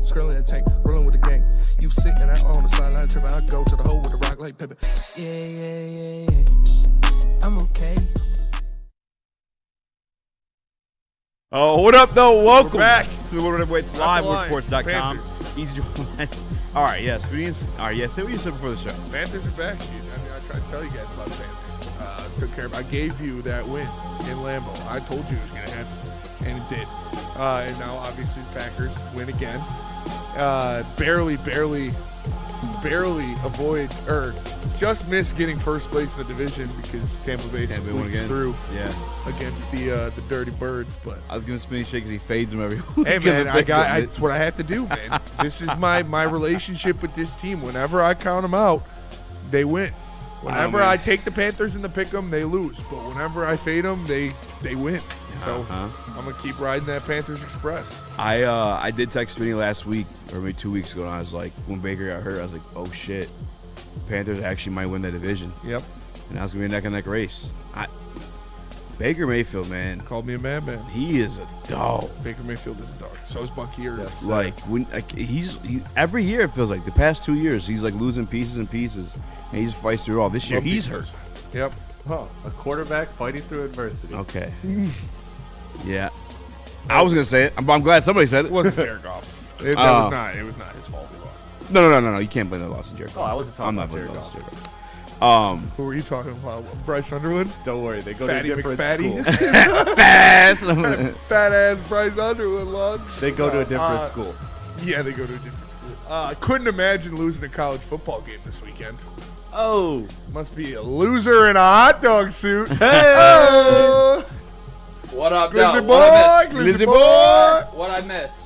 Skrillin' and tank, rolling with the gang. You sitting out on the sideline tripping, I go to the hole with the rock like Pippin. Yeah. I'm okay. Oh, what up, though? Welcome back to the Woodward Waits Live, WoodSports.com. Easy to watch. All right, yes. Say what you said before the show. Panthers are back, dude. I mean, I tried to tell you guys about the Panthers. Took care of. I gave you that win in Lambeau. I told you it was going to happen, and it did. And now, obviously, the Packers win again. Barely avoid or just miss getting first place in the division because Tampa Bay squeaks through against the Dirty Birds. But I was gonna spin shake because he fades him every week. Hey man, it's what I have to do, man. This is my relationship with this team. Whenever I count them out, they win. Whenever I take the Panthers and the pick them, they lose. But whenever I fade them, they win. So I'm gonna keep riding that Panthers Express. I did text Spinny last week or maybe 2 weeks ago, and I was like, when Baker got hurt, I was like, oh shit, Panthers actually might win that division. Yep. And now it's gonna be a neck and neck race. Baker Mayfield, man, Called me a madman. he is a dog. Baker Mayfield is a dog. So is Bucky Earl. Yes. He's every year it feels like the past 2 years he's like losing pieces, and he just fights through it all. This year he's hurt. Yep. Huh. A quarterback fighting through adversity. Okay. Yeah. I was gonna say it. I'm glad somebody said it. It wasn't Jared Goff. It was not his fault we lost. No. You can't blame the loss in Jared Goff. I wasn't talking I'm not about blaming Jared the loss in Goff. Jared Goff. Who were you talking about? Bryce Underwood? Don't worry, they go Fatty to a different McFatty? school. Fast. Fat ass Bryce Underwood lost. They go to a different school. Yeah, they go to a different school. I couldn't imagine losing a college football game this weekend. Oh. Must be a loser in a hot dog suit. Hey. Oh. What up, Glizzy though? boy, Glizzy boy. What I miss?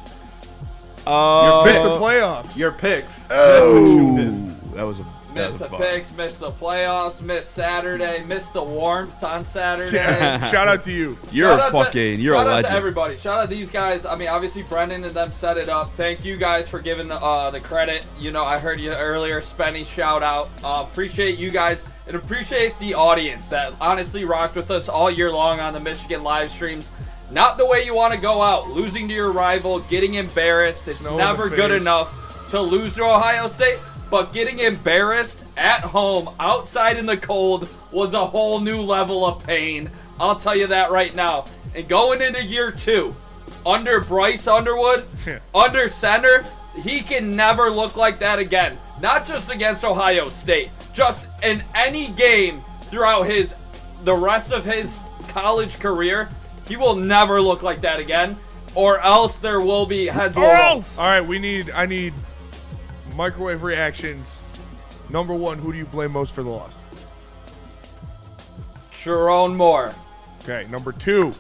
Missed the playoffs. Your picks. Oh. That's what you missed. That was a Missed the picks, missed the playoffs, missed Saturday, missed the warmth on Saturday. Shout out to you. You're a Shout out to legend. everybody. Shout out to these guys. I mean, obviously Brendan and them set it up. Thank you guys for giving the credit. You know, I heard you earlier, Spenny, shout out. Appreciate you guys and appreciate the audience that honestly rocked with us all year long on the Michigan live streams. Not the way you want to go out, losing to your rival, getting embarrassed. It's never good enough to lose to Ohio State. But getting embarrassed at home, outside in the cold, was a whole new level of pain. I'll tell you that right now. And going into year 2, under Bryce Underwood, under center, he can never look like that again. Not just against Ohio State, just in any game throughout the rest of his college career, he will never look like that again. Or else there will be heads will roll. All right, I need microwave reactions. Number 1, who do you blame most for the loss? Sherrone Moore. Okay, number 2.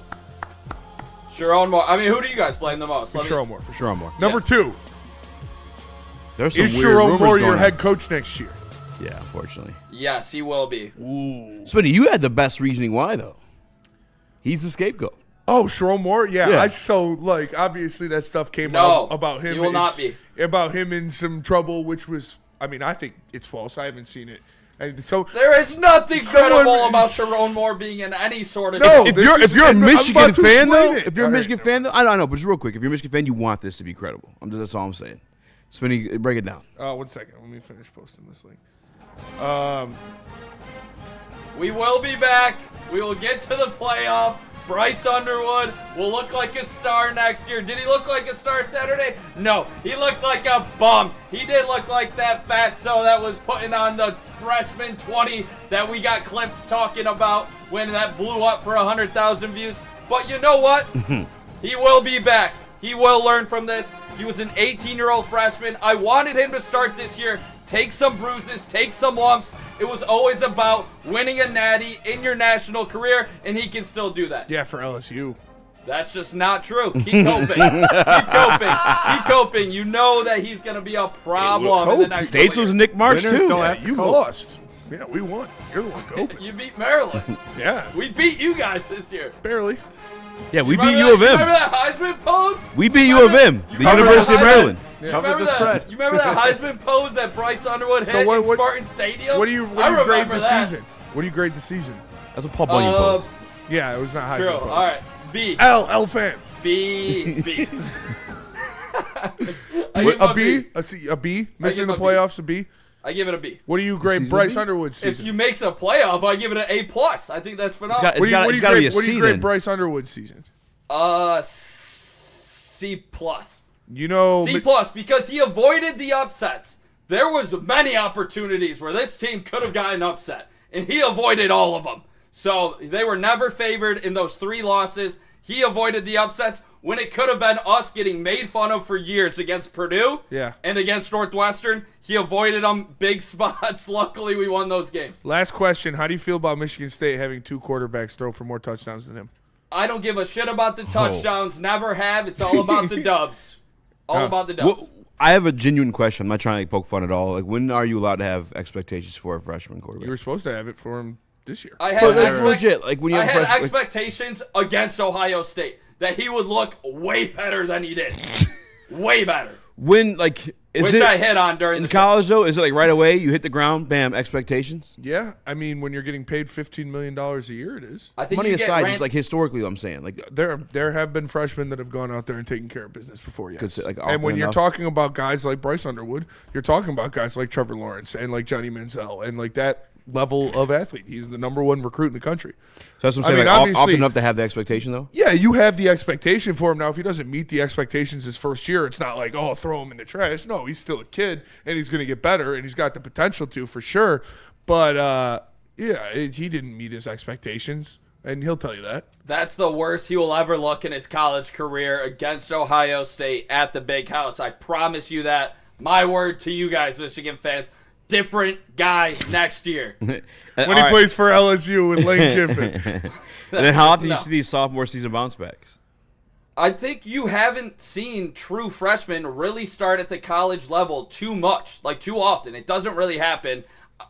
Sherrone Moore. I mean, who do you guys blame the most? Sherrone Moore. Sherrone Moore. Number 2. There's some Is weird Sherrone rumors Moore going your on. head coach next year? Yeah, unfortunately. Yes, he will be. Spinny, you had the best reasoning why though. He's the scapegoat. Oh, Sherrone Moore? Yeah. Yeah. Obviously that stuff came out about him. He will not be. About him in some trouble, which was, I mean, I think it's false. I haven't seen it. And so There is nothing credible about Sherrone Moore being in any sort of... No, If you're a Michigan fan though, I don't know, but just real quick, if you're a Michigan fan, you want this to be credible. That's all I'm saying. Spinny, break it down. 1 second. Let me finish posting this link. We will be back. We will get to the playoff. Bryce Underwood will look like a star next year. Did he look like a star Saturday? No, he looked like a bum. He did look like that fatso that was putting on the freshman 20 that we got clips talking about when that blew up for 100,000 views. But you know what? He will be back. He will learn from this. He was an 18-year-old freshman. I wanted him to start this year. Take some bruises, take some lumps. It was always about winning a natty in your national career, and he can still do that. Yeah, for LSU. That's just not true. Keep coping. Keep coping. Keep coping. You know that he's going to be a problem in the next States couple was years. Nick March Winners too. don't Yeah, have to you cope. lost. Yeah, we won. You're the one coping. You beat Maryland. Yeah, We beat you guys this year. barely. Yeah, we beat Remember U of that- M. Remember that Heisman pose? We beat U of M, the remember University of that Maryland. You Covered remember the that? spread. You remember that Heisman pose that Bryce Underwood hit in Spartan Stadium? What do you I grade remember the that. season? What do you grade the season? That's a Paul Bunyan pose. Yeah, it was not high. True. All right. B. L fan. B. B. A B? A B? Missing the playoffs, a B? I give it a B. What do you grade Bryce Underwood's season? If you makes a playoff, I give it an A+. I think that's phenomenal. What do you grade Bryce Underwood's season? C+. You know, C+, because he avoided the upsets. There was many opportunities where this team could have gotten upset, and he avoided all of them. So they were never favored in those 3 losses. He avoided the upsets when it could have been us getting made fun of for years against Purdue and against Northwestern. He avoided them big spots. Luckily, we won those games. Last question. How do you feel about Michigan State having 2 quarterbacks throw for more touchdowns than him? I don't give a shit about the touchdowns. Never have. It's all about the dubs. All about the dubs. Well, I have a genuine question. I'm not trying to poke fun at all. Like, when are you allowed to have expectations for a freshman quarterback? You were supposed to have it for him this year. I had, legit. Like, when you have expectations against Ohio State that he would look way better than he did. Way better. When, like, which I hit on during the college, though? Is it like right away, you hit the ground, bam, expectations? Yeah. I mean, when you're getting paid $15 million a year, it is. I think money aside, just like historically, I'm saying. Like, there have been freshmen that have gone out there and taken care of business before, yes. Like, and when you're talking about guys like Bryce Underwood, you're talking about guys like Trevor Lawrence and like Johnny Manziel and like that level of athlete. He's the #1 recruit in the country. So that's what I'm saying. Like, often enough to have the expectation, though? Yeah, you have the expectation for him. Now, if he doesn't meet the expectations his first year, it's not like, oh, throw him in the trash. No, he's still a kid, and he's going to get better, and he's got the potential to, for sure. But, he didn't meet his expectations, and he'll tell you that. That's the worst he will ever look in his college career against Ohio State at the Big House. I promise you that. My word to you guys, Michigan fans. Different guy next year. When he plays for LSU with Lane Kiffin. And then how often do you see these sophomore season bounce backs? I think you haven't seen true freshmen really start at the college level too much, like too often. It doesn't really happen.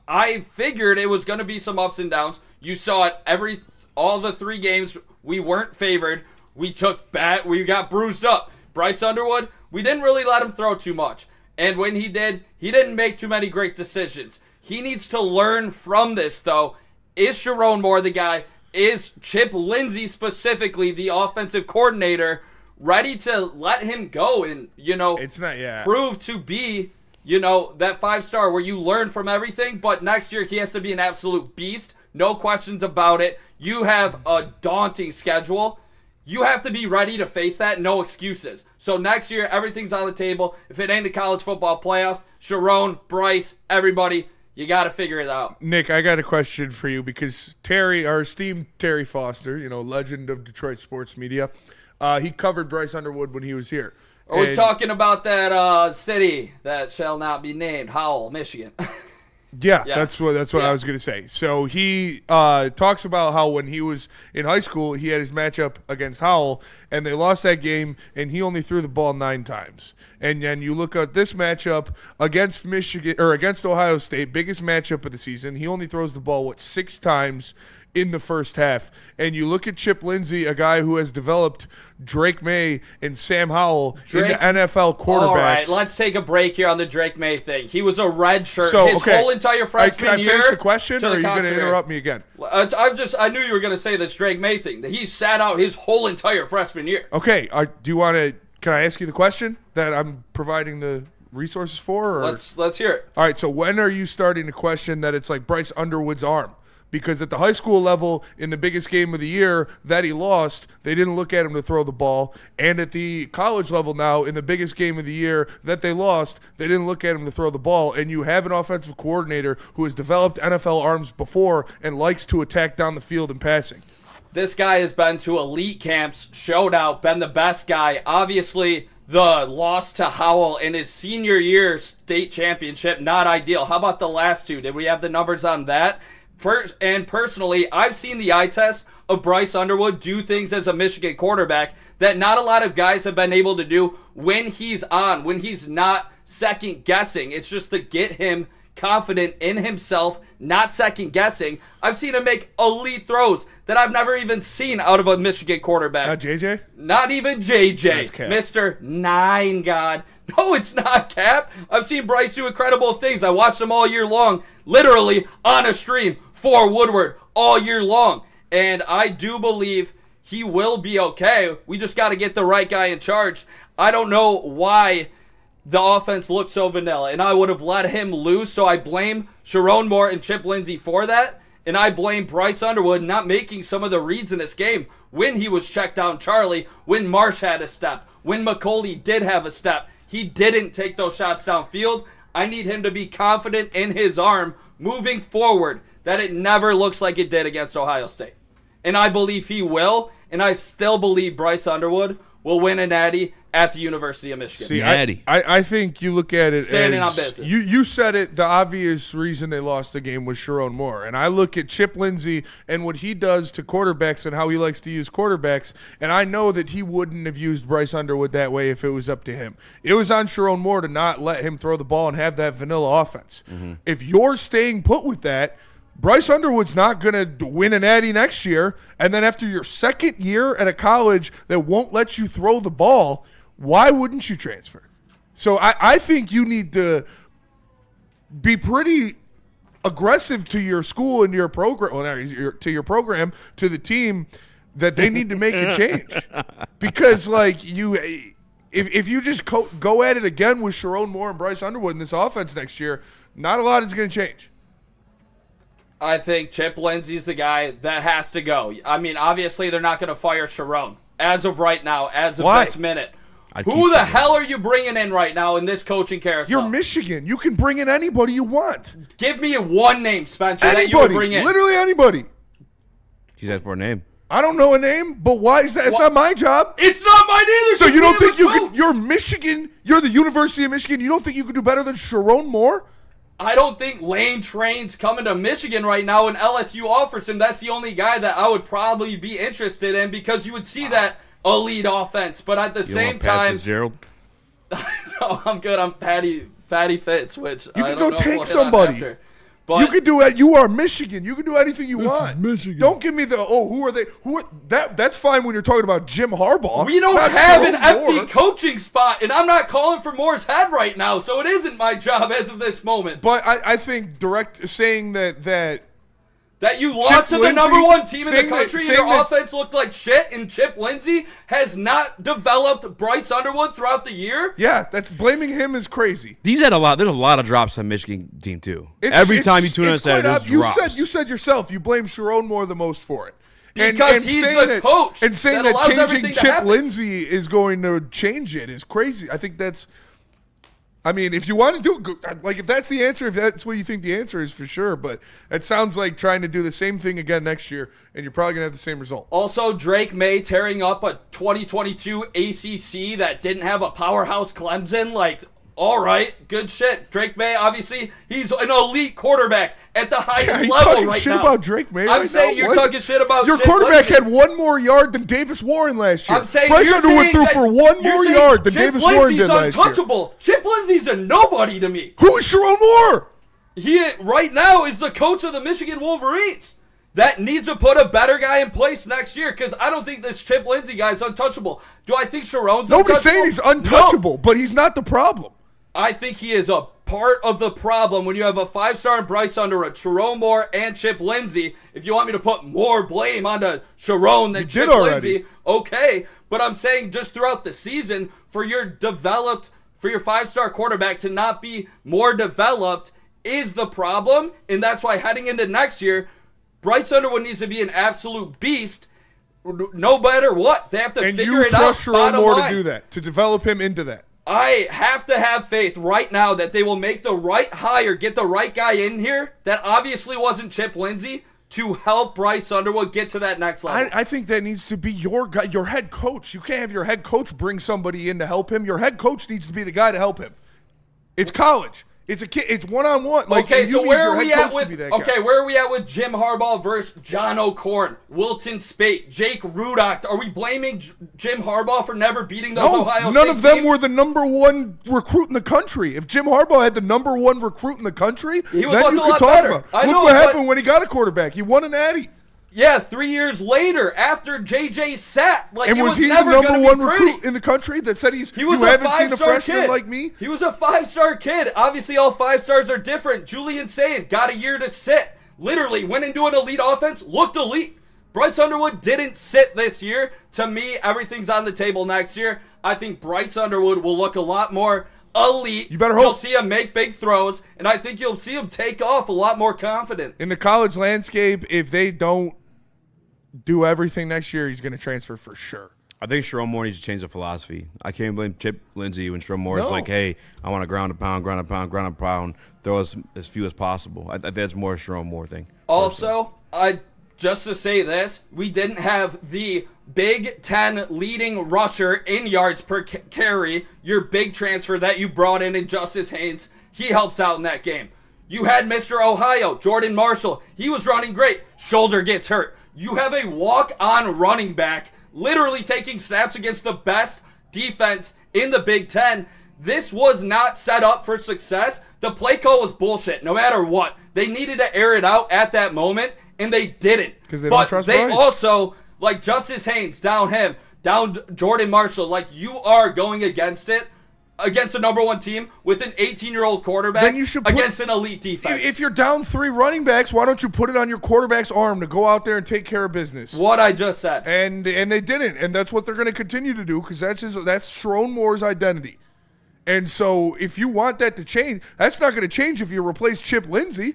I figured it was going to be some ups and downs. You saw it all the 3 games. We weren't favored. We got bruised up. Bryce Underwood, we didn't really let him throw too much. And when he did, he didn't make too many great decisions. He needs to learn from this, though. Is Sherrone Moore the guy? Is Chip Lindsey, specifically the offensive coordinator, ready to let him go and, prove to be, that 5-star where you learn from everything? But next year, he has to be an absolute beast. No questions about it. You have a daunting schedule. You have to be ready to face that. No excuses. So next year, everything's on the table. If it ain't a college football playoff, Sherrone, Bryce, everybody, you got to figure it out. Nick, I got a question for you because Terry, our esteemed Terry Foster, legend of Detroit sports media, he covered Bryce Underwood when he was here. Are we talking about that city that shall not be named, Howell, Michigan? Yeah, that's what I was going to say. So he talks about how when he was in high school, he had his matchup against Howell, and they lost that game, and he only threw the ball 9 times. And then you look at this matchup against Michigan or against Ohio State, biggest matchup of the season. He only throws the ball 6 times in the first half. And you look at Chip Lindsey, a guy who has developed Drake May and Sam Howell into NFL quarterbacks. All right, let's take a break here on the Drake May thing. He was a red shirt his whole entire freshman year. Can I finish the question, or are you going to interrupt me again? I knew you were going to say this Drake May thing, that he sat out his whole entire freshman year. Okay, do you want to – can I ask you the question that I'm providing the resources for? Or? Let's hear it. All right, so when are you starting to question that it's like Bryce Underwood's arm? Because at the high school level, in the biggest game of the year that he lost, they didn't look at him to throw the ball. And at the college level now, in the biggest game of the year that they lost, they didn't look at him to throw the ball. And you have an offensive coordinator who has developed NFL arms before and likes to attack down the field in passing. This guy has been to elite camps, showed out, been the best guy. Obviously, the loss to Howell in his senior year state championship, not ideal. How about the last 2? Did we have the numbers on that? And personally, I've seen the eye test of Bryce Underwood do things as a Michigan quarterback that not a lot of guys have been able to do when he's on, when he's not second guessing. It's just to get him confident in himself, not second guessing. I've seen him make elite throws that I've never even seen out of a Michigan quarterback. Not JJ? Not even JJ. That's Cap. Mr. 9 God. No, it's not Cap. I've seen Bryce do incredible things. I watched him all year long, literally on a stream for Woodward all year long. And I do believe he will be okay. We just got to get the right guy in charge. I don't know why the offense looked so vanilla, and I would have let him loose, so I blame Sherrone Moore and Chip Lindsey for that, and I blame Bryce Underwood not making some of the reads in this game when he was checked down Charlie, when Marsh had a step, when McCauley did have a step. He didn't take those shots downfield. I need him to be confident in his arm moving forward, that it never looks like it did against Ohio State. And I believe he will, and I still believe Bryce Underwood will win a natty at the University of Michigan. See, I think you look at it Standing as on business. You said it. The obvious reason they lost the game was Sherrone Moore, and I look at Chip Lindsey and what he does to quarterbacks and how he likes to use quarterbacks, and I know that he wouldn't have used Bryce Underwood that way if it was up to him. It was on Sherrone Moore to not let him throw the ball and have that vanilla offense. Mm-hmm. If you're staying put with that, Bryce Underwood's not going to win an Natty next year, and then after your second year at a college that won't let you throw the ball, why wouldn't you transfer? So I think you need to be pretty aggressive to your school and your program, to your program, to the team, that they need to make a change. Because, like, if you just go at it again with Sherrone Moore and Bryce Underwood in this offense next year, not a lot is going to change. I think Chip Lindsey's the guy that has to go. I mean, obviously they're not going to fire Sherrone as of right now, as of this minute. Who the hell are you bringing in right now in this coaching carousel? You're Michigan. You can bring in anybody you want. Give me one name, Spencer, that you would bring in. Literally anybody. He's asked for a name. I don't know a name, but why is that? It's not my job. It's not mine either. So you don't think you could? You're Michigan. You're the University of Michigan. You don't think you could do better than Sherrone Moore? I don't think Lane Train's coming to Michigan right now and LSU offers him. That's the only guy that I would probably be interested in, because you would see that elite offense. But at the same time, Pat Fitzgerald? No, I'm good. I'm Patty Fitz, which you I can don't go know take what somebody. after. But you can do it. You are Michigan. You can do anything you want. Michigan. Don't give me the who are they? That's fine when you're talking about Jim Harbaugh. We don't have an empty coaching spot, and I'm not calling for Moore's head right now, so it isn't my job as of this moment. But I think saying that you lost to the number one team in the country and your offense looked like shit, and Chip Lindsey has not developed Bryce Underwood throughout the year? Yeah, that's blaming him is crazy. There's a lot of drops on Michigan team too. Every time you tune in on Saturday, there's drops. You said yourself you blame Sherrone Moore the most for it. Because he's the coach. And saying that changing Chip Lindsey is going to change it is crazy. I think that's... I mean, if you want to do it, like if that's the answer, if that's what you think the answer is, for sure. But it sounds like trying to do the same thing again next year, and you're probably going to have the same result. Also, Drake May tearing up a 2022 ACC that didn't have a powerhouse Clemson. Like, all right, good shit. Drake May, obviously, he's an elite quarterback at the highest level right shit now. About Drake May I'm saying you're talking shit about your Chip quarterback Lindsey. had one more yard than Davis Warren last year. I'm saying Bryce Underwood threw for one more yard than Davis Warren did last year. Untouchable. Chip Lindsey's a nobody to me. Who is Sherrone Moore? He right now is the coach of the Michigan Wolverines. That needs to put a better guy in place next year, because I don't think this Chip Lindsey guy is untouchable. Do I think Sherrone's untouchable? Nobody's saying he's untouchable, but he's not the problem. I think he is a part of the problem when you have a 5-star in Bryce Underwood, Sherrone Moore, and Chip Lindsey. If you want me to put more blame onto Sherrone than Chip Lindsey, okay. But I'm saying just throughout the season, for your 5-star quarterback to not be more developed is the problem. And that's why heading into next year, Bryce Underwood needs to be an absolute beast no matter what. They have to figure it out. And you trust Sherrone Moore to do that, to develop him into that. I have to have faith right now that they will make the right hire, get the right guy in here that obviously wasn't Chip Lindsey, to help Bryce Underwood get to that next level. I think that needs to be your guy, your head coach. You can't have your head coach bring somebody in to help him. Your head coach needs to be the guy to help him. It's college. It's a kid. It's one-on-one. Like, okay, so where are we at with Jim Harbaugh versus John O'Corn, Wilton Spate, Jake Rudock? Are we blaming Jim Harbaugh for never beating those Ohio State none of them teams? were the number one recruit in the country. If Jim Harbaugh had the number one recruit in the country, he would then look you a could lot talk better. about. Look what happened when he got a quarterback. He won a natty. Yeah, 3 years later, after JJ sat, and was he the number one recruit in the country that said he was you haven't seen a freshman like me? He was a 5-star kid. Obviously, all 5-stars are different. Julian Sayin got a year to sit. Literally went into an elite offense, looked elite. Bryce Underwood didn't sit this year. To me, everything's on the table next year. I think Bryce Underwood will look a lot more elite. You better hope. You'll see him make big throws, and I think you'll see him take off a lot more confident. In the college landscape, if they don't do everything next year, he's going to transfer for sure. I think Sherrone Moore needs to change the philosophy. I can't blame Chip Lindsey when Sherrone Moore is like, hey, I want to ground and pound, throw as few as possible. I think that's more a Sherrone Moore thing. Also, just to say this, we didn't have the Big Ten leading rusher in yards per carry, your big transfer that you brought in Justice Haynes. He helps out in that game. You had Mr. Ohio, Jordan Marshall. He was running great. Shoulder gets hurt. You have a walk-on running back literally taking snaps against the best defense in the Big Ten. This was not set up for success. The play call was bullshit no matter what. They needed to air it out at that moment, and they didn't. Because they don't trust Bryce. Bryce. Also, like Justice Haynes, down him, down Jordan Marshall, like you are going against it, against the number one team with an 18-year-old quarterback Then you should put, against an elite defense. If you're down 3 running backs, why don't you put it on your quarterback's arm to go out there and take care of business? What I just said. And they didn't, and that's what they're going to continue to do because that's Sherrone Moore's identity. And so if you want that to change, that's not going to change if you replace Chip Lindsey.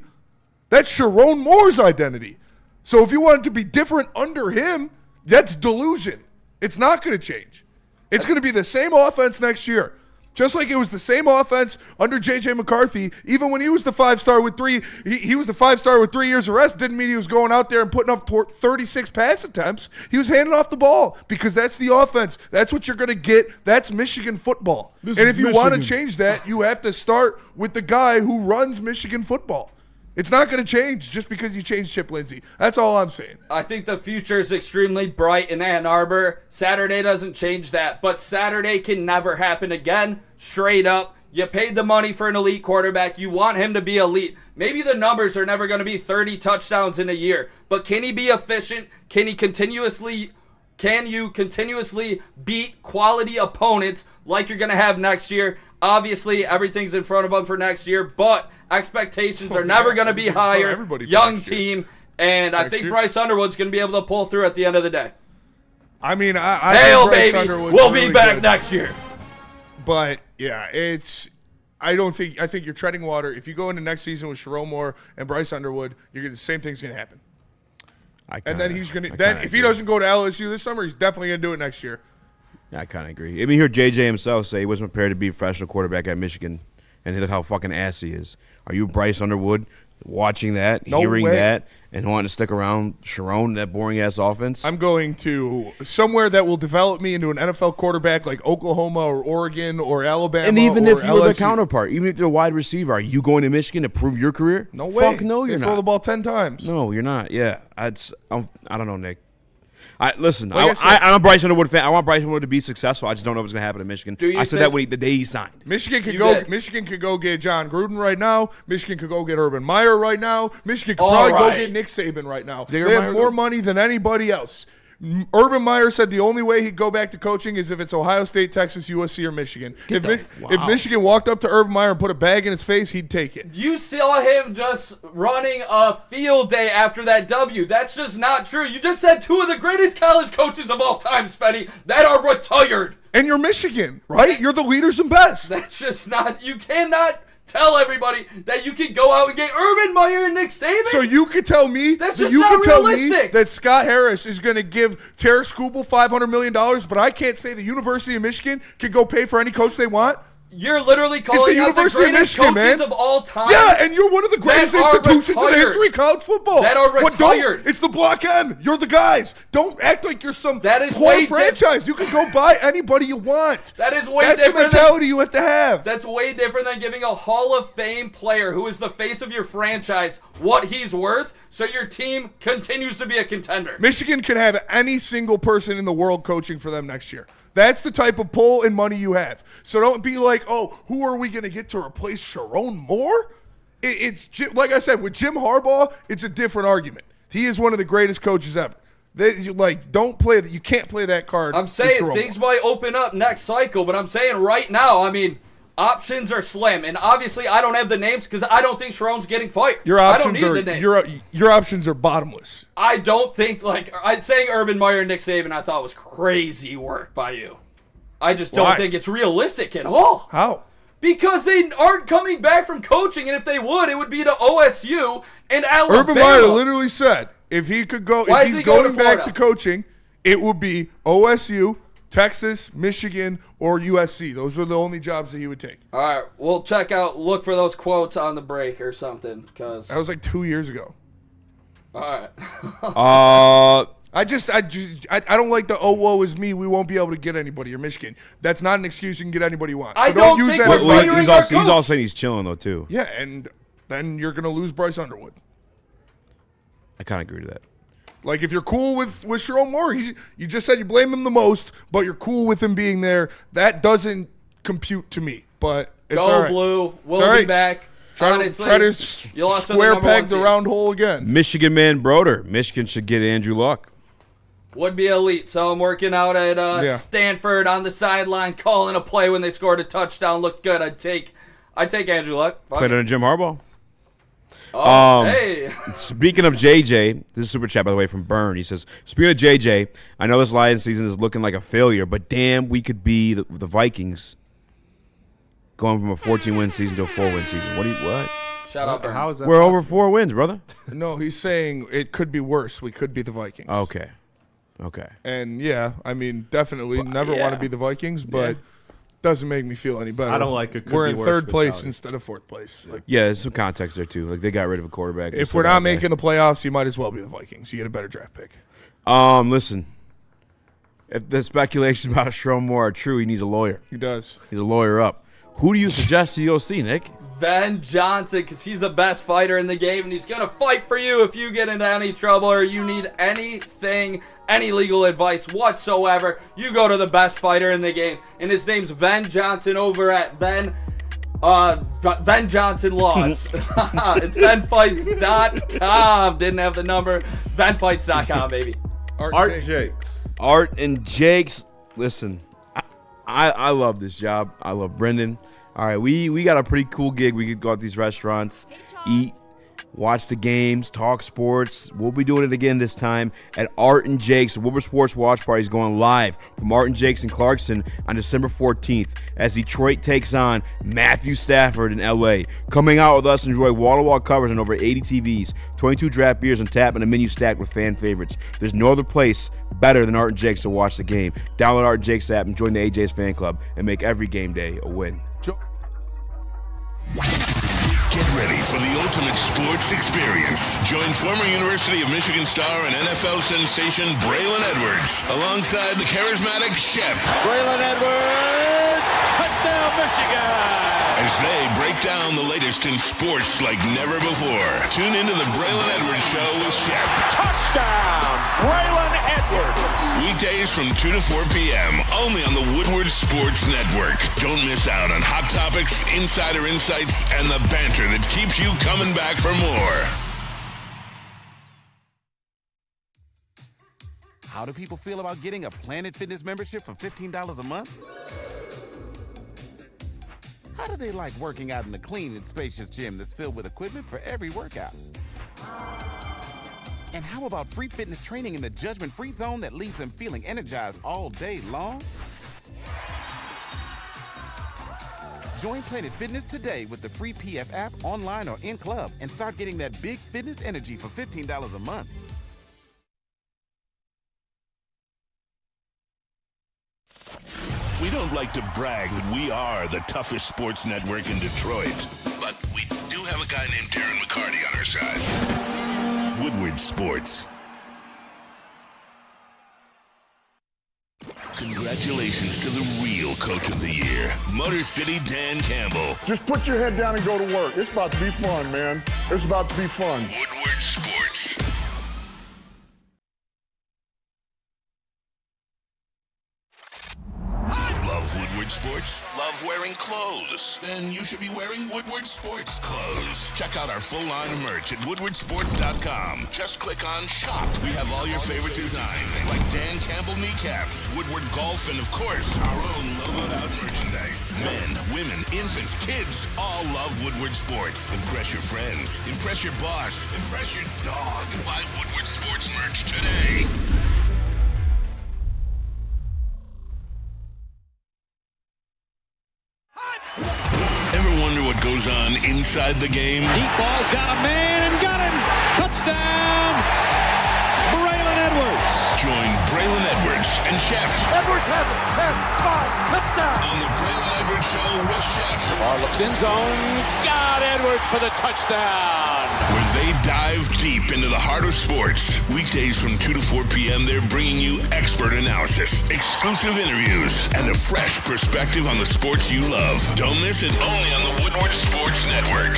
That's Sherrone Moore's identity. So if you want it to be different under him, that's delusion. It's not going to change. It's going to be the same offense next year. Just like it was the same offense under J.J. McCarthy, even when he was the 5-star with 3, he was the 5-star with 3 years of rest. Didn't mean he was going out there and putting up 36 pass attempts. He was handing off the ball because that's the offense. That's what you're going to get. That's Michigan football. And if you want to change that, you have to start with the guy who runs Michigan football. It's not going to change just because you change Chip Lindsey. That's all I'm saying. I think the future is extremely bright in Ann Arbor. Saturday doesn't change that, but Saturday can never happen again. Straight up, you paid the money for an elite quarterback. You want him to be elite. Maybe the numbers are never going to be 30 touchdowns in a year, but can he be efficient? Can you continuously beat quality opponents like you're going to have next year? Obviously, everything's in front of him for next year, but expectations are never going to be higher. Young team, and I think Bryce Underwood's going to be able to pull through at the end of the day. I mean, I Hail, think Bryce baby! Underwood's We'll really be back good. next year. But yeah, I think you're treading water. If you go into next season with Sherrone Moore and Bryce Underwood, the same thing's going to happen. And then if he doesn't go to LSU this summer, he's definitely going to do it next year. Yeah, I kind of agree. I mean, you heard JJ himself say he wasn't prepared to be a professional quarterback at Michigan, and look how fucking ass he is. Are you Bryce Underwood watching that, hearing that, and wanting to stick around Sherrone, that boring-ass offense? I'm going to somewhere that will develop me into an NFL quarterback like Oklahoma or Oregon or Alabama. And even or if you're the LSU. counterpart, even if you're a wide receiver, are you going to Michigan to prove your career? No way. Fuck no, you're They not. throw the ball 10 times. No, you're not. Yeah, I don't know, Nick. Listen, Like I said- I'm a Bryce Underwood fan. I want Bryce Underwood to be successful. I just don't know what's going to happen in Michigan. Do you I said think- that the day he signed. Michigan could You go. bet. Michigan could go get John Gruden right now. Michigan could go get Urban Meyer right now. Michigan could All probably right. go get Nick Saban right now. Think They Urban have Meyer more go- money than anybody else. Urban Meyer said the only way he'd go back to coaching is if it's Ohio State, Texas, USC, or Michigan. If Michigan walked up to Urban Meyer and put a bag in his face, he'd take it. You saw him just running a field day after that W. That's just not true. You just said 2 of the greatest college coaches of all time, Spenny, that are retired. And you're Michigan, right? You're the leaders and best. That's just not. You cannot tell everybody that you can go out and get Urban Meyer and Nick Saban. So you could tell me That's that just you not could tell me realistic. that Scott Harris is going to give Tarek Skubal $500 million, but I can't say the University of Michigan can go pay for any coach they want. You're literally calling out the University of greatest Michigan, coaches man. of all time. Yeah, and you're one of the greatest That are institutions in the retired. history of college football. That are What, don't- retired. It's the Block M. You're the guys. Don't act like you're some That is poor way franchise. You can go buy anybody you want. That is way That's the different than- mentality you have to have. That's way different than giving a Hall of Fame player who is the face of your franchise what he's worth so your team continues to be a contender. Michigan can have any single person in the world coaching for them next year. That's the type of pull and money you have. So don't be like, oh, who are we going to get to replace Sherrone Moore? It's like I said, with Jim Harbaugh, it's a different argument. He is one of the greatest coaches ever. Don't play that. You can't play that card. I'm with saying Sherrone things Moore. might open up next cycle, but I'm saying right now, I mean, options are slim. And obviously, I don't have the names because I don't think Sherrone's getting fired. Your I don't options need are the names. your options are bottomless. I don't think, like, I'd saying Urban Meyer and Nick Saban I thought was crazy work by you. I just don't Why? think it's realistic at all. How? Because they aren't coming back from coaching, and if they would, it would be to OSU and Alabama. Urban Meyer literally said if he could go, Why if is he's he going going to back Florida? to coaching, it would be OSU, Texas, Michigan, or USC. Those are the only jobs that he would take. All right, we'll look for those quotes on the break or something. Because That was like 2 years ago. all right. I don't like the woe is me. We won't be able to get anybody or Michigan. That's not an excuse. You can get anybody you want. So I don't use think that we're as firing like, our he's all coach. saying he's chilling though too. yeah, and then you're gonna lose Bryce Underwood. I kind of agree to that. Like if you're cool with Sherrone Moore, you just said you blame him the most, but you're cool with him being there. That doesn't compute to me. But it's all Go right. Blue. We'll all be right. back. Honestly, Try to you lost to the square number one peg the team. round hole again. Michigan man Broder. Michigan should get Andrew Luck. Would be elite. So I'm working out at Stanford on the sideline, calling a play when they scored a touchdown. Looked good. I'd take Andrew Luck. Fuck Played it. under Jim Harbaugh. Hey. Speaking of JJ, this is a super chat by the way from Byrne. He says, speaking of JJ, I know this Lions season is looking like a failure, but damn, we could be the Vikings going from a 14-win season to a 4-win season. What? Shout out, Burn. How is that? We're over possible? 4 wins, brother. No, he's saying it could be worse. We could be the Vikings. Okay. And yeah, I mean, definitely never want to be the Vikings, but doesn't make me feel any better. I don't like it. Could We're be in worse third place mentality. instead of fourth place. Like, Yeah, there's some context there too. Like they got rid of a quarterback. if we're not making the playoffs, you might as well be the Vikings. You get a better draft pick. Listen, if the speculations about Sherrone Moore are true, he needs a lawyer. He does. He's a lawyer up. Who do you suggest he go see, Nick? Ben Johnson, because he's the best fighter in the game, and he's going to fight for you if you get into any trouble or you need anything, any legal advice whatsoever. You go to the best fighter in the game, and his name's Ben Johnson over at Ben Johnson Laws. It's benfights.com. Didn't have the number. benfights.com, baby. Art Jakes. Art and Jake's. Listen, I love this job. I love Brendan. All right, we got a pretty cool gig. We could go out these restaurants, eat, watch the games, talk sports. We'll be doing it again this time at Art and Jake's. The Woodward Sports Watch Party is going live from Art and Jake's in Clarkson on December 14th as Detroit takes on Matthew Stafford in L.A. Coming out with us, enjoy wall-to-wall covers on over 80 TVs, 22 draft beers on tap, and a menu stacked with fan favorites. There's no other place better than Art and Jake's to watch the game. Download Art and Jake's app and join the AJ's fan club and make every game day a win. Get ready for the ultimate sports experience. Join former University of Michigan star and NFL sensation Braylon Edwards alongside the charismatic Shep Braylon Edwards, touchdown Michigan! as they break down the latest in sports like never before. Tune into the Braylon Edwards Show with Shep. Touchdown, Braylon Edwards! Weekdays from 2 to 4 p.m. only on the Woodward Sports Network. Don't miss out on hot topics, insider insights, and the banter that keeps you coming back for more. How do people feel about getting a Planet Fitness membership for $15 a month? How do they like working out in a clean and spacious gym that's filled with equipment for every workout? And how about free fitness training in the judgment-free zone that leaves them feeling energized all day long? Join Planet Fitness today with the free PF app, online or in club, and start getting that big fitness energy for $15 a month. We don't like to brag that we are the toughest sports network in Detroit, but we do have a guy named Darren McCarty on our side. Woodward Sports. Congratulations to the real coach of the year, Motor City Dan Campbell. Just put your head down and go to work. It's about to be fun, man. It's about to be fun. Woodward Sports. Love Woodward Sports? Love wearing clothes? Then you should be wearing Woodward Sports clothes. Check out our full line of merch at woodwardsports.com. Just click on shop. We have all your favorite designs, like Dan Campbell kneecaps, Woodward golf, and of course, our own logoed out merchandise. Men, women, infants, kids all love Woodward Sports. Impress your friends. Impress your boss. Impress your dog. Buy Woodward Sports merch today. goes on inside the game. Deep ball's got a man and got him. Touchdown, Braylon Edwards. Join Braylon Edwards and Shep. Edwards has it. 10-5, touchdown. On the Braylon Edwards Show with Shep. Barr looks in zone. Got Edwards for the touchdown. Where they dive deep into the heart of sports. Weekdays from 2 to 4 p.m., they're bringing you expert analysis, exclusive interviews, and a fresh perspective on the sports you love. Don't miss it, only on the Woodward Sports Network.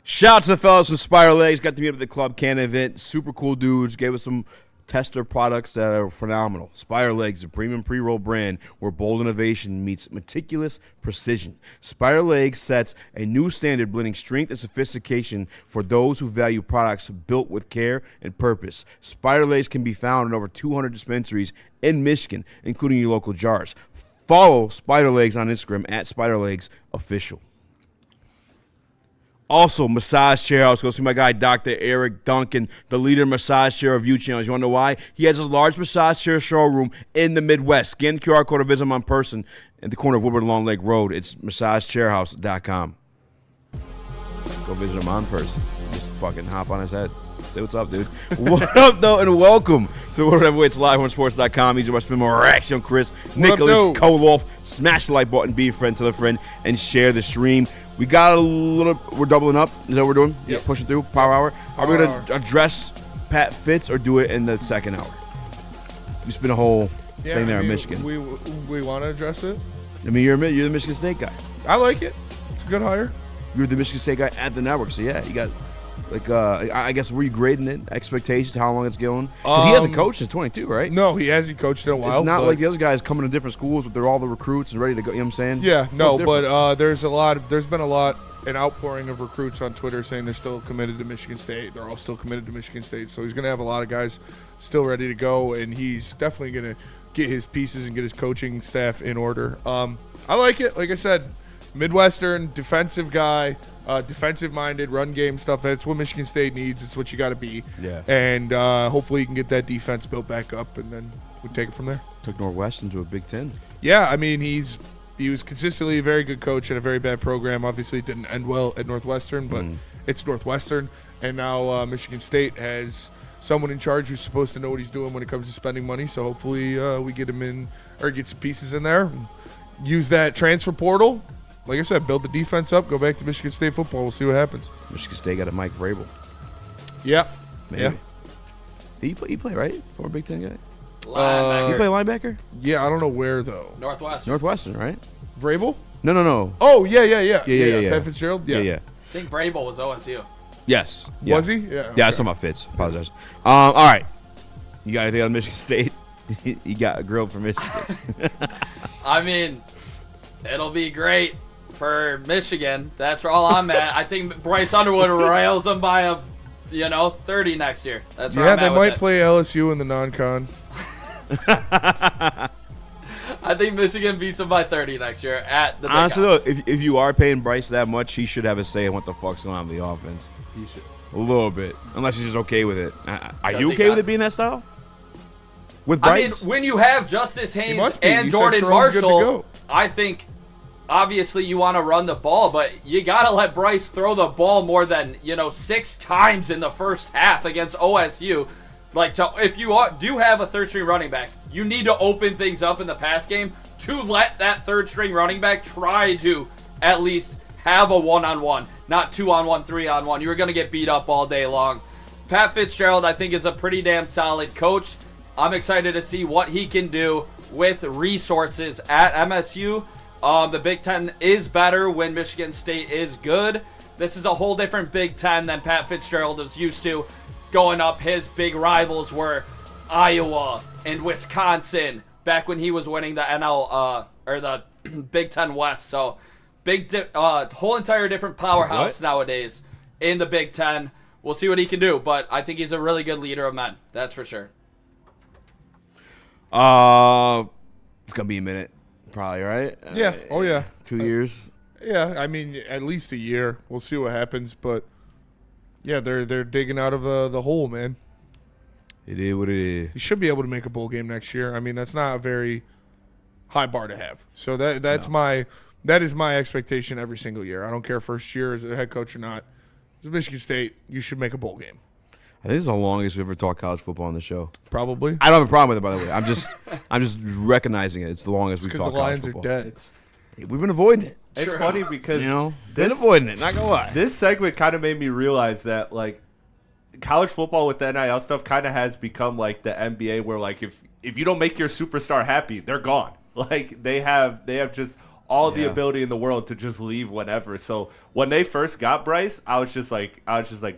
Shout out to the fellas from Spiral Legs. Got to meet up at the Club Can event. Super cool dudes. Gave us some tester products that are phenomenal. Spiral Legs, a premium pre-roll brand where bold innovation meets meticulous precision. Spiral Legs sets a new standard, blending strength and sophistication for those who value products built with care and purpose. Spiral Legs can be found in over 200 dispensaries in Michigan, including your local jars. Follow Spiral Legs on Instagram at Spiral Legs Official. Also, Massage Chair House. Go see my guy, Dr. Eric Duncan, the leader of Massage Chair Review channels. You want to know why? He has his large massage chair showroom in the Midwest. Scan the QR code or visit him in person at the corner of Woodward and Long Lake Road. It's massagechairhouse.com. Go visit him on person. Just fucking hop on his head. Say what's up, dude. What up, though, and welcome to World Heavyweights Live on Sports.com. Easy to spin more racks. Young Chris, Nicholas, Koloff. Smash the like button, be a friend, tell a friend, and share the stream. We got a little, we're doubling up. Is that what we're doing? Yep. Yeah, pushing through, power hour. Are we going to address Pat Fitz or do it in the second hour? We spent a whole thing there in Michigan. We want to address it. I mean, you're the Michigan State guy. I like it. It's a good hire. You're the Michigan State guy at the network, so yeah, you got, like, I guess, were you grading it? Expectations, how long it's going? Because he hasn't coached since 22, right? No, he hasn't coached in a while. It's not like the other guys coming to different schools, but they're all the recruits and ready to go, you know what I'm saying? Yeah, no, but there's been a lot, an outpouring of recruits on Twitter saying they're still committed to Michigan State. They're all still committed to Michigan State. So he's going to have a lot of guys still ready to go, and he's definitely going to get his pieces and get his coaching staff in order. I like it. Like I said, Midwestern, defensive guy, defensive-minded, run game stuff. That's what Michigan State needs. It's what you got to be. Yeah. And hopefully you can get that defense built back up, and then we take it from there. Took Northwestern to a Big Ten. Yeah, I mean, he was consistently a very good coach at a very bad program. Obviously, it didn't end well at Northwestern, but it's Northwestern. And now Michigan State has someone in charge who's supposed to know what he's doing when it comes to spending money. So hopefully we get him in, or get some pieces in there. Use that transfer portal. Like I said, build the defense up. Go back to Michigan State football. We'll see what happens. Michigan State got a Mike Vrabel. Yeah. Maybe. Yeah. He play, right? Former Big Ten guy? Linebacker. You play linebacker? Yeah, I don't know where, though. Northwestern, right? Vrabel? No. Oh, yeah. Pat Fitzgerald? I Yeah. think Vrabel was OSU. Yes. Was he? Yeah. Yeah, I was talking about Fitz. Apologize. All right. You got anything on Michigan State? You got a grill for Michigan. I mean, it'll be great for Michigan. That's where all I'm at. I think Bryce Underwood rails them by 30 next year. That's where I'm at. Yeah, they might play LSU in the non-con. I think Michigan beats them by 30 next year at the Big Honestly, House. though, if you are paying Bryce that much, he should have a say in what the fuck's going on with the offense. He should. A little bit. Unless he's just okay with it. Are you okay with it being that style? With Bryce? I mean, when you have Justice Haynes be. and You said Jordan Sherrone's good to Marshall, go. I think obviously you want to run the ball, but you got to let Bryce throw the ball more than, 6 times in the first half against OSU. If you do have a third-string running back, you need to open things up in the pass game to let that third-string running back try to at least have a one-on-one, not 2-on-1, 3-on-1. You're going to get beat up all day long. Pat Fitzgerald, I think, is a pretty damn solid coach. I'm excited to see what he can do with resources at MSU. The Big Ten is better when Michigan State is good. This is a whole different Big Ten than Pat Fitzgerald is used to. Going up, his big rivals were Iowa and Wisconsin back when he was winning the the Big Ten West. So whole entire different powerhouse nowadays in the Big Ten. We'll see what he can do, but I think he's a really good leader of men. That's for sure. It's gonna be a minute, probably, right? Yeah. Oh yeah. 2 years. Yeah. I mean, at least a year. We'll see what happens, but yeah, they're digging out of the hole, man. It is what it is. You should be able to make a bowl game next year. I mean, that's not a very high bar to have. So that is my expectation every single year. I don't care first year as a head coach or not. As Michigan State, you should make a bowl game. I think it's the longest we've ever talked college football on the show. Probably. I don't have a problem with it, by the way. I'm just recognizing it. It's the longest we've talked college football. Because the Lions are dead. We've been avoiding it. It's funny because been avoiding it. Not gonna lie. This segment kind of made me realize that like college football with the NIL stuff kind of has become like the NBA, where like if you don't make your superstar happy, they're gone. Like they have just all the ability in the world to just leave whenever. So when they first got Bryce, I was just like,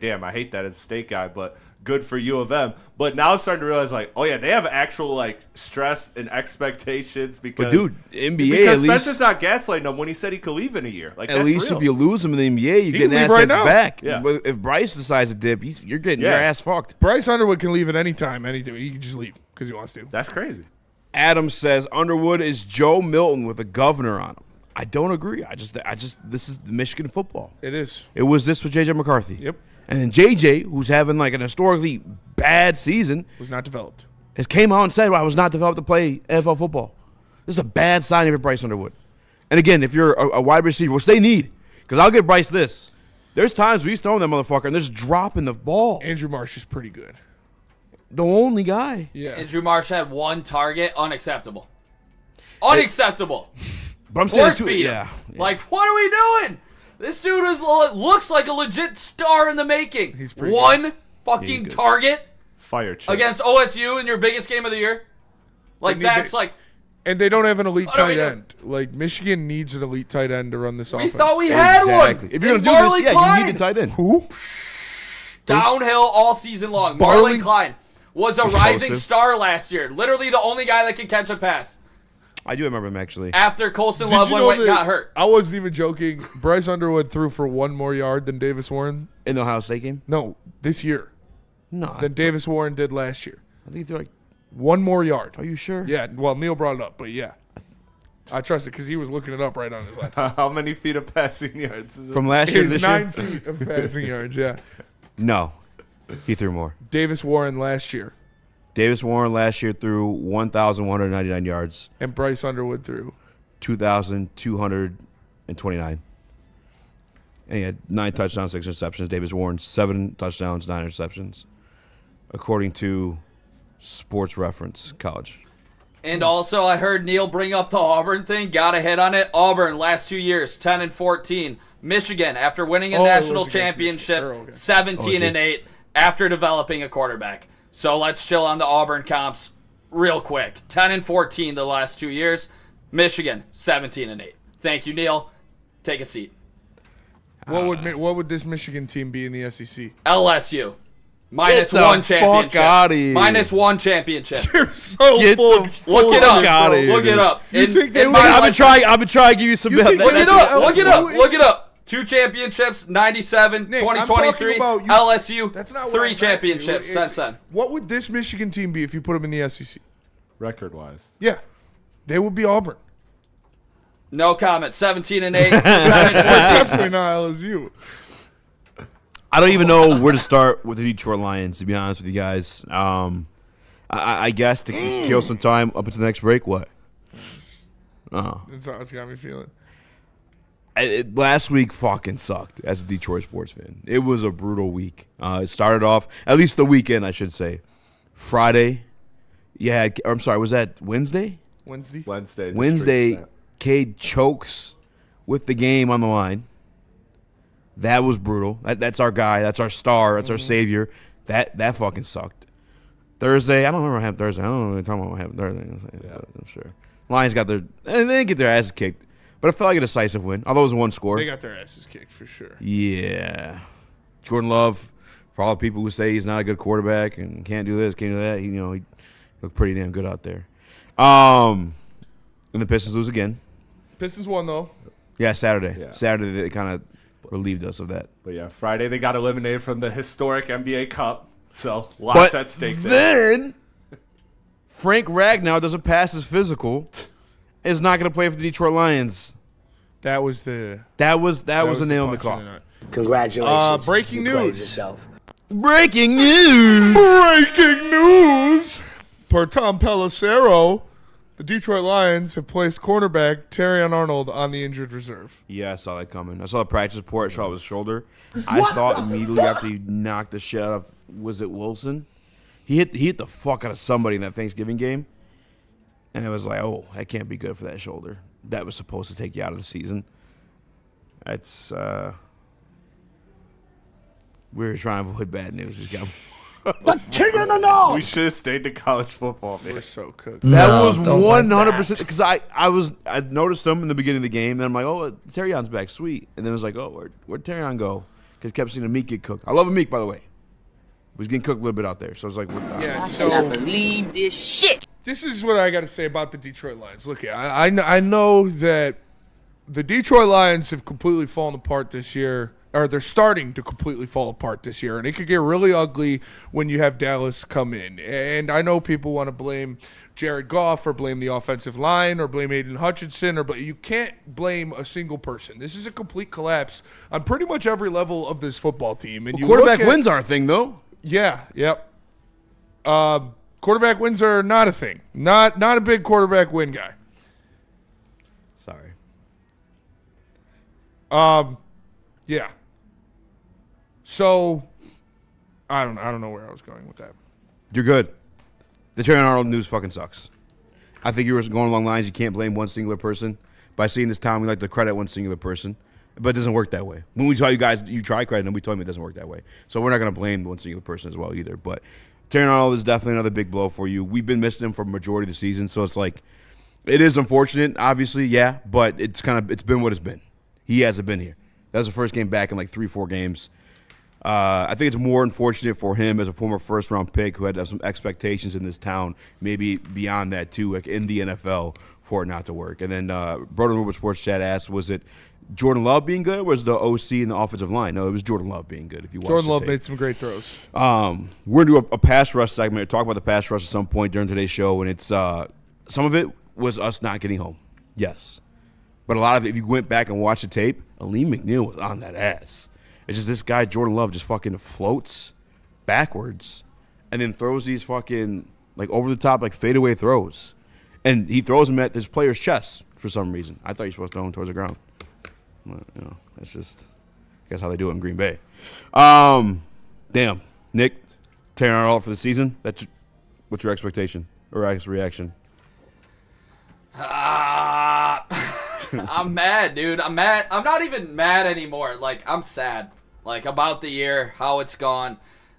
damn, I hate that as a State guy, but good for U of M. But now I'm starting to realize, like, oh yeah, they have actual like stress and expectations because, but dude, NBA because at least Spencer's not gaslighting him when he said he could leave in a year. Like at least real. if you lose him in the NBA, you're getting assets back. Yeah. But if Bryce decides to dip, you're getting your ass fucked. Bryce Underwood can leave at any time. He can just leave because he wants to. That's crazy. Adam says Underwood is Joe Milton with a governor on him. I don't agree. I just this is Michigan football. It is. It was this with JJ McCarthy. Yep. And then JJ, who's having like an historically bad season, was not developed. Has came out and said, well, I was not developed to play NFL football. This is a bad sign for Bryce Underwood. And again, if you're a wide receiver, which they need, because I'll give Bryce this. There's times where he's throwing that motherfucker and they're just dropping the ball. Andrew Marsh is pretty good. The only guy. Yeah. Andrew Marsh had one target. Unacceptable. Unacceptable. But I'm saying too, Like, what are we doing? This dude looks like a legit star in the making. He's pretty one good. fucking target fire chip against OSU in your biggest game of the year. Like and they don't have an elite tight end. Like Michigan needs an elite tight end to run this offense. We thought we had one. If you're gonna do this, you need a tight end. Who? Downhill all season long. Marlon Klein was a rising star last year. Literally the only guy that could catch a pass. I do remember him, actually. After Colson Loveland got hurt. I wasn't even joking. Bryce Underwood threw for one more yard than Davis Warren. In the Ohio State game? No, this year. No. Than Davis Warren did last year. I think he threw like one more yard. Are you sure? Yeah, well, Neil brought it up, but yeah. I trust it because he was looking it up right on his laptop. How many feet of passing yards is it? From last year to this year? 9 feet of passing yards, yeah. No. He threw more. Davis Warren last year. Davis Warren last year threw 1,199 yards. And Bryce Underwood threw 2,229. And he had 9 touchdowns, 6 interceptions. Davis Warren, 7 touchdowns, 9 interceptions, according to Sports Reference College. And also, I heard Neil bring up the Auburn thing. Got to hit on it. Auburn, last 2 years, 10-14. Michigan, after winning a national championship, 17-8 after developing a quarterback. So let's chill on the Auburn comps real quick. 10-14 the last 2 years. Michigan, 17-8. Thank you, Neil. Take a seat. What would this Michigan team be in the SEC? LSU. Minus one championship. Minus one championship. You're so full. Look it up. Look it up. I've been trying to give you some. Look it up. 2 championships, 97, Nick, 2023. LSU, that's not 3 championships since then. What would this Michigan team be if you put them in the SEC? Record-wise. Yeah. They would be Auburn. No comment. 17-8. Definitely not LSU. I don't even know where to start with the Detroit Lions, to be honest with you guys. I guess to kill some time up until the next break, what? That's how it's got me feeling. Last week fucking sucked as a Detroit sports fan. It was a brutal week. It started off, at least the weekend, I should say. Friday, I'm sorry, was that Wednesday? Wednesday, Cade chokes with the game on the line. That was brutal. That's our guy. That's our star. That's our savior. That fucking sucked. Thursday, I don't remember what happened Thursday. I don't know what talking about what happened Thursday. Yeah. I'm sure. Lions got they didn't get their asses kicked. But it felt like a decisive win, although it was one score. They got their asses kicked for sure. Yeah. Jordan Love, for all the people who say he's not a good quarterback and can't do this, can't do that, he looked pretty damn good out there. And the Pistons lose again. Pistons won, though. Yeah, Saturday. Yeah. Saturday they kind of relieved us of that. But yeah, Friday they got eliminated from the historic NBA Cup, so lots at stake there. Then Frank Ragnow doesn't pass his physical. Is not going to play for the Detroit Lions. That was the nail in the coffin. Congratulations. Breaking news. Breaking news. Breaking news. Per Tom Pelissero, The Detroit Lions have placed cornerback Terrion Arnold on the injured reserve. Yeah, I saw that coming. I saw the practice report. I saw his shoulder. I thought immediately after he knocked the shit out of, was it Wilson? He hit the fuck out of somebody in that Thanksgiving game. And it was like, oh, that can't be good for that shoulder. That was supposed to take you out of the season. That's, we were trying to avoid bad news. We got We should have stayed to college football, man. We're so cooked. That was 100% because I noticed him in the beginning of the game, and I'm like, oh, Terrion's back, sweet. And then it was like, oh, where'd Terrion go? Because kept seeing Meek get cooked. I love Meek, by the way. He was getting cooked a little bit out there, so I was like, yeah. So I believe this shit. This is what I got to say about the Detroit Lions. Look, I know that the Detroit Lions have completely fallen apart this year. Or they're starting to completely fall apart this year, and it could get really ugly when you have Dallas come in. And I know people want to blame Jared Goff or blame the offensive line or blame Aiden Hutchinson, but you can't blame a single person. This is a complete collapse on pretty much every level of this football team. And quarterback wins are a thing, though. Yeah, yep. Quarterback wins are not a thing. Not a big quarterback win guy. Sorry. Yeah. So, I don't know where I was going with that. You're good. The Terrion Arnold news fucking sucks. I think you were going along lines you can't blame one singular person. By seeing this town, we like to credit one singular person. But it doesn't work that way. When we tell you guys you try crediting them, we told you it doesn't work that way. So we're not going to blame one singular person as well either. But Terrion Arnold is definitely another big blow for you. We've been missing him for the majority of the season. So it's like, it is unfortunate, obviously, yeah. But it's been what it's been. He hasn't been here. That was the first game back in like 3-4 games. I think it's more unfortunate for him as a former first-round pick who had to have some expectations in this town, maybe beyond that too, like in the NFL, for it not to work. And then Broden Woodward Sports Chat asked, was it Jordan Love being good or was the OC and the offensive line? No, it was Jordan Love being good. If you watch Jordan Love made some great throws. We're going to do a pass rush segment, talk about the pass rush at some point during today's show, and it's some of it was us not getting home. Yes. But a lot of it, if you went back and watched the tape, Aleem McNeil was on that ass. It's just this guy, Jordan Love, just fucking floats backwards and then throws these fucking, like, over-the-top, like, fadeaway throws. And he throws them at his player's chest for some reason. I thought he was supposed to throw them towards the ground. But, that's just, I guess, how they do it in Green Bay. Damn. Nick, Terrion Arnold for the season, what's your expectation or, I guess, reaction? I'm mad, dude. I'm mad. I'm not even mad anymore. Like, I'm sad. Like, about the year, how it's gone.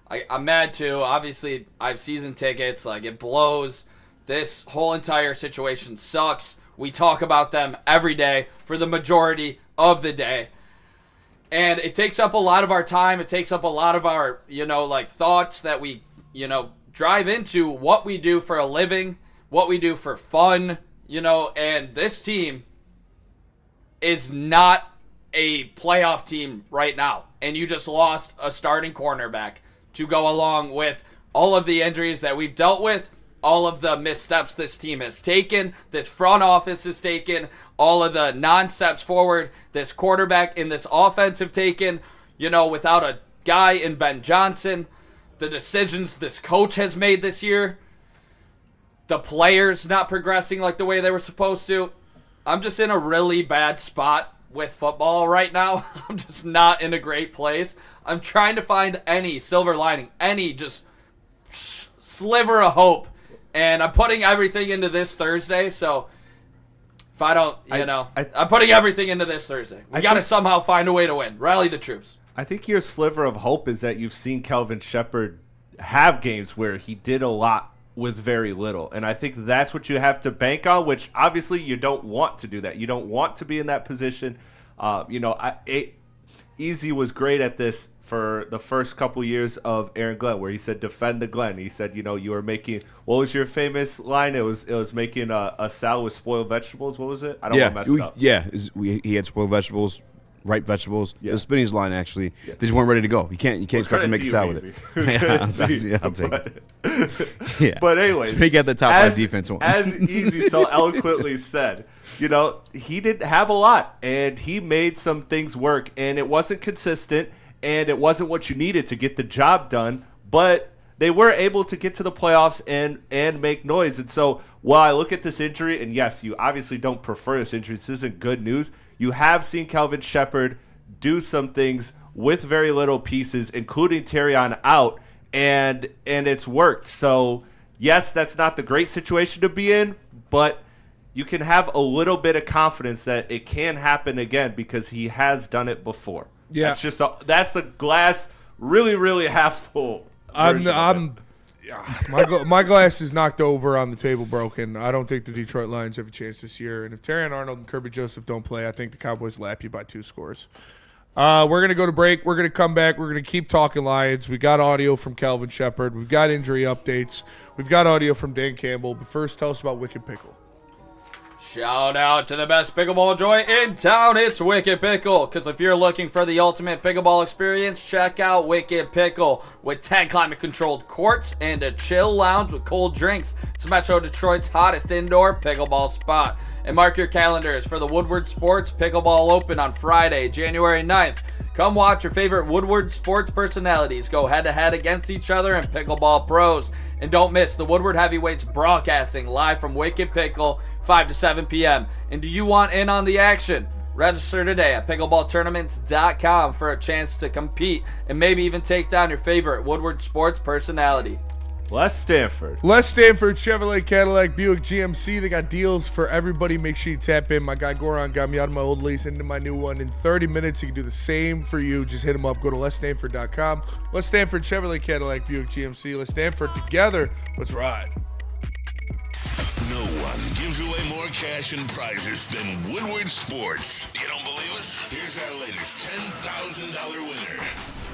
I'm mad, too. Obviously, I have season tickets. Like, it blows. This whole entire situation sucks. We talk about them every day for the majority of the day. And it takes up a lot of our time. It takes up a lot of our, thoughts that we, drive into what we do for a living, what we do for fun, and this team is not a playoff team right now. And you just lost a starting cornerback to go along with all of the injuries that we've dealt with, all of the missteps this team has taken, this front office has taken, all of the non-steps forward this quarterback in this offense have taken, without a guy in Ben Johnson, the decisions this coach has made this year, the players not progressing like the way they were supposed to. I'm just in a really bad spot with football right now. I'm just not in a great place. I'm trying to find any silver lining, any just sliver of hope. And I'm putting everything into this Thursday. So if I don't, I'm putting everything into this Thursday. We got to somehow find a way to win. Rally the troops. I think your sliver of hope is that you've seen Kelvin Shepherd have games where he did a lot with very little. And I think that's what you have to bank on, which obviously you don't want to do that. You don't want to be in that position. Eazy was great at this for the first couple years of Aaron Glenn, where he said, defend the Glenn. He said, you were making, what was your famous line? It was making a salad with spoiled vegetables. What was it? I don't want to mess it up. Yeah, he had spoiled vegetables. Ripe vegetables. Yeah. The Spinny's line, actually. Yeah. They just weren't ready to go. You can't expect to make a salad with it. I'll take it. Yeah. But anyways. Make out the top 5 defense one. As Eazy so eloquently said, he didn't have a lot, and he made some things work, and it wasn't consistent, and it wasn't what you needed to get the job done, but they were able to get to the playoffs and make noise. And so while I look at this injury, and yes, you obviously don't prefer this injury, this isn't good news, you have seen Kelvin Shepherd do some things with very little pieces, including Terrion out, and it's worked. So yes, that's not the great situation to be in, but you can have a little bit of confidence that it can happen again because he has done it before. Yeah, that's the glass really, really half full. My glass is knocked over on the table, broken. I don't think the Detroit Lions have a chance this year. And if Terrion Arnold and Kerby Joseph don't play, I think the Cowboys lap you by 2 scores. We're going to go to break. We're going to come back. We're going to keep talking Lions. We got audio from Kelvin Shepherd. We've got injury updates. We've got audio from Dan Campbell. But first, tell us about Wicked Pickle. Shout out to the best pickleball joint in town. It's Wicked Pickle. Because if you're looking for the ultimate pickleball experience, check out Wicked Pickle. With 10 climate-controlled courts and a chill lounge with cold drinks, it's Metro Detroit's hottest indoor pickleball spot. And mark your calendars for the Woodward Sports Pickleball Open on Friday, January 9th. Come watch your favorite Woodward sports personalities go head-to-head against each other in pickleball pros. And don't miss the Woodward Heavyweights broadcasting live from Wicked Pickle, 5 to 7 p.m. And do you want in on the action? Register today at pickleballtournaments.com for a chance to compete and maybe even take down your favorite Woodward sports personality. Les Stanford Chevrolet, Cadillac, Buick, GMC. They got deals for everybody. Make sure you tap in. My guy Goran got me out of my old lease into my new one in 30 minutes. He can do the same for you. Just hit him up. Go to lesstanford.com. Les Stanford, Chevrolet, Cadillac, Buick, GMC. Les Stanford, together. Let's ride. No one gives away more cash and prizes than Woodward Sports. You don't believe us? Here's our latest $10,000 winner.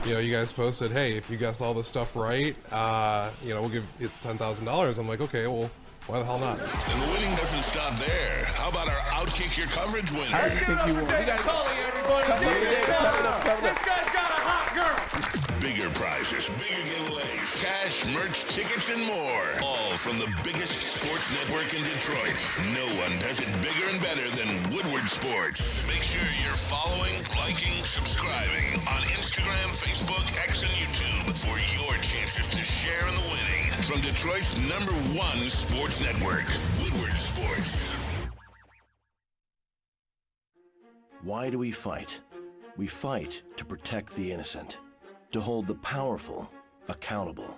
You know, you guys posted, hey, if you guess all this stuff right, we'll give it's $10,000. I'm like, okay, well, why the hell not? And the winning doesn't stop there. How about our Outkick Your Coverage winner? I think you won. We got Tully, everybody. This guy's got a hot girl. Bigger prizes, bigger giveaways, cash, merch, tickets, and more. All from the biggest sports network in Detroit. No one does it bigger and better than Woodward Sports. Make sure you're following, liking, subscribing on Instagram, Facebook, X, and YouTube for your chances to share in the winning. From Detroit's #1 sports network, Woodward Sports. Why do we fight? We fight to protect the innocent, to hold the powerful accountable,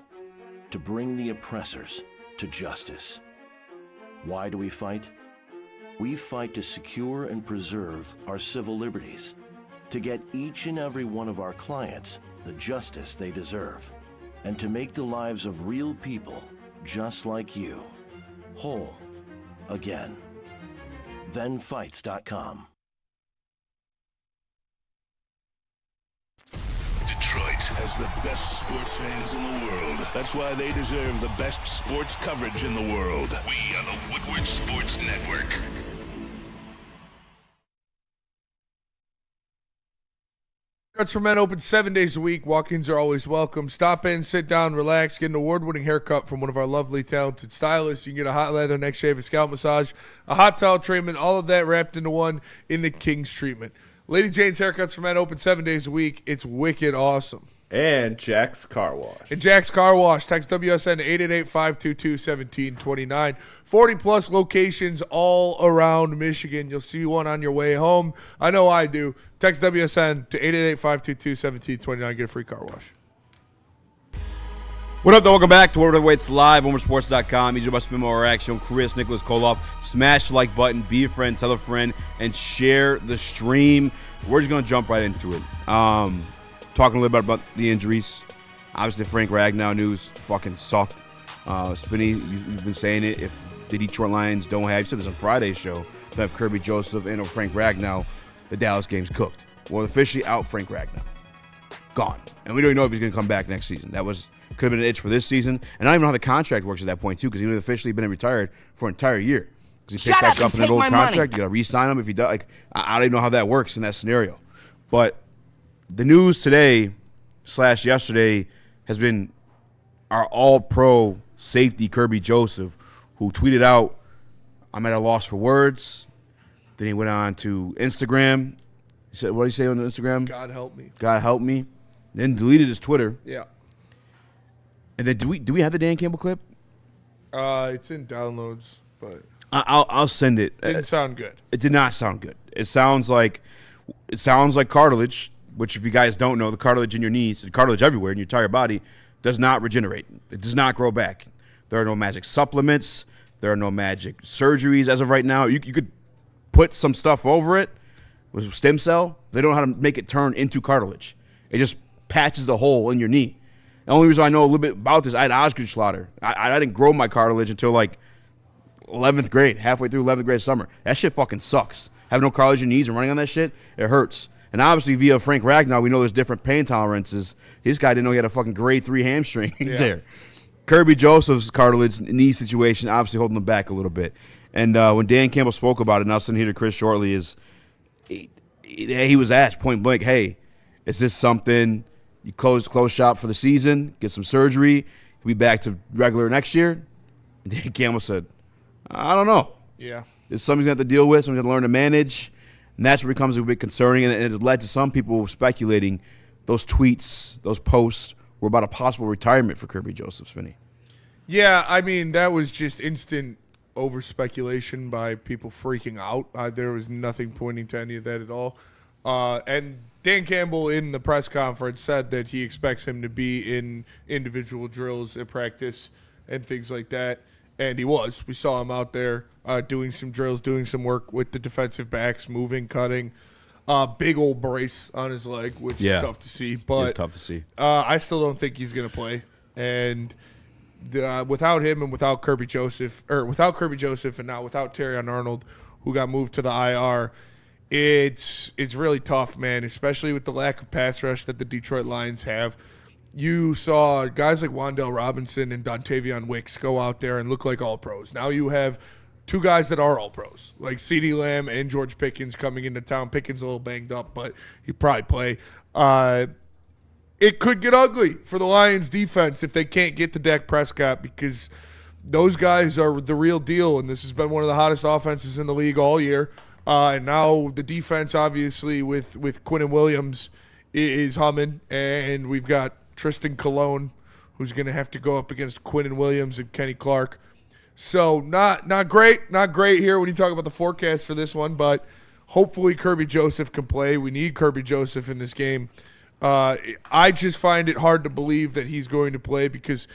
to bring the oppressors to justice. Why do we fight? We fight to secure and preserve our civil liberties, to get each and every one of our clients the justice they deserve, and to make the lives of real people just like you whole again. Thenfights.com. Detroit has the best sports fans in the world. That's why they deserve the best sports coverage in the world. We are the Woodward Sports Network. Cuts for Men open 7 days a week. Walk-ins are always welcome. Stop in, sit down, relax, get an award-winning haircut from one of our lovely, talented stylists. You can get a hot leather, neck shave, a scalp massage, a hot towel treatment, all of that wrapped into one in the King's treatment. Lady Jane's Haircuts for Men open 7 days a week. It's wicked awesome. And Jack's Car Wash. And Jack's Car Wash. Text WSN 888-522-1729. 40-plus locations all around Michigan. You'll see one on your way home. I know I do. Text WSN to 888-522-1729. Get a free car wash. What up, though? Welcome back to World Heavyweights Live, WoodwardSports.com. Easy about Spimo or Action. Chris, Nicholas Koloff. Smash the like button, be a friend, tell a friend, and share the stream. We're just going to jump right into it. Talking a little bit about the injuries. Obviously, Frank Ragnow news fucking sucked. Spinny, you've been saying it. If the Detroit Lions don't have, you said this on Friday's show, don't have Kerby Joseph and Frank Ragnow, the Dallas game's cooked. Well, officially out Frank Ragnow. Gone. And we don't even know if he's going to come back next season. That could have been an itch for this season. And I don't even know how the contract works at that point, too, because he would have officially been retired for an entire year. Because he picked back up in an old contract. You got to re-sign him if he does. I don't even know how that works in that scenario. But the news today / yesterday has been our all-pro safety Kerby Joseph, who tweeted out, "I'm at a loss for words." Then he went on to Instagram. He said, what did he say on Instagram? God help me. God help me. Then deleted his Twitter. Yeah. And then do we have the Dan Campbell clip? It's in downloads, but I'll send it. Didn't sound good. It did not sound good. It sounds like cartilage, which if you guys don't know, the cartilage in your knees, the cartilage everywhere in your entire body, does not regenerate. It does not grow back. There are no magic supplements. There are no magic surgeries as of right now. You could put some stuff over it with stem cell. They don't know how to make it turn into cartilage. It just patches the hole in your knee. The only reason I know a little bit about this, I had Osgood-Schlatter. I didn't grow my cartilage until like 11th grade, halfway through 11th grade summer. That shit fucking sucks. Having no cartilage in your knees and running on that shit, it hurts. And obviously via Frank Ragnow, we know there's different pain tolerances. This guy didn't know he had a fucking grade 3 hamstring there. Kerby Joseph's cartilage knee situation obviously holding him back a little bit. And when Dan Campbell spoke about it, and I'll send here to Chris shortly, he was asked point blank, hey, is this something you close shop for the season, get some surgery, he'll be back to regular next year? And Dan Campbell said, I don't know. Yeah. It's something he's going to have to deal with, something he's going to learn to manage. And that's what becomes a bit concerning. And it has led to some people speculating those tweets, those posts were about a possible retirement for Kerby Joseph, Spinney. Yeah, I mean, that was just instant over-speculation by people freaking out. There was nothing pointing to any of that at all. And Dan Campbell in the press conference said that he expects him to be in individual drills at practice and things like that. And he was. We saw him out there doing some drills, doing some work with the defensive backs, moving, cutting. Big old brace on his leg, which is tough to see. But it's tough to see. I still don't think he's going to play. And without him and without Kerby Joseph, and now without Terrion Arnold, who got moved to the IR, it's really tough, man, especially with the lack of pass rush that the Detroit Lions have. You saw guys like Wan'Dale Robinson and Dontavion Wicks go out there and look like all-pros. Now you have two guys that are all-pros, like CeeDee Lamb and George Pickens coming into town. Pickens a little banged up, but he'd probably play. It could get ugly for the Lions defense if they can't get to Dak Prescott, because those guys are the real deal, and this has been one of the hottest offenses in the league all year. And now the defense, obviously, with Quinnen Williams is humming, and we've got Tristan Colon, who's going to have to go up against Quinnen Williams and Kenny Clark. So not great here when you talk about the forecast for this one, but hopefully Kerby Joseph can play. We need Kerby Joseph in this game. I just find it hard to believe that he's going to play, because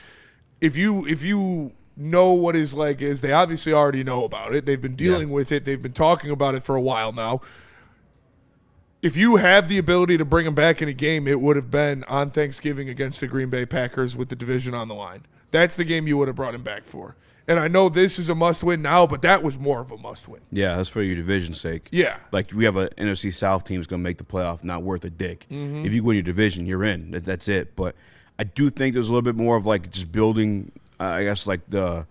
if you know what his leg is, they obviously already know about it. They've been dealing with it. They've been talking about it for a while now. If you have the ability to bring him back in a game, it would have been on Thanksgiving against the Green Bay Packers with the division on the line. That's the game you would have brought him back for. And I know this is a must-win now, but that was more of a must-win. Yeah, that's for your division's sake. Yeah. Like, we have an NFC South team that's going to make the playoff, not worth a dick. Mm-hmm. If you win your division, you're in. That's it. But I do think there's a little bit more of, like, just building, letting the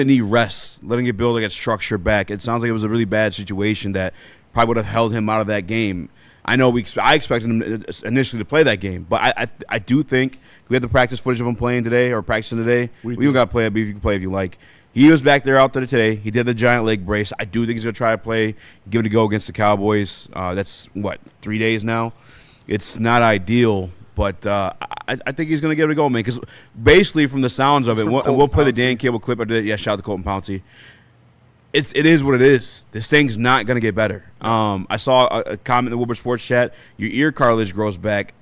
knee rest, letting it build, like, its structure back. It sounds like it was a really bad situation that probably would have held him out of that game. I know I expected him initially to play that game, but I do think we have the practice footage of him playing today or practicing today. We don't got to play it, but if you can play if you like. He was back there out there today. He did the giant leg brace. I do think he's going to try to play, give it a go against the Cowboys. That's, 3 days now? It's not ideal, but I think he's going to give it a go, man, because basically from the sounds of it, we'll play the Dan Campbell clip. Shout out to Colton Pouncey. It is what it is. This thing's not going to get better. I saw a comment in the Woodward Sports chat. Your ear cartilage grows back.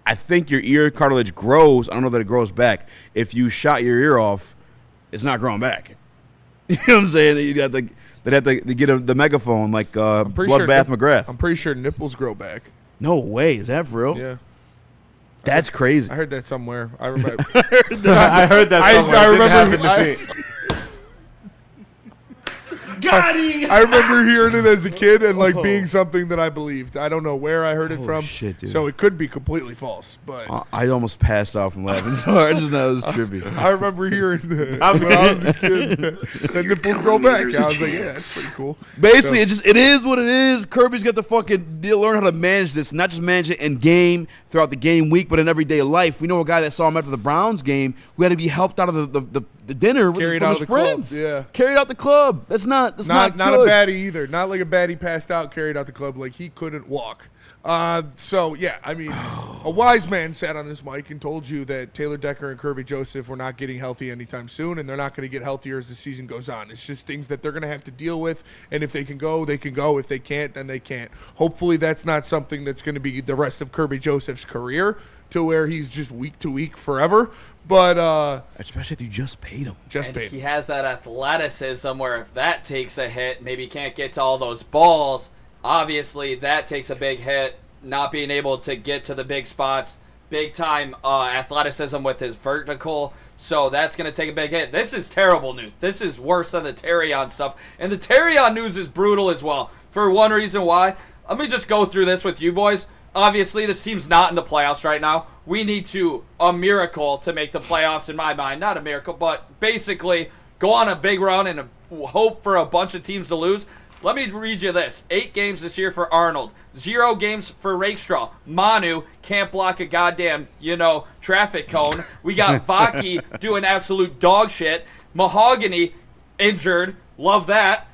I think your ear cartilage grows. I don't know that it grows back. If you shot your ear off, it's not growing back. You know what I'm saying? They'd have to get the megaphone like Bloodbath McGrath. I'm pretty sure nipples grow back. No way. Is that for real? Yeah. That's crazy. I heard that somewhere. I remember. I heard that somewhere. I remember. I remember hearing it as a kid and being something that I believed. I don't know where I heard it from, shit, dude. So it could be completely false. But I almost passed out from laughing so hard. I just know it was trippy. I remember hearing that when I was a kid. The nipples grow back. I was like, yeah, that's pretty cool. Basically, it is what it is. Kirby's got to fucking learn how to manage this, not just manage it in game throughout the game week, but in everyday life. We know a guy that saw him after the Browns game who had to be helped out of the the dinner with Carried out his of the club, friends. yeah. Carried out the club. That's not not good. a baddie either. Not like a baddie passed out, carried out the club like he couldn't walk. So yeah, I mean, a wise man sat on this mic and told you that Taylor Decker and Kerby Joseph were not getting healthy anytime soon, and they're not going to get healthier as the season goes on. It's just things that they're going to have to deal with, and if they can go, they can go. If they can't, then they can't. Hopefully that's not something that's going to be the rest of Kerby Joseph's career to where he's just week to week forever. But especially if you just paid him. He has that athleticism where if that takes a hit, maybe he can't get to all those balls. Obviously, that takes a big hit, not being able to get to the big spots, big-time athleticism with his vertical, so that's going to take a big hit. This is terrible news. This is worse than the Terrion stuff, and the Terrion news is brutal as well, for one reason why. Let me just go through this with you boys. Obviously, this team's not in the playoffs right now. We need a miracle to make the playoffs, in my mind. Not a miracle, but basically go on a big run and hope for a bunch of teams to lose. Let me read you this. 8 games this year for Arnold. 0 games for Rakestraw. Manu can't block a goddamn, traffic cone. We got Vaki doing absolute dog shit. Mahogany injured. Love that.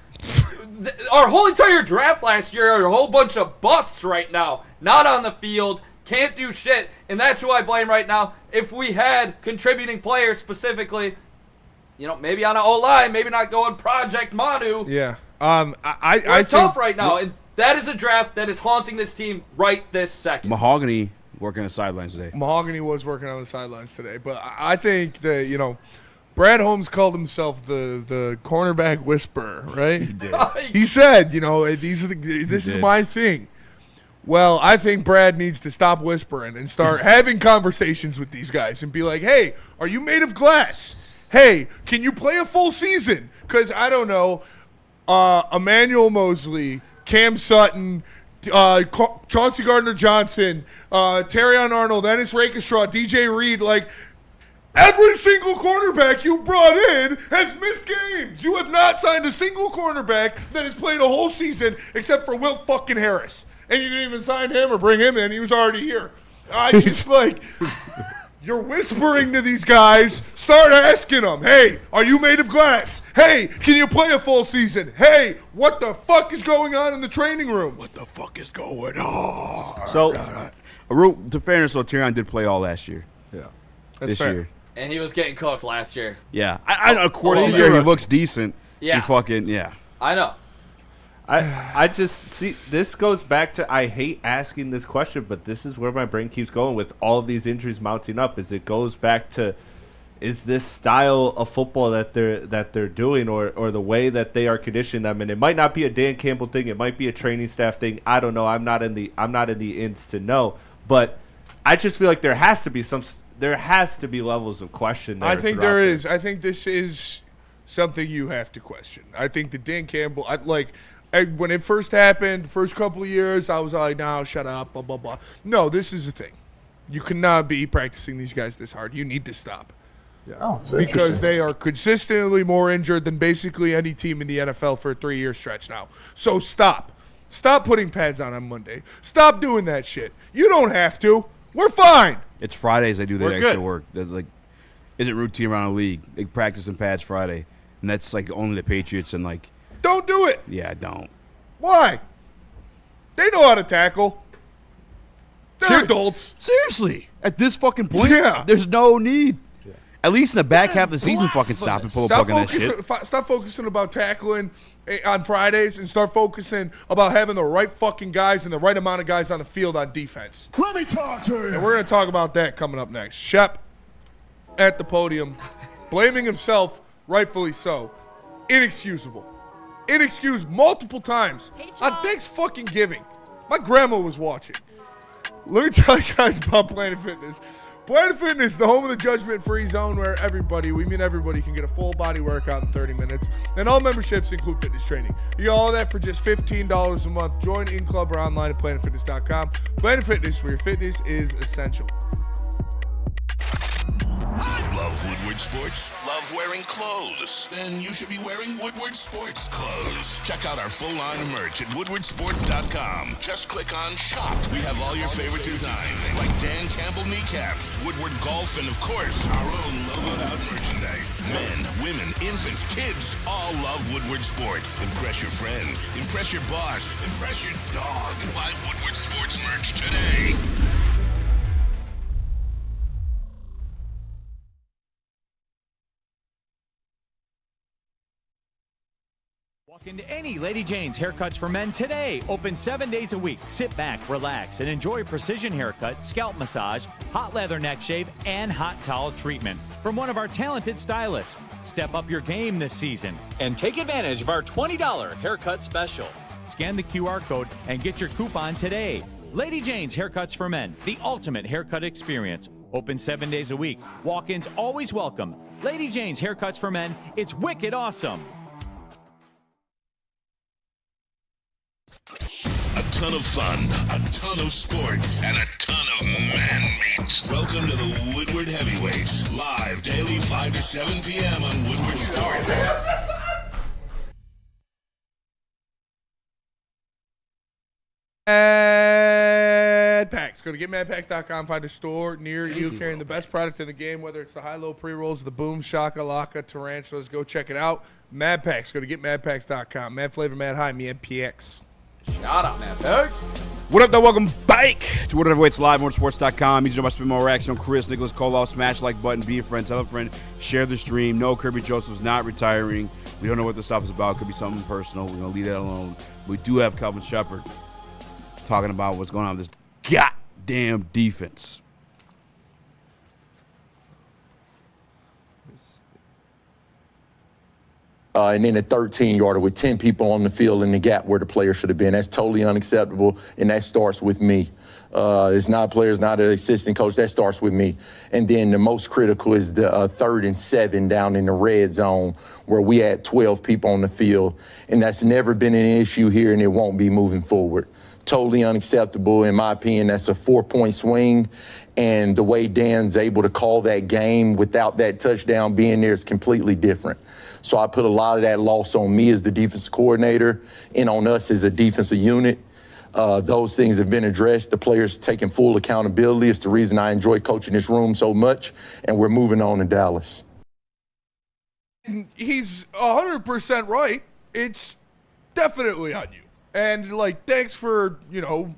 Our whole entire draft last year are a whole bunch of busts right now. Not on the field. Can't do shit. And that's who I blame right now. If we had contributing players specifically, maybe on an O-line, maybe not going Project Manu. Yeah. We're tough right now, and that is a draft that is haunting this team right this second. Mahogany working on the sidelines today. Mahogany was working on the sidelines today, but I think that Brad Holmes called himself the cornerback whisperer, right? He did. He said, this is my thing. Well, I think Brad needs to stop whispering and start having conversations with these guys and be like, hey, are you made of glass? Hey, can you play a full season? Because I don't know. Emmanuel Mosley, Cam Sutton, Chauncey Gardner-Johnson, Terrion Arnold, Ennis Rakestraw, DJ Reed, every single cornerback you brought in has missed games. You have not signed a single cornerback that has played a whole season except for Will fucking Harris. And you didn't even sign him or bring him in. He was already here. I just you're whispering to these guys. Start asking them, hey, are you made of glass? Hey, can you play a full season? Hey, what the fuck is going on in the training room? What the fuck is going on? So, to fairness, Terrion did play all last year. Yeah. This fair. year. And he was getting cooked last year. Yeah. Of course, this year he looks decent. Yeah. I know. I just see this goes back to I hate asking this question, but this is where my brain keeps going with all of these injuries mounting up. Is it goes back to is this style of football that they're doing or the way that they are conditioning them, and it might not be a Dan Campbell thing, it might be a training staff thing. I don't know. I'm not in the ins to know, but I just feel like there has to be levels of question there. I think there is. I think this is something you have to question. I think that Dan Campbell, when it first happened, first couple of years, I was like, no, shut up, blah, blah, blah. No, this is the thing. You cannot be practicing these guys this hard. You need to stop. Yeah. Oh, it's because they are consistently more injured than basically any team in the NFL for a 3-year stretch now. So stop. Stop putting pads on Monday. Stop doing that shit. You don't have to. We're fine. It's Fridays they do that We're extra good. work. That's isn't routine around the league. They practice in pads Friday, and that's only the Patriots and Don't do it. Yeah, don't. Why? They know how to tackle. They're adults. Seriously, at this fucking point, Yeah. there's no need. Yeah. At least in the back half of the season, fucking stop and pull fucking that shit. Stop focusing about tackling on Fridays and start focusing about having the right fucking guys and the right amount of guys on the field on defense. Let me talk to you. And we're going to talk about that coming up next. Shep at the podium, blaming himself, rightfully so. Inexcusable. Multiple times on Thanksgiving. My grandma was watching. Let me tell you guys about Planet Fitness. Planet Fitness, the home of the judgment-free zone where everybody can get a full body workout in 30 minutes. And all memberships include fitness training. You get all that for just $15 a month. Join in club or online at planetfitness.com. Planet Fitness, where your fitness is essential. I love Love Woodward Sports? Love wearing clothes? Then you should be wearing Woodward Sports clothes. Check out our full line of merch at woodwardsports.com. Just click on shop. We have all your favorite designs, like Dan Campbell kneecaps, Woodward golf, and of course, our own logoed out merchandise. Men, women, infants, kids all love Woodward Sports. Impress your friends. Impress your boss. Impress your dog. Buy Woodward Sports merch today. Walk into any Lady Jane's Haircuts for Men today. Open 7 days a week. Sit back, relax, and enjoy precision haircut, scalp massage, hot leather neck shave, and hot towel treatment from one of our talented stylists. Step up your game this season and take advantage of our $20 haircut special. Scan the QR code and get your coupon today. Lady Jane's Haircuts for Men, the ultimate haircut experience. Open 7 days a week. Walk-ins always welcome. Lady Jane's Haircuts for Men. It's wicked awesome. A ton of fun, a ton of sports, and a ton of man meat. Welcome to the Woodward Heavyweights, live daily 5 to 7 p.m. on Woodward Sports. Mad Packs. Go to getmadpacks.com. Find a store near you carrying the best product in the game, whether it's the high-low pre-rolls, the Boom, Shaka, Laka, Tarantulas. Go check it out. Mad Packs. Go to getmadpacks.com. Mad Flavor, Mad High, me, MPX. Shout out, man. Thanks. What up, though? Welcome back to Woodward Heavyweights Live, motorsports.com. You know my spin more reaction on Chris, Nicholas, Koloff, smash like button, be a friend, tell a friend, share the stream. No, Kerby Joseph's not retiring. We don't know what this stuff is about. Could be something personal. We're going to leave that alone. We do have Kelvin Shepard talking about what's going on with this goddamn defense. And then a 13-yarder with 10 people on the field in the gap where the player should have been. That's totally unacceptable, and that starts with me. It's not players, not an assistant coach. That starts with me. And then the most critical is the 3rd and 7 down in the red zone where we had 12 people on the field. And that's never been an issue here, and it won't be moving forward. Totally unacceptable. In my opinion, that's a 4-point swing. And the way Dan's able to call that game without that touchdown being there is completely different. So I put a lot of that loss on me as the defensive coordinator and on us as a defensive unit. Those things have been addressed. The players taking full accountability. It's the reason I enjoy coaching this room so much, and we're moving on to Dallas. He's 100% right. It's definitely on you. And, thanks for,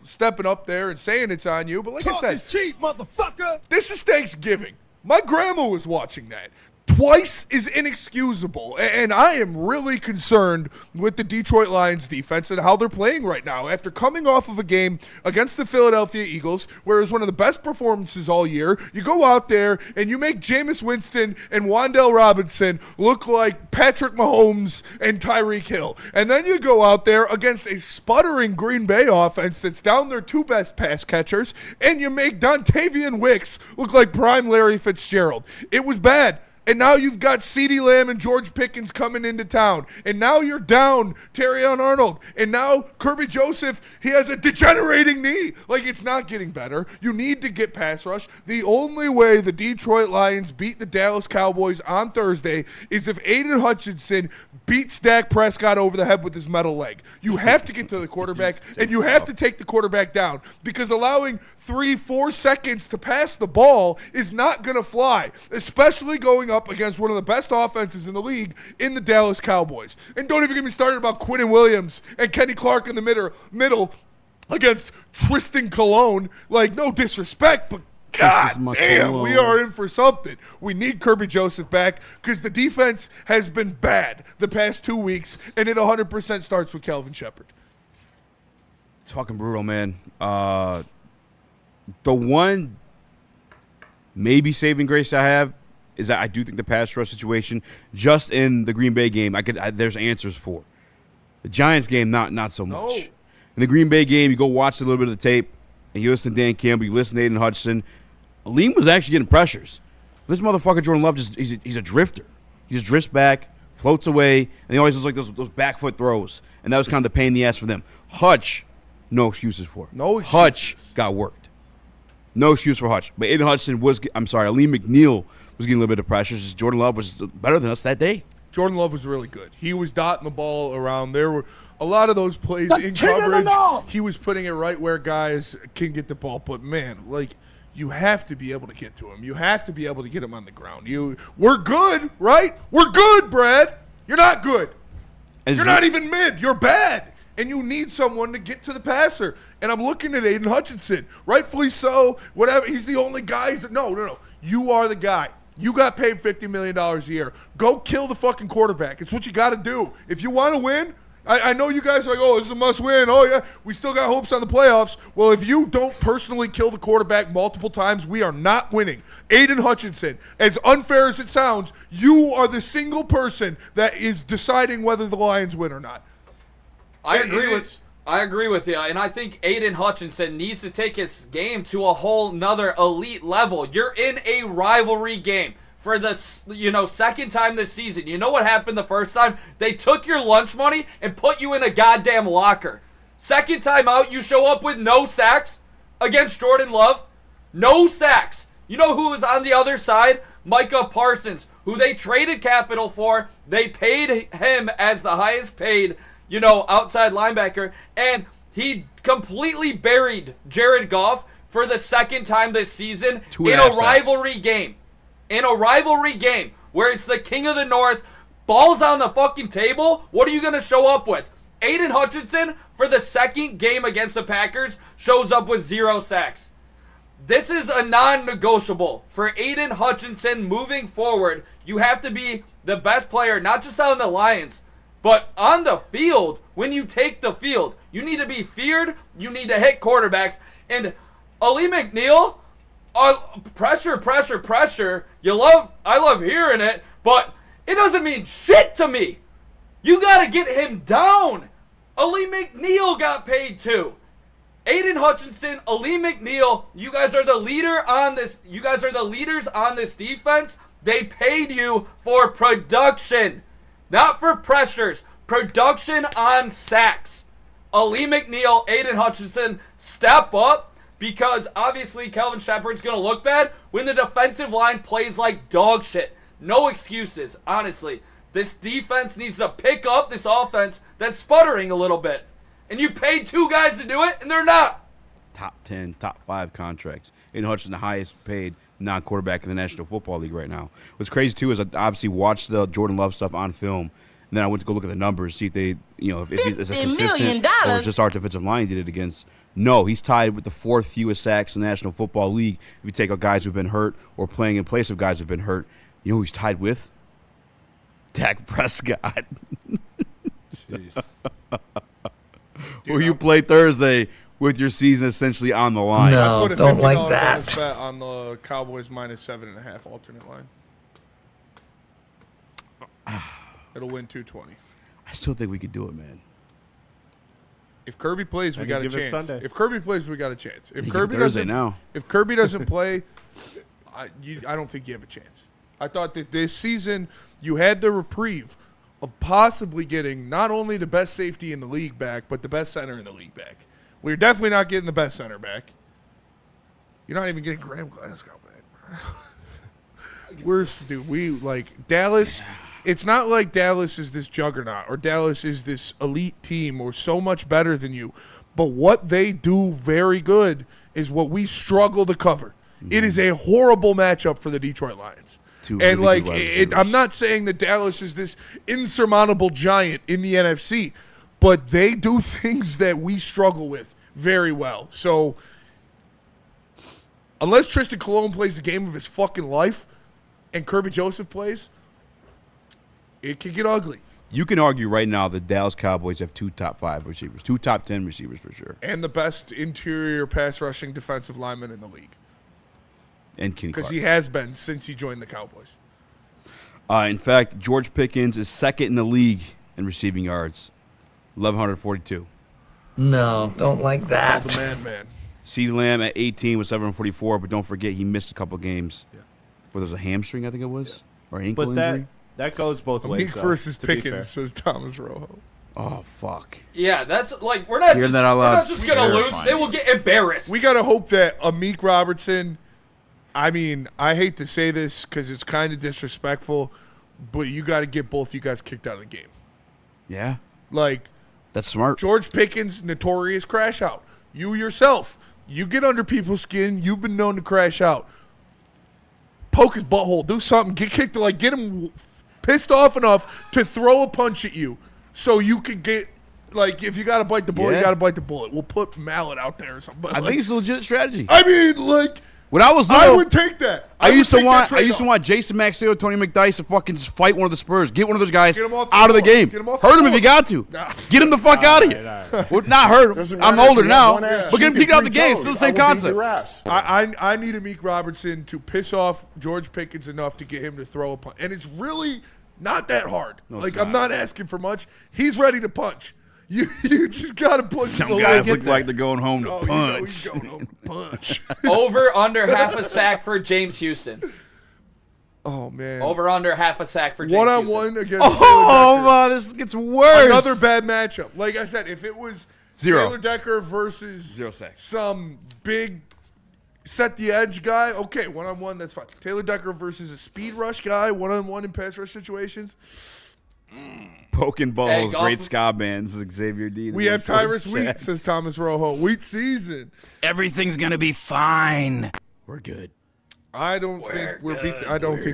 stepping up there and saying it's on you. But like I said, is cheap, motherfucker. This is Thanksgiving. My grandma was watching that. Twice is inexcusable, and I am really concerned with the Detroit Lions defense and how they're playing right now. After coming off of a game against the Philadelphia Eagles, where it was one of the best performances all year, you go out there and you make Jameis Winston and Wan'Dale Robinson look like Patrick Mahomes and Tyreek Hill. And then you go out there against a sputtering Green Bay offense that's down their 2 best pass catchers, and you make Dontavian Wicks look like prime Larry Fitzgerald. It was bad. And now you've got CeeDee Lamb and George Pickens coming into town. And now you're down Terrion Arnold. And now Kerby Joseph, he has a degenerating knee. It's not getting better. You need to get pass rush. The only way the Detroit Lions beat the Dallas Cowboys on Thursday is if Aiden Hutchinson beats Dak Prescott over the head with his metal leg. You have to get to the quarterback, and you have to take the quarterback down, because allowing 3-4 seconds to pass the ball is not going to fly, especially going up against one of the best offenses in the league in the Dallas Cowboys. And don't even get me started about Quinnen Williams and Kenny Clark in the middle against Tristan Colon. No disrespect, but God damn, we are in for something. We need Kerby Joseph back because the defense has been bad the past 2 weeks, and it 100% starts with Kelvin Shepard. It's fucking brutal, man. The one maybe saving grace I have is that I do think the pass rush situation, just in the Green Bay game, there's answers for. The Giants game, not so much. No. In the Green Bay game, you go watch a little bit of the tape, and you listen to Dan Campbell, you listen to Aiden Hutchinson. Aleem was actually getting pressures. This motherfucker, Jordan Love, he's a drifter. He just drifts back, floats away, and he always does those back foot throws. And that was kind of the pain in the ass for them. Hutch, no excuses for. No excuses. Hutch got worked. No excuse for Hutch. But Aiden Hutchinson Aleem McNeil was getting a little bit of pressure. Just Jordan Love was better than us that day. Jordan Love was really good. He was dotting the ball around. There were a lot of those plays in coverage. He was putting it right where guys can get the ball. But, man, like, you have to be able to get to him. You have to be able to get him on the ground. We're good, right? We're good, Brad. You're not good. You're not even mid. You're bad. And you need someone to get to the passer. And I'm looking at Aiden Hutchinson. Rightfully so. Whatever. He's the only guy. No. You are the guy. You got paid $50 million a year. Go kill the fucking quarterback. It's what you got to do. If you want to win, I know you guys are like, oh, this is a must win. Oh, yeah, we still got hopes on the playoffs. Well, if you don't personally kill the quarterback multiple times, we are not winning. Aiden Hutchinson, as unfair as it sounds, you are the single person that is deciding whether the Lions win or not. I agree with you, and I think Aiden Hutchinson needs to take his game to a whole nother elite level. You're in a rivalry game for the second time this season. You know what happened the first time? They took your lunch money and put you in a goddamn locker. Second time out, you show up with no sacks against Jordan Love. No sacks. You know who is on the other side? Micah Parsons, who they traded capital for. They paid him as the highest paid outside linebacker, and he completely buried Jared Goff for the second time this season in a rivalry game. In a rivalry game where it's the king of the north, balls on the fucking table, what are you going to show up with? Aiden Hutchinson, for the second game against the Packers, shows up with 0 sacks. This is a non-negotiable. For Aiden Hutchinson moving forward, you have to be the best player, not just on the Lions, but on the field. When you take the field, you need to be feared. You need to hit quarterbacks. And Aleem McNeil, pressure. I love hearing it, but it doesn't mean shit to me. You got to get him down. Aleem McNeil got paid too. Aiden Hutchinson, Aleem McNeil, you guys are the leader on this. You guys are the leaders on this defense. They paid you for production. Not for pressures. Production on sacks. Aleem McNeil, Aiden Hutchinson, step up, because obviously Kelvin Shepard's going to look bad when the defensive line plays like dog shit. No excuses, honestly. This defense needs to pick up this offense that's sputtering a little bit. And you paid 2 guys to do it, and they're not. Top 10, top 5 contracts. Aiden Hutchinson, the highest paid non-quarterback in the National Football League right now. What's crazy, too, is I obviously watched the Jordan Love stuff on film, and then I went to go look at the numbers, see if they, if it's a consistent or it's just our defensive line did it against. No, he's tied with the 4th fewest sacks in the National Football League. If you take out guys who've been hurt or playing in place of guys who've been hurt, you know who he's tied with? Dak Prescott. Jeez. Who you play Thursday with your season essentially on the line. No, don't like that. Bet on the Cowboys -7.5 alternate line. It'll win 220. I still think we could do it, man. If Kerby plays, we got a chance. If Kerby plays, we got a chance. If Kerby doesn't play, I don't think you have a chance. I thought that this season you had the reprieve of possibly getting not only the best safety in the league back, but the best center in the league back. We're definitely not getting the best center back. You're not even getting Graham Glasgow back. Dallas. It's not like Dallas is this juggernaut or Dallas is this elite team or so much better than you. But what they do very good is what we struggle to cover. Mm-hmm. It is a horrible matchup for the Detroit Lions. I'm not saying that Dallas is this insurmountable giant in the NFC, but they do things that we struggle with very well. So unless Tristan Colon plays the game of his fucking life and Kerby Joseph plays, it could get ugly. You can argue right now the Dallas Cowboys have 2 top 5 receivers, 2 top 10 receivers for sure. And the best interior pass rushing defensive lineman in the league. And Kenny Clark. Because he has been since he joined the Cowboys. In fact, George Pickens is second in the league in receiving yards, 1,142. No, don't like that. The man. CeeDee Lamb at 18 with 744, but don't forget he missed a couple games. Yeah. Where there was a hamstring, I think it was, or ankle injury. That goes both ways. Meek versus Pickens, says Thomas Rojo. Oh, fuck. Yeah, that's like we're not Hearing just that out we're loud not is just gonna lose. terrifying. They will get embarrassed. We gotta hope that Amik Robertson. I mean, I hate to say this because it's kind of disrespectful, but you got to get both you guys kicked out of the game. Yeah. Like, that's smart. George Pickens, notorious crash out. You yourself, you get under people's skin. You've been known to crash out. Poke his butthole. Do something. Get kicked. Like, get him pissed off enough to throw a punch at you so you could get, like, if you got to bite the bullet, you got to bite the bullet. We'll put Mallet out there or something. But I think it's a legit strategy. I mean, like, when I was I little, would take that. I used would to take want that I used to trade-off. want Jason Maxfield, Tony McDyess to fucking just fight one of the Spurs. Get one of those guys Get 'em off out the of the floor. game. Get 'em off the Hurt him if floor. you got to. Get him the fuck out of here. Well, not hurt him. Doesn't I'm matter if older you have now, one ass but get him cheek kicked out and the game. three Still the toes. same I will beat concept. your ass. I need Amik Robertson to piss off George Pickens enough to get him to throw a punch. And it's really not that hard. No, it's like, not. I'm not asking for much. He's ready to punch. You just got to push Some him. guys look like they're going home to Oh, you know he's punch. going home to punch. Over under half a sack for James Houston. Oh, man. Over under half a sack for James One-on-one Houston. against Oh, Taylor Decker. this gets worse. Another bad matchup. Like I said, if it was Zero. Taylor Decker versus 0 sacks. some big set the edge guy, okay, one-on-one, that's fine. Taylor Decker versus a speed rush guy, one-on-one in pass rush situations. Poking balls, golf- great ska bands, Xavier Dean. We have Tyrus Wheat, says Thomas Rojo. Wheat season. Everything's gonna be fine. We're good. I don't think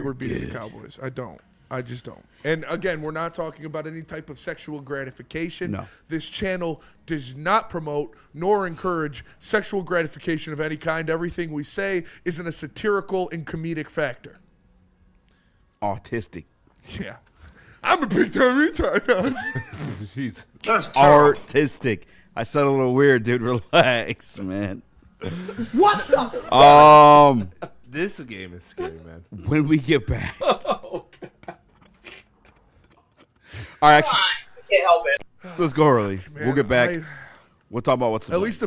we're beating the Cowboys. I don't. I just don't. And again, we're not talking about any type of sexual gratification. No. This channel does not promote nor encourage sexual gratification of any kind. Everything we say is in a satirical and comedic factor. Autistic. Yeah. I'm a big time retard. Jeez. That's terrible. Artistic. I said a little weird, dude. Relax, man. What the This game is scary, man. When we get back. Oh, God. All right, actually, I can't help it. let's go early. Man, we'll get back. We'll talk about what's At least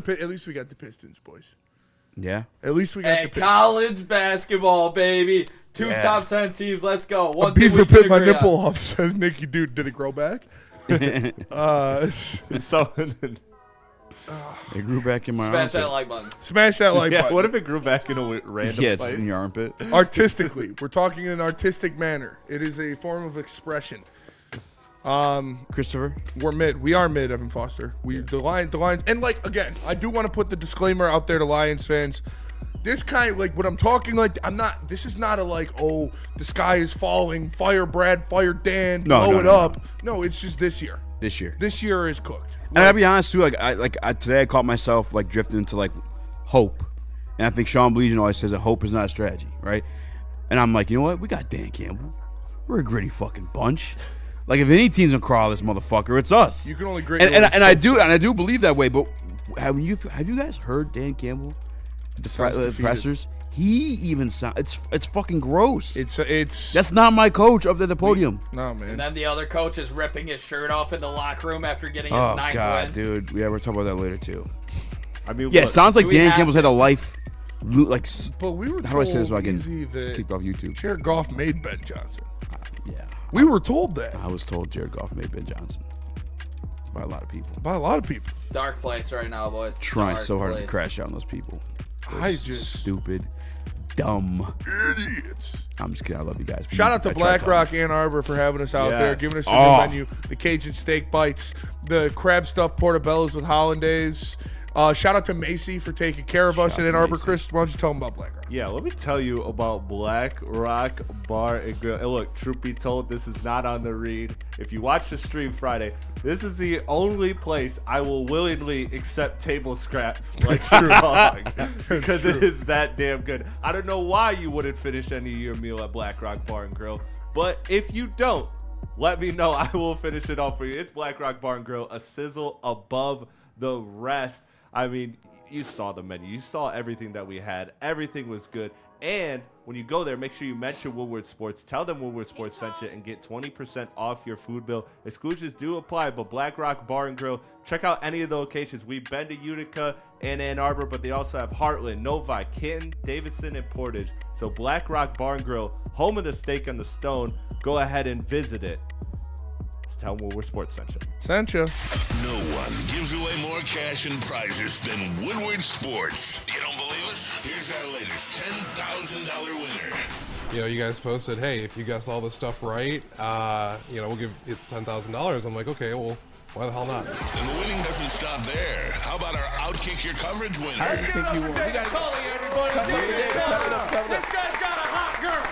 we got the Pistons, boys. Yeah. At least we got the Hey, Pistons. college basketball, baby. Two Yeah. top 10 teams. Let's go. A One thing beaver we can pit my agree on. nipple off, says Nicky. Dude, did it grow back? So, It grew back in my Smash that armpit. like button. Smash that like yeah, button. what if it grew back in a random Yeah, it's place? in your armpit. Artistically, we're talking in an artistic manner. It is a form of expression. Christopher? We're mid. We are mid, Evan Foster. The Lions, and like again, I do want to put the disclaimer out there to Lions fans. This kind of like what I'm talking like. I'm not. This is not a like. Oh, the sky is falling. Fire Brad. Fire Dan. Blow No, it no, up. No, it's just this year. This year. This year is cooked. And I'll be honest too, today I caught myself like drifting into like hope. And I think Sean Bleason always says that hope is not a strategy, right? And I'm like, you know what? We got Dan Campbell. We're a gritty fucking bunch. Like if any team's gonna crawl this motherfucker, it's us. You can only grit. And I do believe that way. But have you guys heard Dan Campbell? The pressers. He even sounds. It's fucking gross. It's. That's not my coach up at the podium. No, man. And then the other coach is ripping his shirt off in the locker room after getting his ninth win. Dude. Yeah, we're talking about that later too. I mean, Yeah, it look, sounds like do we Dan have Campbell's to- had a life. Like, But we were how do I say this told without Eazy getting that kicked off YouTube? Jared Goff made Ben Johnson. Yeah, We were told that I was told Jared Goff made Ben Johnson by a lot of people. by a lot of people. Dark place right now, boys. Trying Dark so hard place. to crash out on those people. I Those just stupid, dumb idiots. I'm just kidding. I love you guys. Shout out to I tried Black telling Rock Ann Arbor for having us out there, Yes. giving us the Oh. new menu, the Cajun steak bites, the crab stuffed portobellos with hollandaise. Shout out to Macy for taking care of us Shout in out Ann to Arbor. Macy. Chris, why don't you tell them about Black Rock? Yeah, let me tell you about Black Rock Bar and Grill. And look, truth be told, this is not on the read. If you watch the stream Friday, this is the only place I will willingly accept table scraps like True Hog because it is that damn good. I don't know why you wouldn't finish any of your meal at Black Rock Bar and Grill, but if you don't, let me know. I will finish it off for you. It's Black Rock Bar and Grill, a sizzle above the rest. I mean, you saw the menu. You saw everything that we had. Everything was good. And when you go there, make sure you mention Woodward Sports. Tell them Woodward Sports sent you and get 20% off your food bill. Exclusions do apply, but Black Rock Bar and Grill, check out any of the locations. We've been to Utica and Ann Arbor, but they also have Heartland, Novi, Canton, Davidson, and Portage. So Black Rock Bar and Grill, home of the steak on the stone. Go ahead and visit it. Tell them Woodward Sports sent you. No one gives away more cash and prizes than Woodward Sports. You don't believe us? Here's our latest $10,000 winner. You know, you guys posted, hey, if you guess all this stuff right, we'll give it's $10,000. I'm like, okay, well, why the hell not? And the winning doesn't stop there. How about our Outkick Your Coverage winner? Let's give it up for David Tully, everybody. David Tully. This guy's got a hot girl.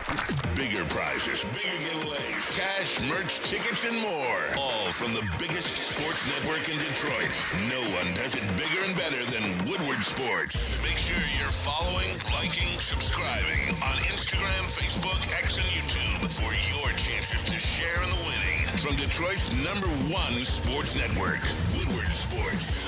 Bigger prizes, bigger giveaways, cash, merch, tickets, and more. All from the biggest sports network in Detroit. No one does it bigger and better than Woodward Sports. Make sure you're following, liking, subscribing on Instagram, Facebook, X, and YouTube for your chances to share in the winning. From Detroit's #1 sports network, Woodward Sports.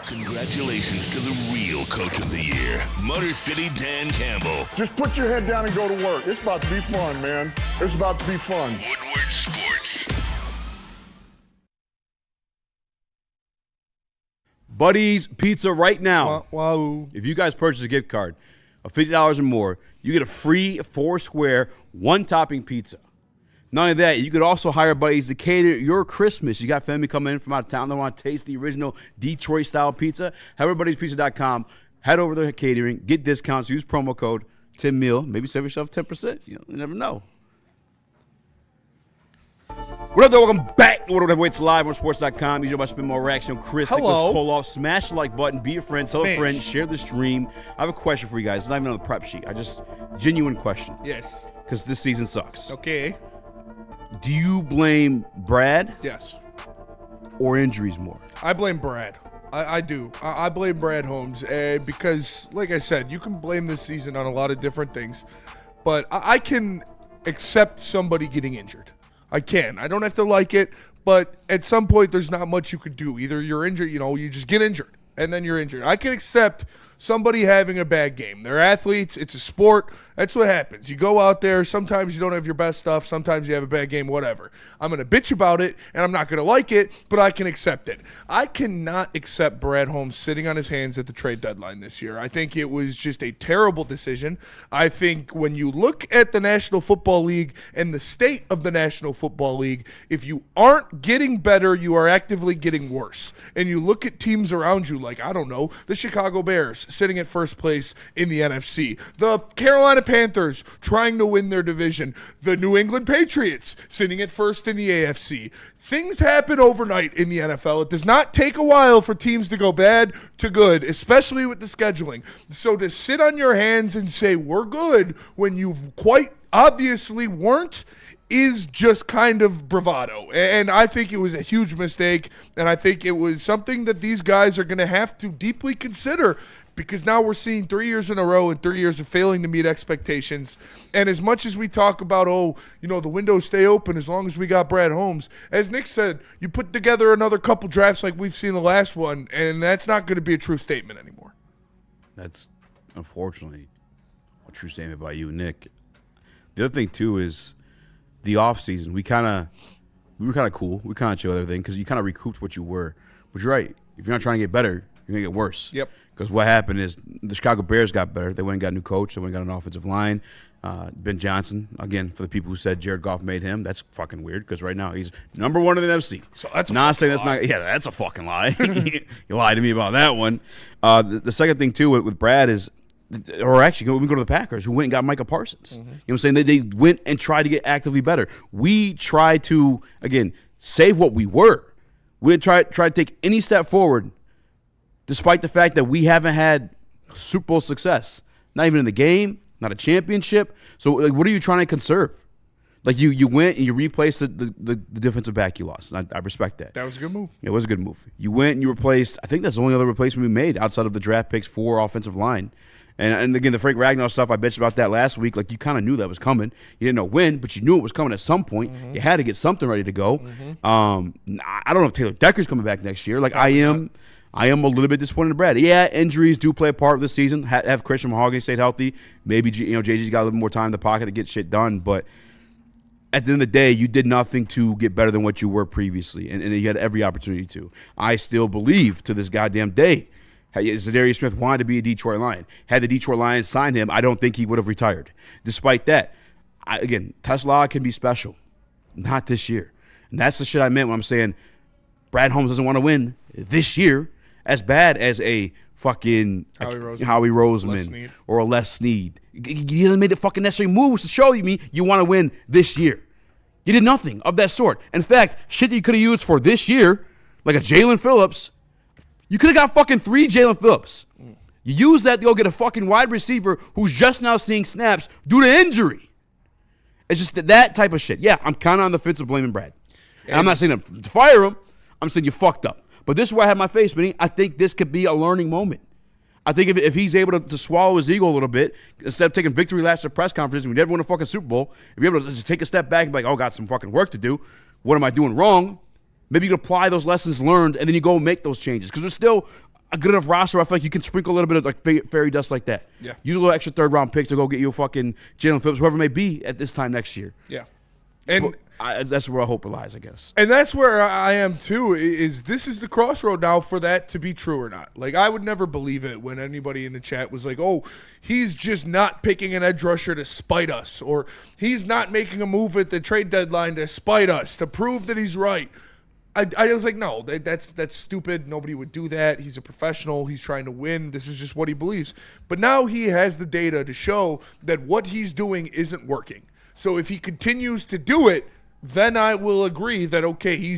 Congratulations to the real Coach of the Year, Motor City Dan Campbell. Just put your head down and go to work. It's about to be fun, man. It's about to be fun. Woodward Sports. Buddy's Pizza right now. Wow. If you guys purchase a gift card of $50 or more, you get a free 4-square, 1-topping pizza. Not only that, you could also hire Buddies to cater your Christmas. You got family coming in from out of town. They want to taste the original Detroit-style pizza. HowardBuddiesPizza.com. Head over to catering. Get discounts. Use promo code TimMeal. Maybe save yourself 10%. You never know. What up, though? Welcome back to Woodward Heavyweights Live on Sports.com. Usually about to spend more reaction on Chris. Hello. Nicholas Koloff. Smash the like button. Be a friend. Tell a friend. Share the stream. I have a question for you guys. It's not even on the prep sheet. Genuine question. Yes. Because this season sucks. Okay. Do you blame Brad? Yes. Or injuries more? I blame Brad. I do. I blame Brad Holmes because, like I said, you can blame this season on a lot of different things, but I can accept somebody getting injured. I can. I don't have to like it, but at some point there's not much you could do. Either you're injured, you just get injured, and then you're injured. I can accept somebody having a bad game. They're athletes. It's a sport. That's what happens. You go out there. Sometimes you don't have your best stuff. Sometimes you have a bad game, whatever. I'm going to bitch about it, and I'm not going to like it, but I can accept it. I cannot accept Brad Holmes sitting on his hands at the trade deadline this year. I think it was just a terrible decision. I think when you look at the National Football League and the state of the National Football League, if you aren't getting better, you are actively getting worse. And you look at teams around you like, I don't know, the Chicago Bears sitting at first place in the NFC, the Carolina Panthers trying to win their division, the New England Patriots sitting at first in the AFC. Things happen overnight in the NFL. It does not take a while for teams to go bad to good, especially with the scheduling. So to sit on your hands and say we're good when you quite obviously weren't is just kind of bravado. And I think it was a huge mistake, and I think it was something that these guys are going to have to deeply consider, because now we're seeing 3 years in a row and 3 years of failing to meet expectations. And as much as we talk about, the windows stay open as long as we got Brad Holmes, as Nick said, you put together another couple drafts like we've seen the last one, and that's not going to be a true statement anymore. That's, unfortunately, a true statement by you, Nick. The other thing, too, is the offseason. We were kind of cool. We kind of chill everything because you kind of recouped what you were. But you're right. If you're not trying to get better, you're going to get worse. Yep. Because what happened is the Chicago Bears got better. They went and got a new coach. They went and got an offensive line. Ben Johnson, again, for the people who said Jared Goff made him, that's fucking weird because right now he's number one in the NFC. So that's not saying that's lie. Not. Yeah, that's a fucking lie. You lied to me about that one. The second thing, too, with Brad is, or actually, we go to the Packers, who went and got Micah Parsons. Mm-hmm. You know what I'm saying? They went and tried to get actively better. We tried to, again, save what we were. We didn't try to take any step forward, despite the fact that we haven't had Super Bowl success. Not even in the game, not a championship. So, like, what are you trying to conserve? Like, you went and you replaced the defensive back you lost. And I respect that. That was a good move. It was a good move. You went and you replaced, I think that's the only other replacement we made outside of the draft picks for offensive line. And again, the Frank Ragnow stuff, I bitched about that last week. Like, you kind of knew that was coming. You didn't know when, but you knew it was coming at some point. You had to get something ready to go. I don't know if Taylor Decker's coming back next year. Like, I am a little bit disappointed in Brad. Yeah, injuries do play a part of this season. Have Christian Mahogany stayed healthy. Maybe JG's got a little more time in the pocket to get shit done. But at the end of the day, you did nothing to get better than what you were previously, and you had every opportunity to. I still believe to this goddamn day, Zadarius Smith wanted to be a Detroit Lion. Had the Detroit Lions signed him, I don't think he would have retired. Despite that, again, Tesla can be special. Not this year. And that's the shit I meant when I'm saying Brad Holmes doesn't want to win this year as bad as a fucking Howie Roseman or a Les Snead. You haven't made the fucking necessary moves to show me you want to win this year. You did nothing of that sort. In fact, shit that you could have used for this year, like a Jalen Phillips, you could have got fucking 3 Jalen Phillips. You use that to go get a fucking wide receiver who's just now seeing snaps due to injury. It's just that type of shit. Yeah, I'm kind of on the fence of blaming Brad. And I'm not saying to fire him. I'm saying you fucked up. But this is where I have my face, Benny. I think this could be a learning moment. I think if he's able to swallow his ego a little bit, instead of taking victory laps at press conferences, we never win a fucking Super Bowl, if you're able to just take a step back and be like, oh, got some fucking work to do. What am I doing wrong? Maybe you can apply those lessons learned, and then you go and make those changes. Because there's still a good enough roster. I feel like you can sprinkle a little bit of like fairy dust like that. Yeah. Use a little extra third-round pick to go get you a fucking Jalen Phillips, whoever it may be at this time next year. Yeah. And that's where I hope it lies, I guess. And that's where I am too, is this is the crossroad now for that to be true or not. Like, I would never believe it when anybody in the chat was like, oh, he's just not picking an edge rusher to spite us, or he's not making a move at the trade deadline to spite us, to prove that he's right. I was like, no, that's stupid. Nobody would do that. He's a professional. He's trying to win. This is just what he believes. But now he has the data to show that what he's doing isn't working. So if he continues to do it, then I will agree that, okay,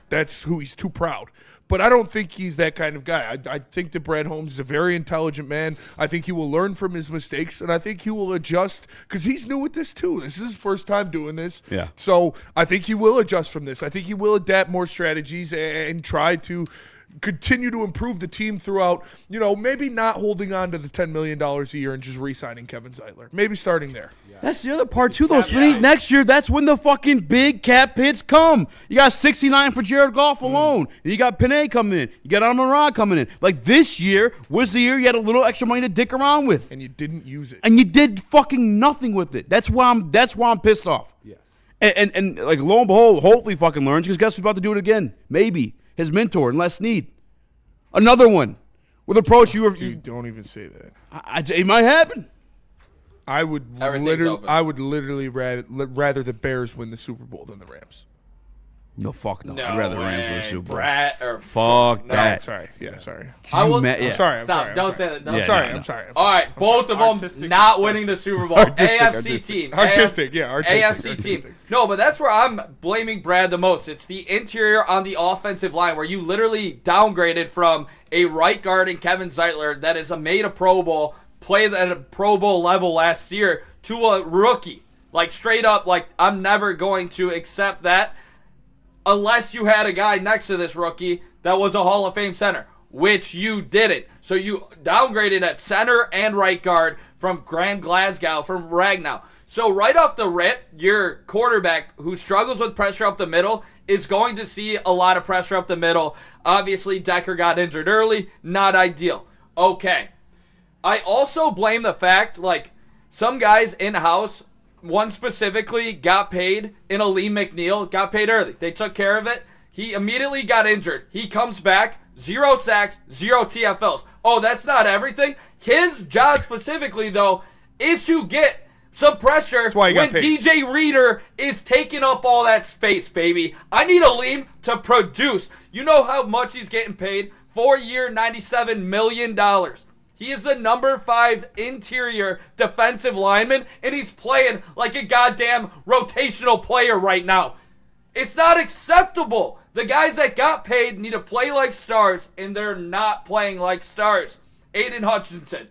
that's who he's too proud. But I don't think he's that kind of guy. I think that Brad Holmes is a very intelligent man. I think he will learn from his mistakes, and I think he will adjust because he's new at this too. This is his first time doing this. Yeah. So I think he will adjust from this. I think he will adapt more strategies and try to continue to improve the team throughout, maybe not holding on to the $10 million a year and just re-signing Kevin Zeitler. Maybe starting there. That's the other part, too, though, Smitty. Next year, that's when the fucking big cap hits come. You got 69 for Jared Goff alone. You got Panay coming in. You got Amon-Ra coming in. Like, this year was the year you had a little extra money to dick around with. And you didn't use it. And you did fucking nothing with it. That's why I'm pissed off. Yes. And like, lo and behold, hopefully he fucking learns, because guess who's about to do it again? Maybe. His mentor, and Les Snead. Another one. With approach, Dude, don't even say that. It might happen. I would literally rather the Bears win the Super Bowl than the Rams. No, fuck no. No I'd rather way. Rams win the Super Bowl. Brad, or fuck no. that. Sorry. Yeah, sorry. I will. I'm sorry. Stop. Don't say that. I'm sorry. I'm sorry. All right, both of them not winning the Super Bowl. AFC team. Artistic. AFC team. No, but that's where I'm blaming Brad the most. It's the interior on the offensive line where you literally downgraded from a right guard in Kevin Zeitler that is made a Pro Bowl, played at a Pro Bowl level last year, to a rookie. Like, straight up, like, I'm never going to accept that unless you had a guy next to this rookie that was a Hall of Fame center, which you didn't. So you downgraded at center and right guard from Graham Glasgow, from Ragnow. So right off the rip, your quarterback who struggles with pressure up the middle is going to see a lot of pressure up the middle. Obviously, Decker got injured early. Not ideal. Okay. I also blame the fact, like, some guys in-house, one specifically got paid in Aleem McNeil, got paid early. They took care of it. He immediately got injured. He comes back, 0 sacks, 0 TFLs. Oh, that's not everything? His job specifically, though, is to get some pressure when DJ Reader is taking up all that space, baby. I need Aleem to produce. You know how much he's getting paid? 4-year, $97 million. He is the number 5 interior defensive lineman, and he's playing like a goddamn rotational player right now. It's not acceptable. The guys that got paid need to play like stars, and they're not playing like stars. Aiden Hutchinson.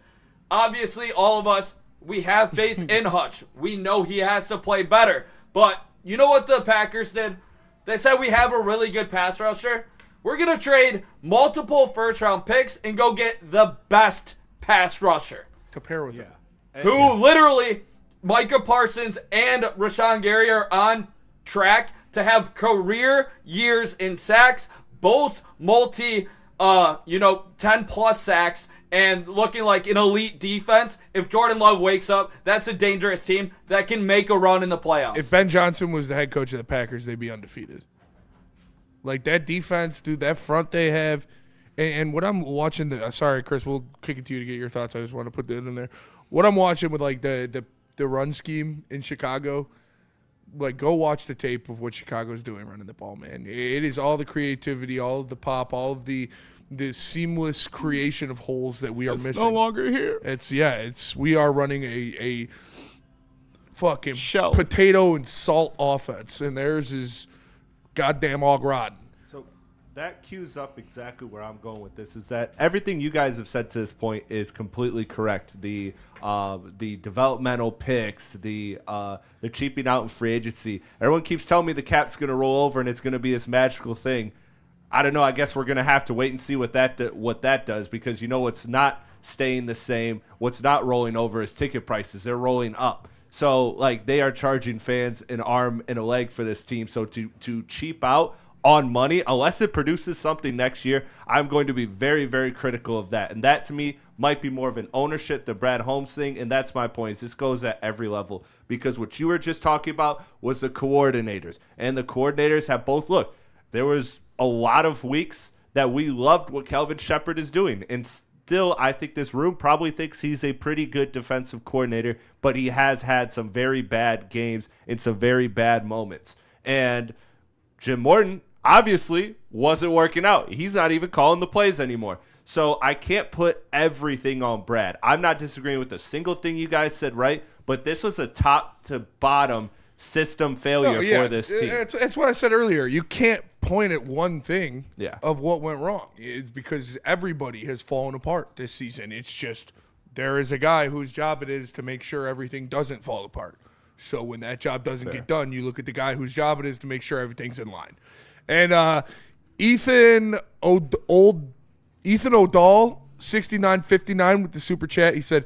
Obviously, all of us We have faith in Hutch. We know he has to play better. But you know what the Packers did? They said we have a really good pass rusher. We're going to trade multiple first-round picks and go get the best pass rusher. To pair with him. Who literally, Micah Parsons and Rashawn Gary are on track to have career years in sacks, both 10-plus sacks, and looking like an elite defense. If Jordan Love wakes up, that's a dangerous team that can make a run in the playoffs. If Ben Johnson was the head coach of the Packers, they'd be undefeated. Like, that defense, dude, that front they have. And what I'm watching, sorry, Chris, we'll kick it to you to get your thoughts. I just want to put that in there. What I'm watching with, like, the run scheme in Chicago, like, go watch the tape of what Chicago's doing running the ball, man. It is all the creativity, all of the pop, all of the seamless creation of holes that we are missing. No longer here. We are running a fucking potato and salt offense, and theirs is goddamn au gratin. So that cues up exactly where I'm going with this, is that everything you guys have said to this point is completely correct. The developmental picks, the cheaping out in free agency. Everyone keeps telling me the cap's going to roll over and it's going to be this magical thing. I don't know. I guess we're going to have to wait and see what that does, because what's not staying the same, what's not rolling over is ticket prices. They're rolling up. So, like, they are charging fans an arm and a leg for this team. So to cheap out on money, unless it produces something next year, I'm going to be very, very critical of that. And that, to me, might be more of an ownership, the Brad Holmes thing. And that's my point. This goes at every level. Because what you were just talking about was the coordinators. And the coordinators have both looked. There was a lot of weeks that we loved what Kelvin Shepard is doing. And still, I think this room probably thinks he's a pretty good defensive coordinator, but he has had some very bad games and some very bad moments. And Jim Morton obviously wasn't working out. He's not even calling the plays anymore. So I can't put everything on Brad. I'm not disagreeing with a single thing you guys said, right? But this was a top to bottom system failure for this team. That's what I said earlier. You can't point at one thing of what went wrong. It's because everybody has fallen apart this season. It's just there is a guy whose job it is to make sure everything doesn't fall apart. So when that job doesn't get done, you look at the guy whose job it is to make sure everything's in line. And Ethan O'Dahl, 6959 with the super chat. He said,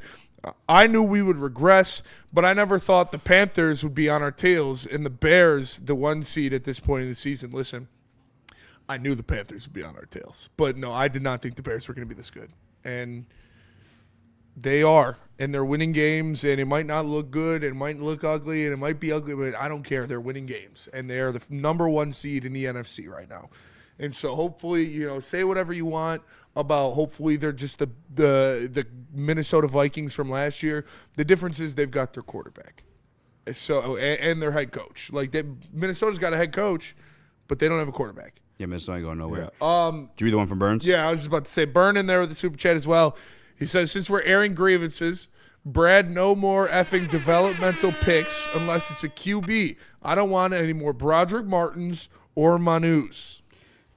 I knew we would regress, but I never thought the Panthers would be on our tails and the Bears the 1 seed at this point in the season. Listen, I knew the Panthers would be on our tails, but no, I did not think the Bears were going to be this good. And they are, and they're winning games, and it might not look good, and it might look ugly, and it might be ugly, but I don't care. They're winning games, and they're the number 1 seed in the NFC right now. And so hopefully, say whatever you want about hopefully they're just the Minnesota Vikings from last year. The difference is they've got their quarterback, so and their head coach. Like Minnesota's got a head coach, but they don't have a quarterback. Yeah, Minnesota ain't going nowhere. Yeah. Did you read the one from Burns? Yeah, I was just about to say Burn in there with the super chat as well. He says, since we're airing grievances, Brad, no more effing developmental picks unless it's a QB. I don't want any more Broderick Martins or Manus.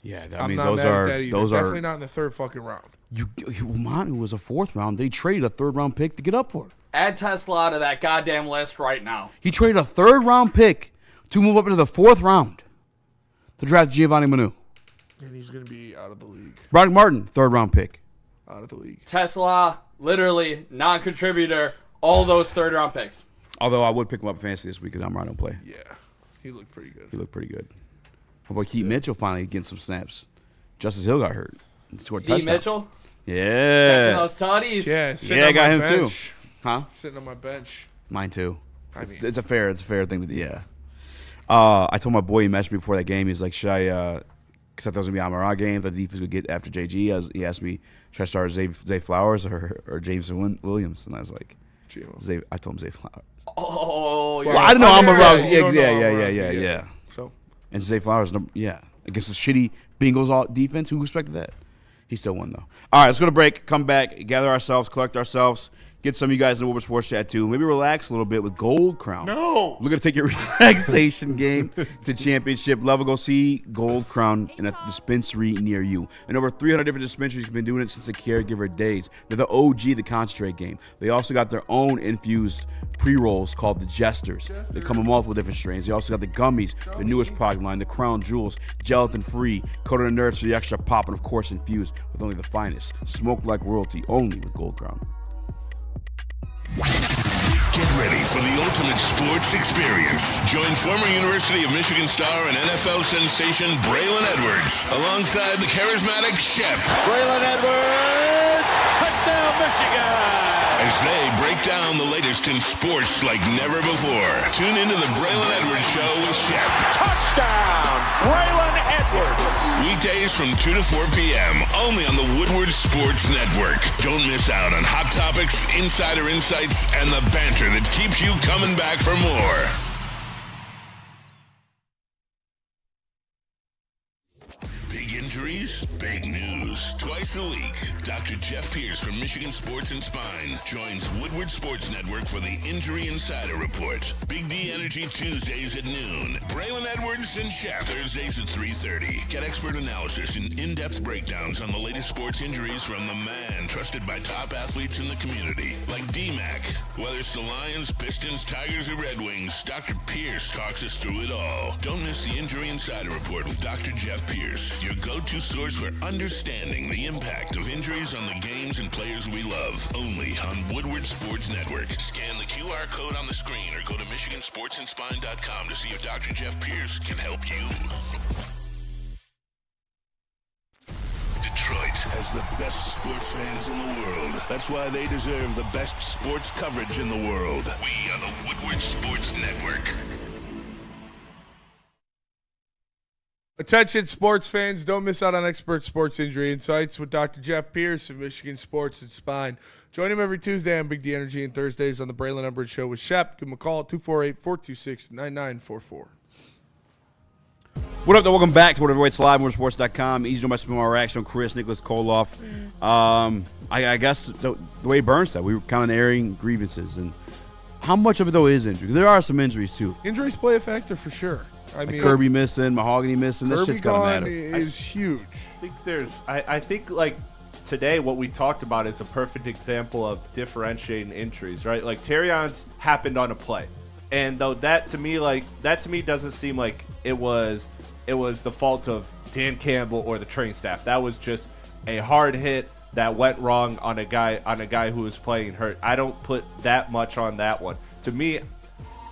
Yeah, I'm not those mad are at that either. those Definitely are not in the third fucking round. Manu was a 4th round. They traded a 3rd round pick to get up for it. Add Tesla to that goddamn list right now. He traded a 3rd round pick to move up into the 4th round to draft Giovanni Manu. And he's going to be out of the league. Broderick Martin, 3rd round pick. Out of the league. Tesla, literally non-contributor, all those 3rd round picks. Although I would pick him up fantasy this week because Amon-Ra don't play. Yeah, he looked pretty good. How about Keith Mitchell finally getting some snaps? Justice Hill got hurt. Scored a touchdown. Mitchell? Yeah. Catching those tutties. Yeah, I got him bench. too. Huh? Sitting on my bench. Mine too. It's a fair thing to do. Yeah. I told my boy he messaged me before that game. He's like, should I? Because I thought it was gonna be Amon-Ra game. The defense would get after JG. He asked me, should I start Zay Flowers or Jameson Williams? And I was like, Zay. I told him Zay Flowers. Oh, well, I didn't know Amon-Ra. Yeah. So. And Zay Flowers, against the shitty Bengals defense. Who expected that? He still won, though. All right, let's go to break, come back, gather ourselves, collect ourselves, Get some of you guys in the Woodward Sports Chat too. Maybe relax a little bit with Gold Crown. No. Looking to take your relaxation game to championship level. Go see Gold Crown in a dispensary near you. And over 300 different dispensaries have been doing it since the caregiver days. They're the OG, the concentrate game. They also got their own infused pre-rolls called the Jesters. They come in multiple different strains. They also got the gummies, the newest product line, the Crown Jewels, gelatin-free, coated in nerds for the extra pop, and of course infused with only the finest. Smoke like royalty, only with Gold Crown. Get ready for the ultimate sports experience. Join former University of Michigan star and NFL sensation Braylon Edwards alongside the charismatic Shep. Braylon Edwards, touchdown Michigan! As they break down the latest in sports like never before. Tune into the Braylon Edwards Show with Shep. Touchdown, Braylon Edwards! Weekdays from 2 to 4 p.m. only on the Woodward Sports Network. Don't miss out on hot topics, insider insights, and the banter that keeps you coming back for more. Big injuries, big news. Twice a week, Dr. Jeff Pierce from Michigan Sports and Spine joins Woodward Sports Network for the Injury Insider Report. Big D Energy Tuesdays at noon. Braylon Edwards and Shep Thursdays at 3:30. Get expert analysis and in-depth breakdowns on the latest sports injuries from the man trusted by top athletes in the community, like D-Mac. Whether it's the Lions, Pistons, Tigers, or Red Wings, Dr. Pierce talks us through it all. Don't miss the Injury Insider Report with Dr. Jeff Pierce, your go-to source for understanding the impact of injuries on the games and players we love. Only on Woodward Sports Network. Scan the QR code on the screen or go to MichiganSportsandSpine.com to see if Dr. Jeff Pierce can help you. Detroit has the best sports fans in the world. That's why they deserve the best sports coverage in the world. We are the Woodward Sports Network. Attention sports fans, don't miss out on expert sports injury insights with Dr. Jeff Pierce of Michigan Sports and Spine. Join him every Tuesday on Big D Energy and Thursdays on the Braylon Edwards Show with Shep. Give him a call at 248-426-9944. What up, though? Welcome back to Whatever Waits Live, motorsports.com. Easy on my Small Action, Chris, Nicholas Koloff. I guess the way Burns said, we were kind of airing grievances. And how much of it, though, is injury? Because there are some injuries, too. Injuries play a factor for sure. I mean, Kirby missing, Mahogany missing. This shit's gotta matter. Is huge. I think like today what we talked about is a perfect example of differentiating injuries, right? Like Terrion's happened on a play, and though that to me doesn't seem like it was the fault of Dan Campbell or the training staff. That was just a hard hit that went wrong on a guy who was playing hurt. I don't put that much on that one. To me,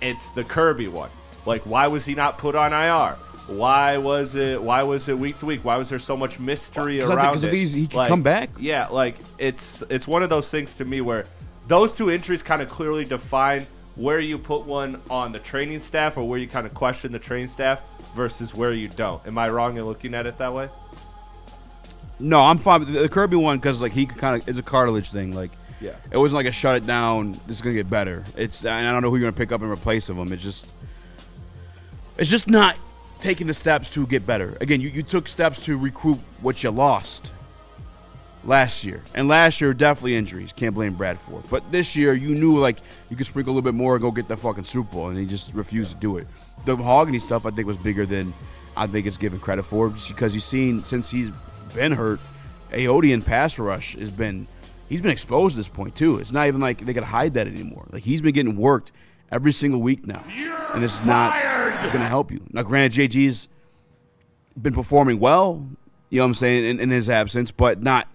it's the Kerby one. Like, why was he not put on IR? Why was it week to week? Why was there so much mystery around it? Because he can come back. Yeah, like it's one of those things to me where those two injuries kind of clearly define where you put one on the training staff or where you kind of question the training staff versus where you don't. Am I wrong in looking at it that way? No, I'm fine with the Kirby one because like he kind of it's a cartilage thing. Like, yeah, it wasn't like a shut it down. This is gonna get better. And I don't know who you're gonna pick up in replace of him. It's just not taking the steps to get better. Again, you took steps to recoup what you lost last year. And last year, definitely injuries. Can't blame Brad for it. But this year, you knew, like, you could sprinkle a little bit more and go get the fucking Super Bowl, and he just refused to do it. The Mahogany stuff, I think, was bigger than I think it's given credit for, just because you've seen, since he's been hurt, Aodian pass rush he's been exposed at this point, too. It's not even like they could hide that anymore. Like, he's been getting worked every single week now. And it's not going to help you. Now, granted, JG's been performing well, you know what I'm saying, in his absence, but not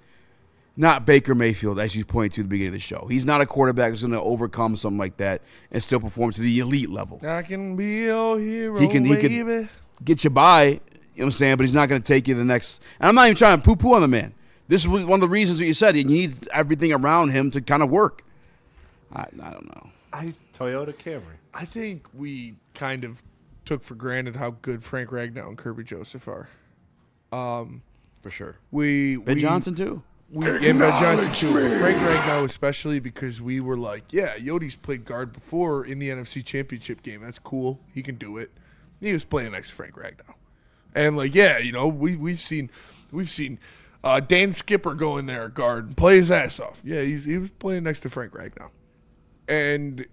Baker Mayfield, as you pointed to at the beginning of the show. He's not a quarterback who's going to overcome something like that and still perform to the elite level. I can be your hero, he can get you by, you know what I'm saying, but he's not going to take you to the next. And I'm not even trying to poo-poo on the man. This is one of the reasons that you said you need everything around him to kind of work. I don't know. Toyota Camry. I think we kind of took for granted how good Frank Ragnow and Kerby Joseph are. For sure. Ben Johnson too. Ben Johnson too. Frank Ragnow especially because we were like, yeah, Yodi's played guard before in the NFC Championship game. That's cool. He can do it. He was playing next to Frank Ragnow. And like, yeah, you know, we've seen Dan Skipper go in there, guard, and play his ass off. Yeah, he was playing next to Frank Ragnow. And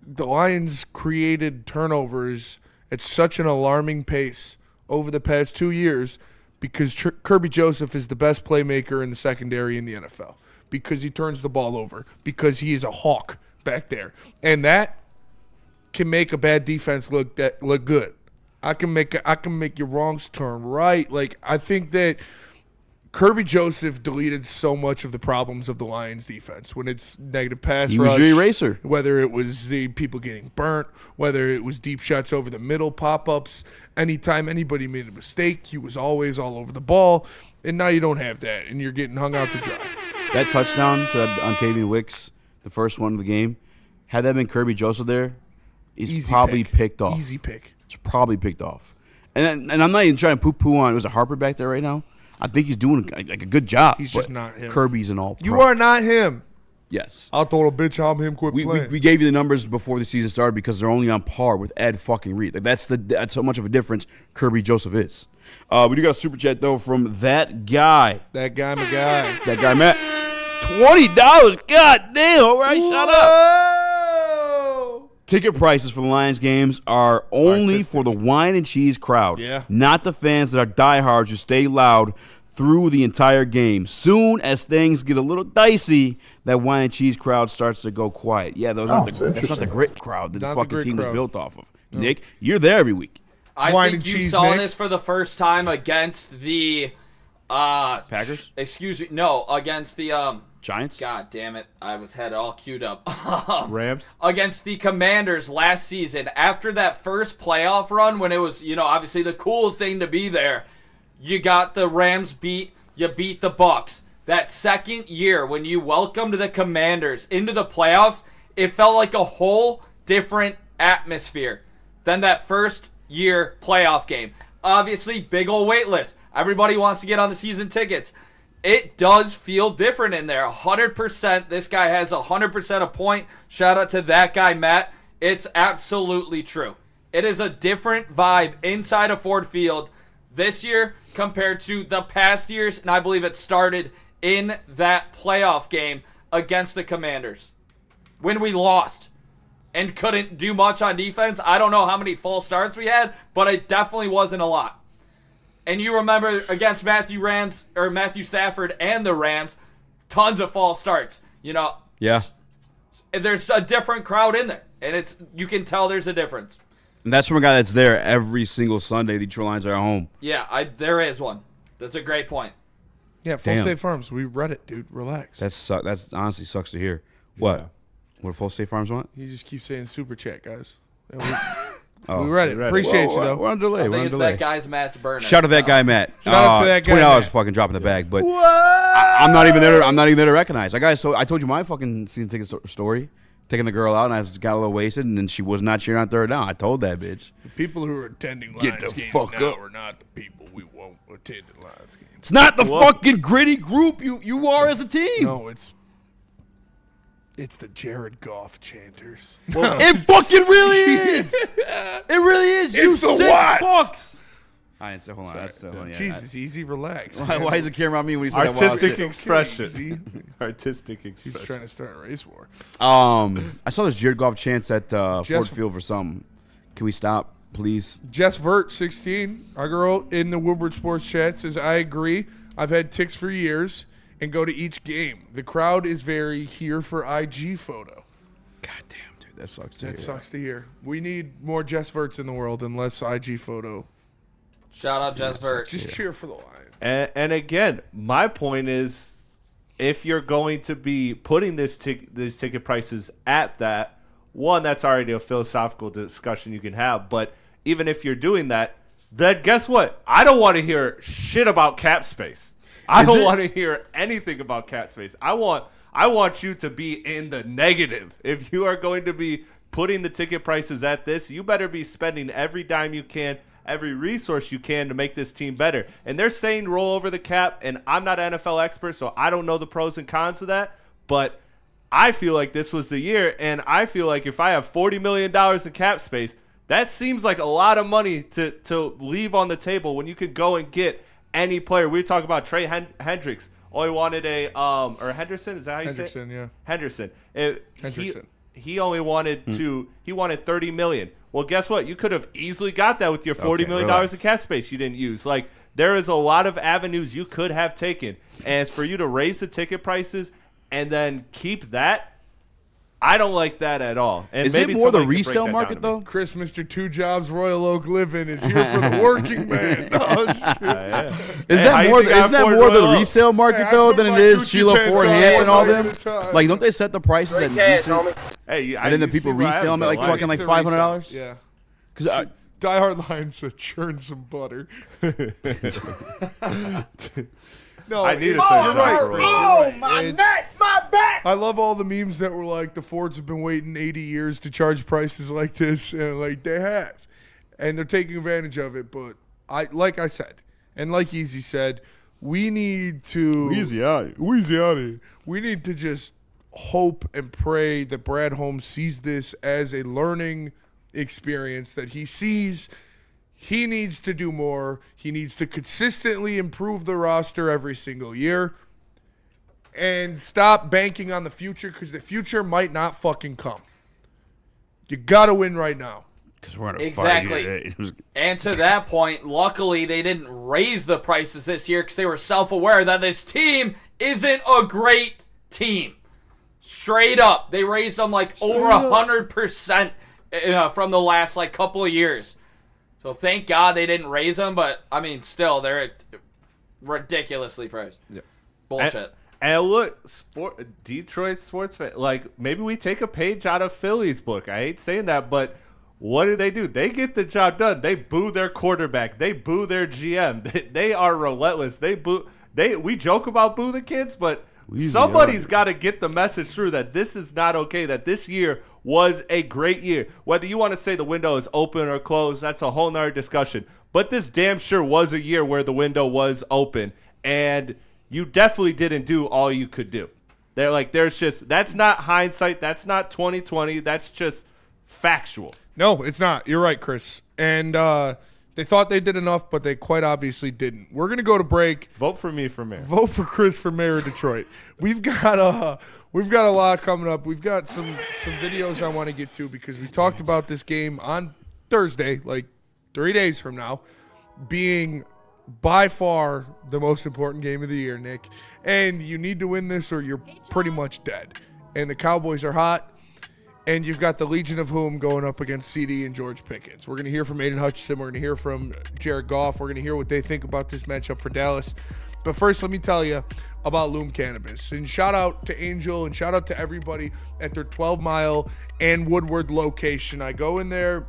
the Lions created turnovers at such an alarming pace over the past 2 years because Kerby Joseph is the best playmaker in the secondary in the NFL, because he turns the ball over, because he is a hawk back there. And that can make a bad defense look good. I can make your wrongs turn right. Like, I think that Kerby Joseph deleted so much of the problems of the Lions defense when it's negative pass rush. He was your eraser. Whether it was the people getting burnt, whether it was deep shots over the middle, pop-ups. Anytime anybody made a mistake, he was always all over the ball. And now you don't have that, and you're getting hung out to dry. That touchdown to Ontavian Wicks, the first one of the game, had that been Kerby Joseph there, he's probably picked off. Easy pick. It's probably picked off. And I'm not even trying to poo-poo on, was it Harper back there right now? I think he's doing like a good job. He's just not him. Kirby's an all-pro. You are not him. Yes. I thought a bitch I'm him quit playing. We gave you the numbers before the season started because they're only on par with Ed fucking Reed. Like that's how much of a difference Kerby Joseph is. We do got a super chat though from that guy. That guy, my guy. That guy, Matt. $20. God damn. All right, shut up. Ticket prices for the Lions games are only for the wine and cheese crowd, not the fans that are diehards who stay loud through the entire game. Soon as things get a little dicey, that wine and cheese crowd starts to go quiet. Yeah, that's not the grit crowd that the fucking team was built off of. No. Nick, you're there every week. I think you saw this for the first time against the Packers? Excuse me. No, against the Giants? God damn it. I had it all queued up. Rams? Against the Commanders last season. After that first playoff run when it was, obviously the cool thing to be there, you got the Rams beat, you beat the Bucs. That second year when you welcomed the Commanders into the playoffs, it felt like a whole different atmosphere than that first year playoff game. Obviously, big old wait list. Everybody wants to get on the season tickets. It does feel different in there. 100%. This guy has 100% a point. Shout out to that guy, Matt. It's absolutely true. It is a different vibe inside of Ford Field this year compared to the past years, and I believe it started in that playoff game against the Commanders when we lost and couldn't do much on defense. I don't know how many false starts we had, but it definitely wasn't a lot. And you remember against Matthew Stafford and the Rams, tons of false starts. Yeah. There's a different crowd in there, and you can tell there's a difference. And that's from a guy that's there every single Sunday. The Detroit Lions are at home. Yeah, there is one. That's a great point. Yeah, Full State Farms. We read it, dude. Relax. That's honestly sucks to hear. What? Yeah. What do Full State Farms want? You just keep saying super chat, guys. We read it. Appreciate you, though. We're on delay. I think it's that guy's Matt's burner. Shout out to that guy, Matt. Shout out to that guy, $20 Matt. fucking dropping the bag, but I'm not even there. I'm not even there to recognize. I told you my fucking season ticket story. Taking the girl out, and I got a little wasted, and then she was not cheering on third down. I told that bitch. The people who are attending Get Lions the games fuck now up. are not the people we won't attend at Lions games. It's not the fucking gritty group you are as a team. No, it's the Jared Goff chanters. It fucking really is. It really is. You It's the sick Watts. fucks. All right, so hold on. That's Jesus, easy, relax. Why is the camera on me when he said Artistic that? expression. Artistic expression. He's trying to start a race war. I saw this Jared Goff chants at Ford Field for something. Can we stop, please? Jess Vert, 16, our girl in the Woodward Sports Chat, says, I agree. I've had ticks for years and go to each game. The crowd is very here for IG photo. God damn, dude. That sucks That sucks to hear. We need more Jess Verts in the world and less IG photo. Shout out Jess Vert. Just cheer for the Lions. And again, my point is, if you're going to be putting these ticket prices at that, one, that's already a philosophical discussion you can have. But even if you're doing that, then guess what? I don't want to hear shit about cap space. I don't want to hear anything about cap space. I want you to be in the negative. If you are going to be putting the ticket prices at this, you better be spending every dime you can, every resource you can to make this team better. And they're saying roll over the cap, and I'm not an NFL expert, so I don't know the pros and cons of that. But I feel like this was the year, and I feel like if I have $40 million in cap space, that seems like a lot of money to leave on the table when you could go and get any player. We talk about Trey Hendricks. Only wanted a or Henderson. Is that how you say it? Henderson, yeah. Henderson. Henderson. He only wanted he wanted $30 million. Well, guess what? You could have easily got that with your $40 million in cap space you didn't use. Like, there is a lot of avenues you could have taken. And it's for you to raise the ticket prices and then keep that. I don't like that at all. And is it more the resale market, though? Chris, Mr. Two Jobs Royal Oak Living is here for the working man. Oh, shit. Isn't that more the resale market, though, than it is Sheila Ford Hamp and all them? Like, don't they set the prices at decent? Hey, and then the people resell them at like fucking like $500? Yeah. Because Die Hard Lion said churn some butter. No, I need you're right, Chris. You're right. My neck, my back. I love all the memes that were like, the Fords have been waiting 80 years to charge prices like this, and like they have, and they're taking advantage of it. But like I said, and like Eazy said, we need to We need to just hope and pray that Brad Holmes sees this as a learning experience, that he sees he needs to do more. He needs to consistently improve the roster every single year and stop banking on the future, because the future might not fucking come. You got to win right now. Because we're in a exactly. And to that point, luckily they didn't raise the prices this year because they were self-aware that this team isn't a great team. Straight up. They raised them like over 100% from the last like couple of years. So thank God they didn't raise them, but I mean, still, they're ridiculously priced. Yeah. Bullshit. And look, Detroit sports fan, like, maybe we take a page out of Philly's book. I hate saying that, but what do? They get the job done. They boo their quarterback. They boo their GM. They are relentless. We joke about boo the kids, but somebody's got to get the message through that this is not okay, that this year was a great year. Whether you want to say the window is open or closed, that's a whole nother discussion. But this damn sure was a year where the window was open, and you definitely didn't do all you could do. They're like, that's not hindsight. That's not 2020. That's just factual. No, it's not. You're right, Chris. And they thought they did enough, but they quite obviously didn't. We're going to go to break. Vote for me for mayor. Vote for Chris for mayor of Detroit. We've got a lot coming up. We've got some videos I want to get to, because we talked about this game on Thursday, like 3 days from now, being by far the most important game of the year, Nick. And you need to win this or you're pretty much dead. And the Cowboys are hot. And you've got the Legion of Whom going up against CD and George Pickens. We're going to hear from Aiden Hutchinson. We're going to hear from Jared Goff. We're going to hear what they think about this matchup for Dallas. But first, let me tell you about Loom Cannabis. And shout out to Angel and shout out to everybody at their 12 Mile and Woodward location. I go in there.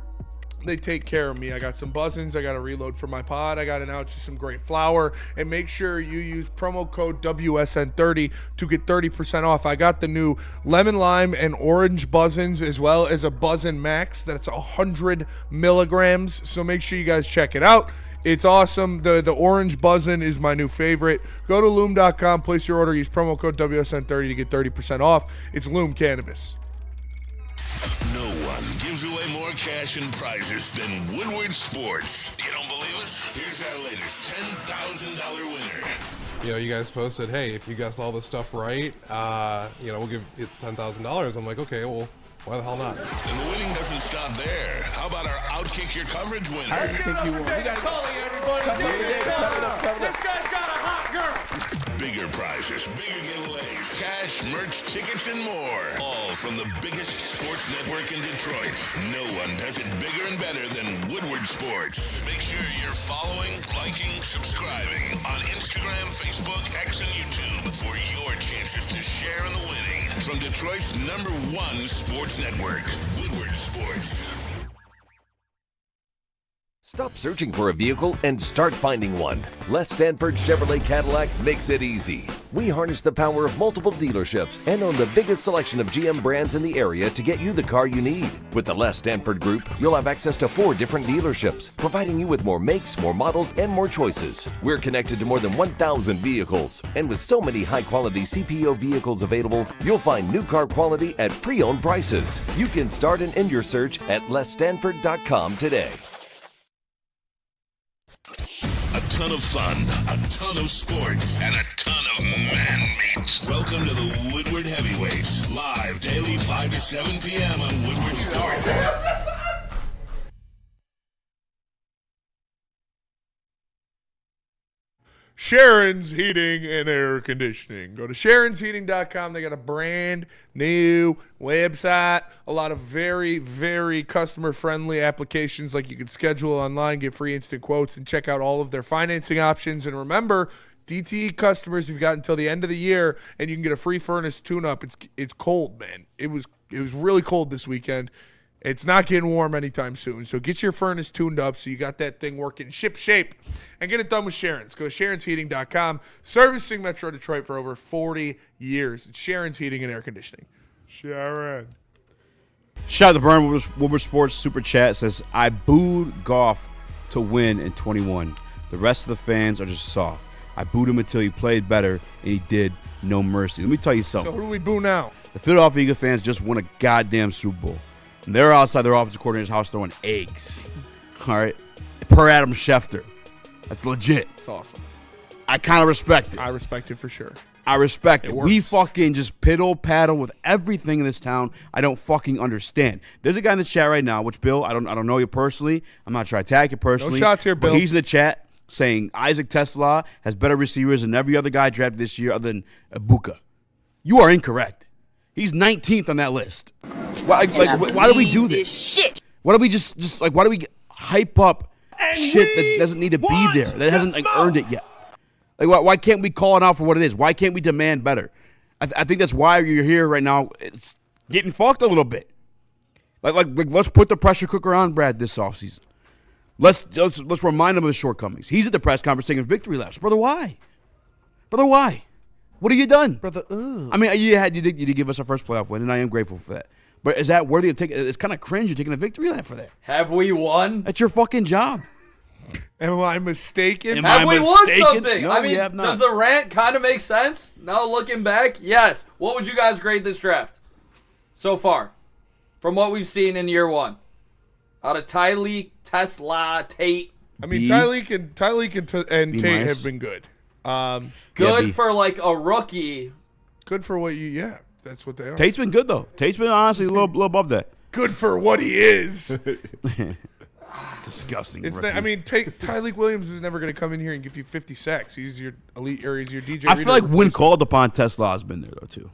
They take care of me. I got some buzzins. I got to reload for my pod. I got an ounce of some great flour. And make sure you use promo code WSN30 to get 30% off. I got the new lemon lime and orange buzzins, as well as a Buzzin Max that's 100 milligrams. So make sure you guys check it out. It's awesome. The orange buzzin is my new favorite. Go to Loom.com, place your order, use promo code WSN30 to get 30% off. It's Loom Cannabis. No one gives away more cash and prizes than Woodward Sports. You don't believe us? Here's our latest $10,000 winner. You know, you guys posted, hey, if you guess all this stuff right, we'll give it's $10,000. I'm like, okay, well, why the hell not? And the winning doesn't stop there. How about our Outkick Your Coverage winner? I think you won. We got Tully, everybody. This guy's got a hot girl. Bigger prizes, bigger giveaways, cash, merch, tickets, and more. All from the biggest sports network in Detroit. No one does it bigger and better than Woodward Sports. Make sure you're following, liking, subscribing on Instagram, Facebook, X, and YouTube for your chances to share in the winning. From Detroit's #1 sports network, Woodward Sports. Stop searching for a vehicle and start finding one. Les Stanford Chevrolet Cadillac makes it easy. We harness the power of multiple dealerships and own the biggest selection of GM brands in the area to get you the car you need. With the Les Stanford Group, you'll have access to 4 different dealerships, providing you with more makes, more models, and more choices. We're connected to more than 1,000 vehicles. And with so many high-quality CPO vehicles available, you'll find new car quality at pre-owned prices. You can start and end your search at lesstanford.com today. A ton of fun, a ton of sports, and a ton of man meat. Welcome to the Woodward Heavyweights, live daily 5 to 7 p.m. on Woodward Sports. Sherrone's Heating and Air Conditioning. Go to sherronsheating.com. They got a brand new website. A lot of very, very customer-friendly applications, like you can schedule online, get free instant quotes, and check out all of their financing options. And remember, DTE customers, you've got until the end of the year, and you can get a free furnace tune-up. It's cold, man. It was really cold this weekend. It's not getting warm anytime soon. So get your furnace tuned up so you got that thing working ship shape and get it done with Sherrone's. Go to sherronsheating.com. Servicing Metro Detroit for over 40 years. It's Sherrone's Heating and Air Conditioning. Sherrone. Shout out to Burn Woodward Sports Super Chat. Says, I booed Goff to win in 21. The rest of the fans are just soft. I booed him until he played better, and he did no mercy. Let me tell you something. So who do we boo now? The Philadelphia Eagles fans just won a goddamn Super Bowl. And they're outside their offensive coordinator's house throwing eggs. All right? Per Adam Schefter. That's legit. It's awesome. I kind of respect it. I respect it for sure. I respect it. Works. We fucking just piddle-paddle with everything in this town. I don't fucking understand. There's a guy in the chat right now, which, Bill, I don't know you personally. I'm not trying to attack you personally. No shots here, Bill. But he's in the chat saying Isaac Tesla has better receivers than every other guy drafted this year other than Ibuka. You are incorrect. He's 19th on that list. Why do we do this? Shit. Why do we just why do we hype up shit that doesn't need to be there, that hasn't earned it yet? Why can't we call it out for what it is? Why can't we demand better? I think that's why you're here right now. It's getting fucked a little bit. Let's put the pressure cooker on Brad this offseason. Let's remind him of his shortcomings. He's at the press conference taking victory laps. Brother, why? What have you done? Brother, I mean, you did give us our first playoff win, and I am grateful for that. But is that worthy of taking? It's kind of cringe. You're taking a victory lap for that. Have we won? That's your fucking job. Am I mistaken? Have we won something? No, I mean, we have not. does the rant kind of make sense? Now looking back, yes. What would you guys grade this draft so far, from what we've seen in year one? Out of Tyleek, Tesla, Tate. I mean, Tyleek and Tate have been good. Good for like a rookie. Good for what you, yeah, that's what they are. Tate's been good though. Tate's been honestly a little above that. Good for what he is. Disgusting. Tyleek Williams is never going to come in here and give you 50 sacks. He's your elite, or he's your DJ. I feel like when called upon, Tesla has been there though too.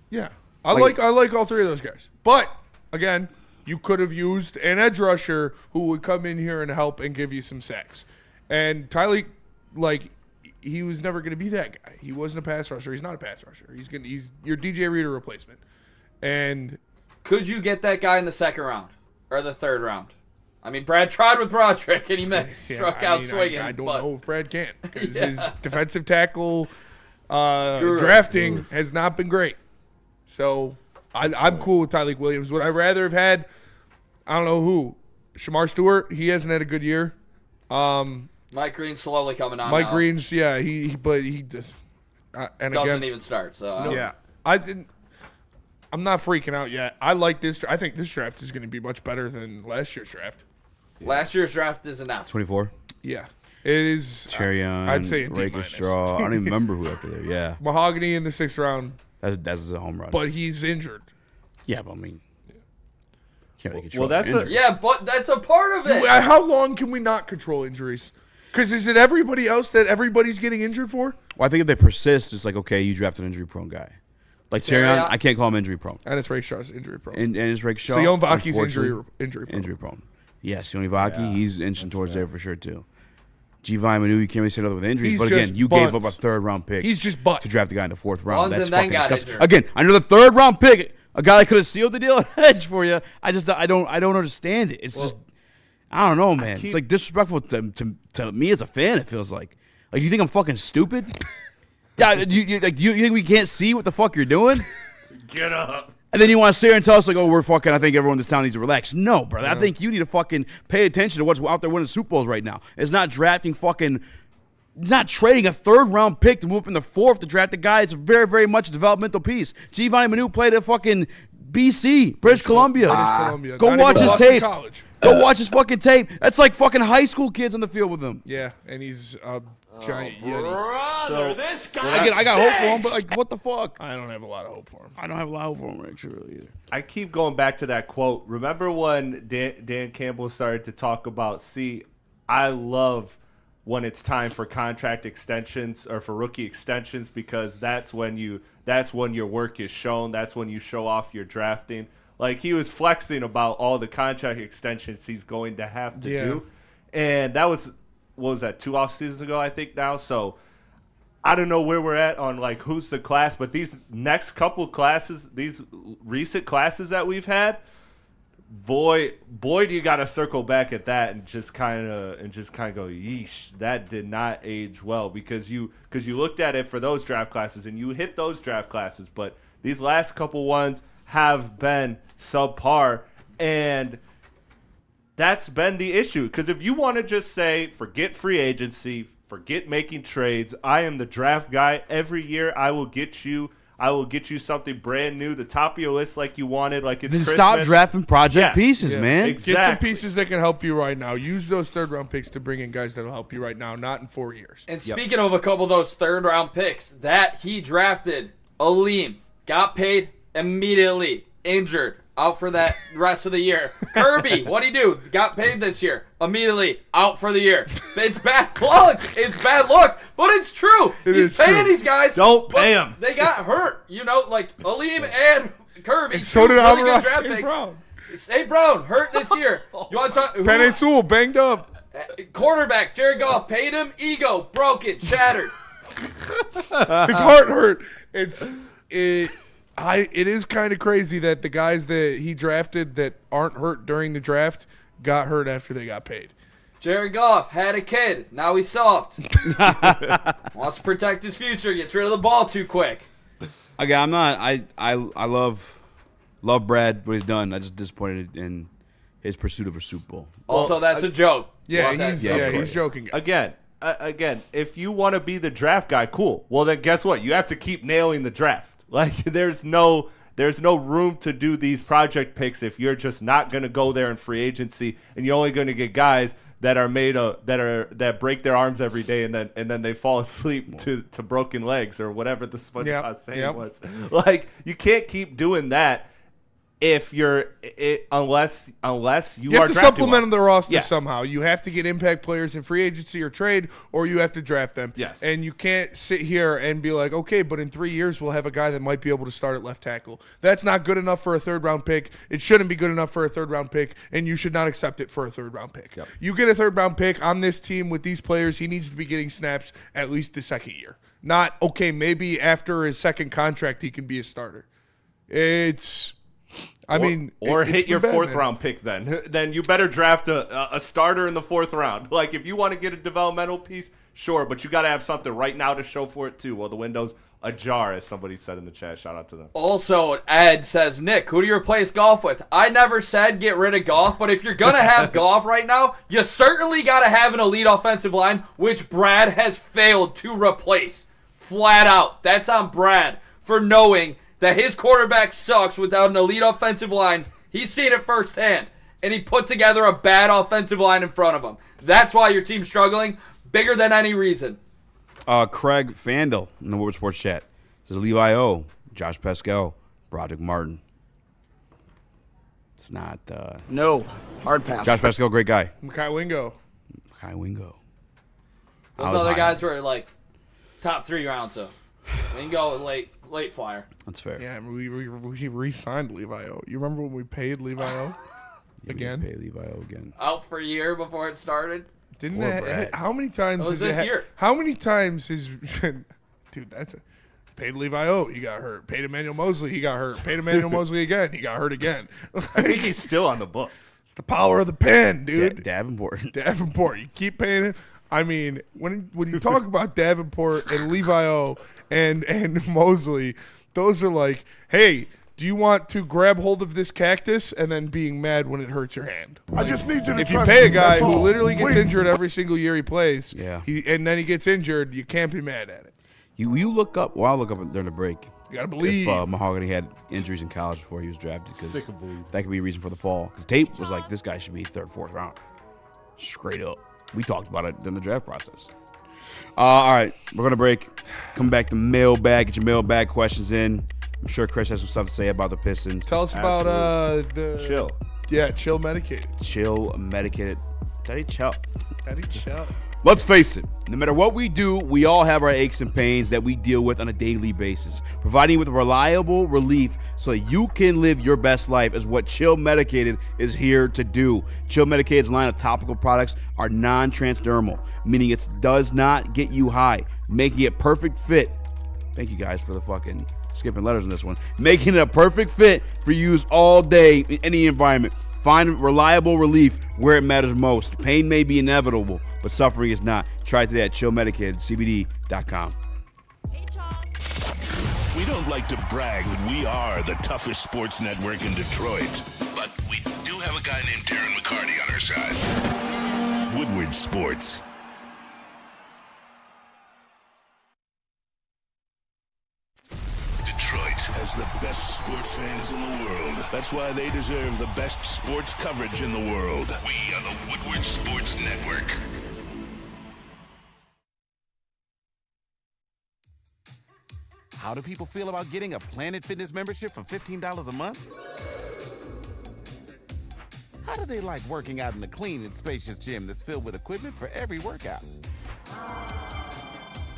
Yeah, I like all three of those guys. But again, you could have used an edge rusher who would come in here and help and give you some sacks. And Tyleek, he was never going to be that guy. He wasn't a pass rusher. He's not a pass rusher. He's your DJ Reader replacement. And could you get that guy in the second round or the third round? I mean, Brad tried with Broderick and he missed. Struck out swinging. I don't know if Brad can, because his defensive tackle drafting has not been great. So I'm cool with Tyleek Williams. Would I rather have had, I don't know who, Shamar Stewart? He hasn't had a good year. Mike Green's slowly coming on. Mike Green's, yeah, he just doesn't even start. So yeah, I'm not freaking out yet. I like this. I think this draft is going to be much better than last year's draft. Last year's draft is enough. 24. Yeah, it is. Cherion, I'd say Rake Straw. I don't even remember who after there. Yeah, Mahogany in the 6th round. That's a home run. But he's injured. Yeah, but I mean, can't really Well, control that's injuries. but that's a part of it. How long can we not control injuries? Because is it everybody else that everybody's getting injured for? Well, I think if they persist, it's like, okay, you draft an injury-prone guy. Like Cherion, I can't call him injury-prone. And it's Rake Straw's injury-prone. And it's Rake Straw. Sion Vaki's injury-prone. Injury-prone. Yeah, Sion Vaki, he's inching towards there for sure, too. G-Vi Manu, you can't really say other with injuries. But again, you gave up a 3rd-round pick. He's just butt. To draft the guy in the 4th round. Buns That's and then fucking got disgusting. injured. Again, I know the 3rd-round pick, a guy that could have sealed the deal at edge for you. I don't understand it. It's just, I don't know, man. It's like disrespectful to me as a fan, it feels like. Like, do you think I'm fucking stupid? Yeah, do you think we can't see what the fuck you're doing? Get up. And then you want to sit here and tell us, like, oh, I think everyone in this town needs to relax. No, brother. I think you need to fucking pay attention to what's out there winning Super Bowls right now. It's not trading a 3rd-round pick to move up in the 4th to draft a guy. It's very, very much a developmental piece. G-Vi Manu played at fucking BC, British Columbia. Go Not watch even his Boston tape. College. Go watch his fucking tape. That's like fucking high school kids on the field with him. Yeah, and he's a giant yeti. Brother, this guy I got hope for him, but like, what the fuck? I don't have a lot of hope for him. I don't have a lot of hope for him actually really either. I keep going back to that quote. Remember when Dan Campbell started to talk about, I love when it's time for contract extensions or for rookie extensions because that's when your work is shown. That's when you show off your drafting. Like, he was flexing about all the contract extensions he's going to have to do. And that was, what was that, 2 off seasons ago, I think now? So I don't know where we're at on, like, who's the class, but these next couple classes, these recent classes that we've had, boy, do you got to circle back at that and just kind of go, yeesh, that did not age well because you looked at it for those draft classes and you hit those draft classes, but these last couple ones have been subpar, and that's been the issue. Because if you want to just say, forget free agency, forget making trades, I am the draft guy. Every year I will get you something brand new, the top of your list like you wanted, like it's Christmas. Stop drafting project pieces, man. Exactly. Get some pieces that can help you right now. Use those third-round picks to bring in guys that will help you right now, not in 4 years. And speaking of a couple of those third-round picks that he drafted, Aleem got paid immediately, injured, out for that rest of the year. Kerby, what'd he do? Got paid this year, immediately, out for the year. It's bad luck. It's bad luck, but it's true. He's paying these guys. Don't pay them. They got hurt, like Aleem and Kerby. And so did Amon-Ra St. Brown. St. Brown hurt this year. You want to talk? Penei Sewell banged up. Quarterback Jared Goff paid him. Ego broken, shattered. His heart hurt. It is kind of crazy that the guys that he drafted that aren't hurt during the draft got hurt after they got paid. Jared Goff had a kid. Now he's soft. Wants to protect his future. Gets rid of the ball too quick. Again, I'm not. I love Brad, what he's done. I'm just disappointed in his pursuit of a Super Bowl. Also, that's a joke. Yeah, he's joking. Again, if you want to be the draft guy, cool. Well, then guess what? You have to keep nailing the draft. Like, there's no room to do these project picks if you're just not going to go there in free agency, and you're only going to get guys that are that break their arms every day and then they fall asleep to broken legs or whatever the SpongeBob saying was. Like, you can't keep doing that if unless you have are to drafting supplement the roster Yes. somehow. You have to get impact players in free agency or trade, or you have to draft them. Yes. And you can't sit here and be like, okay, but in 3 years we'll have a guy that might be able to start at left tackle. That's not good enough for a third-round pick. It shouldn't be good enough for a third-round pick, and you should not accept it for a third-round pick. Yep. You get a third-round pick on this team with these players, he needs to be getting snaps at least the second year. Not, okay, maybe after his second contract he can be a starter. Or hit your fourth-round pick then. Then you better draft a starter in the 4th round. Like, if you want to get a developmental piece, sure, but you got to have something right now to show for it, too. Well, the window's ajar, as somebody said in the chat. Shout out to them. Also, Ed says, Nick, who do you replace Goff with? I never said get rid of Goff, but if you're going to have Goff right now, you certainly got to have an elite offensive line, which Brad has failed to replace. Flat out. That's on Brad for knowing that his quarterback sucks without an elite offensive line. He's seen it firsthand, and he put together a bad offensive line in front of him. That's why your team's struggling, bigger than any reason. Craig Fandel in the Woodward Sports Chat says Levi O, Josh Pascal, Broderick Martin. It's not. No, hard pass. Josh Pascal, great guy. Mekhi Wingo. Those other guys were like top 3 rounds, so we can go late flyer. That's fair. Yeah, we re-signed Levi O. You remember when we paid Levi O again? Pay Levi O again. Out for a year before it started. Didn't that? How many times? That was this year. How many times has? Dude, paid Levi O. He got hurt. Paid Emmanuel Mosley. He got hurt. Paid Emmanuel Mosley again. He got hurt again. I think he's still on the book. It's the power of the pen, dude. Davenport. You keep paying him. I mean, when you talk about Davenport and Levi O and Mosley, those are like, hey, do you want to grab hold of this cactus and then being mad when it hurts your hand? I just need you to If you trust pay a me, guy that's who all. literally gets Please. injured every single year he plays, Yeah. and then he gets injured, you can't be mad at it. You look up. Well, I'll look up during the break. You gotta believe. If Mahogany had injuries in college before he was drafted, because Sick of believe. that could be a reason for the fall. Because Tate was like, this guy should be 3rd, 4th round. Straight up. We talked about it in the draft process. All right, we're going to break. Come back to mailbag. Get your mailbag questions in. I'm sure Chris has some stuff to say about the Pistons. Tell us about the Chill. Yeah, chill medicated. Chill medicated. Daddy chill. Daddy chill. Let's face it, no matter what we do, we all have our aches and pains that we deal with on a daily basis. Providing you with reliable relief so you can live your best life is what Chill Medicated is here to do. Chill Medicated's line of topical products are non-transdermal, meaning it does not get you high, making it perfect fit. Thank you guys for the fucking skipping letters in this one. Making it a perfect fit for use all day in any environment. Find reliable relief where it matters most. Pain may be inevitable, but suffering is not. Try it today at chillmedicatedcbd.com. We don't like to brag that we are the toughest sports network in Detroit, but we do have a guy named Darren McCarty on our side. Woodward Sports. Detroit has the best sports fans in the world. That's why they deserve the best sports coverage in the world. We are the Woodward Sports Network. How do people feel about getting a Planet Fitness membership for $15 a month? How do they like working out in the clean and spacious gym that's filled with equipment for every workout?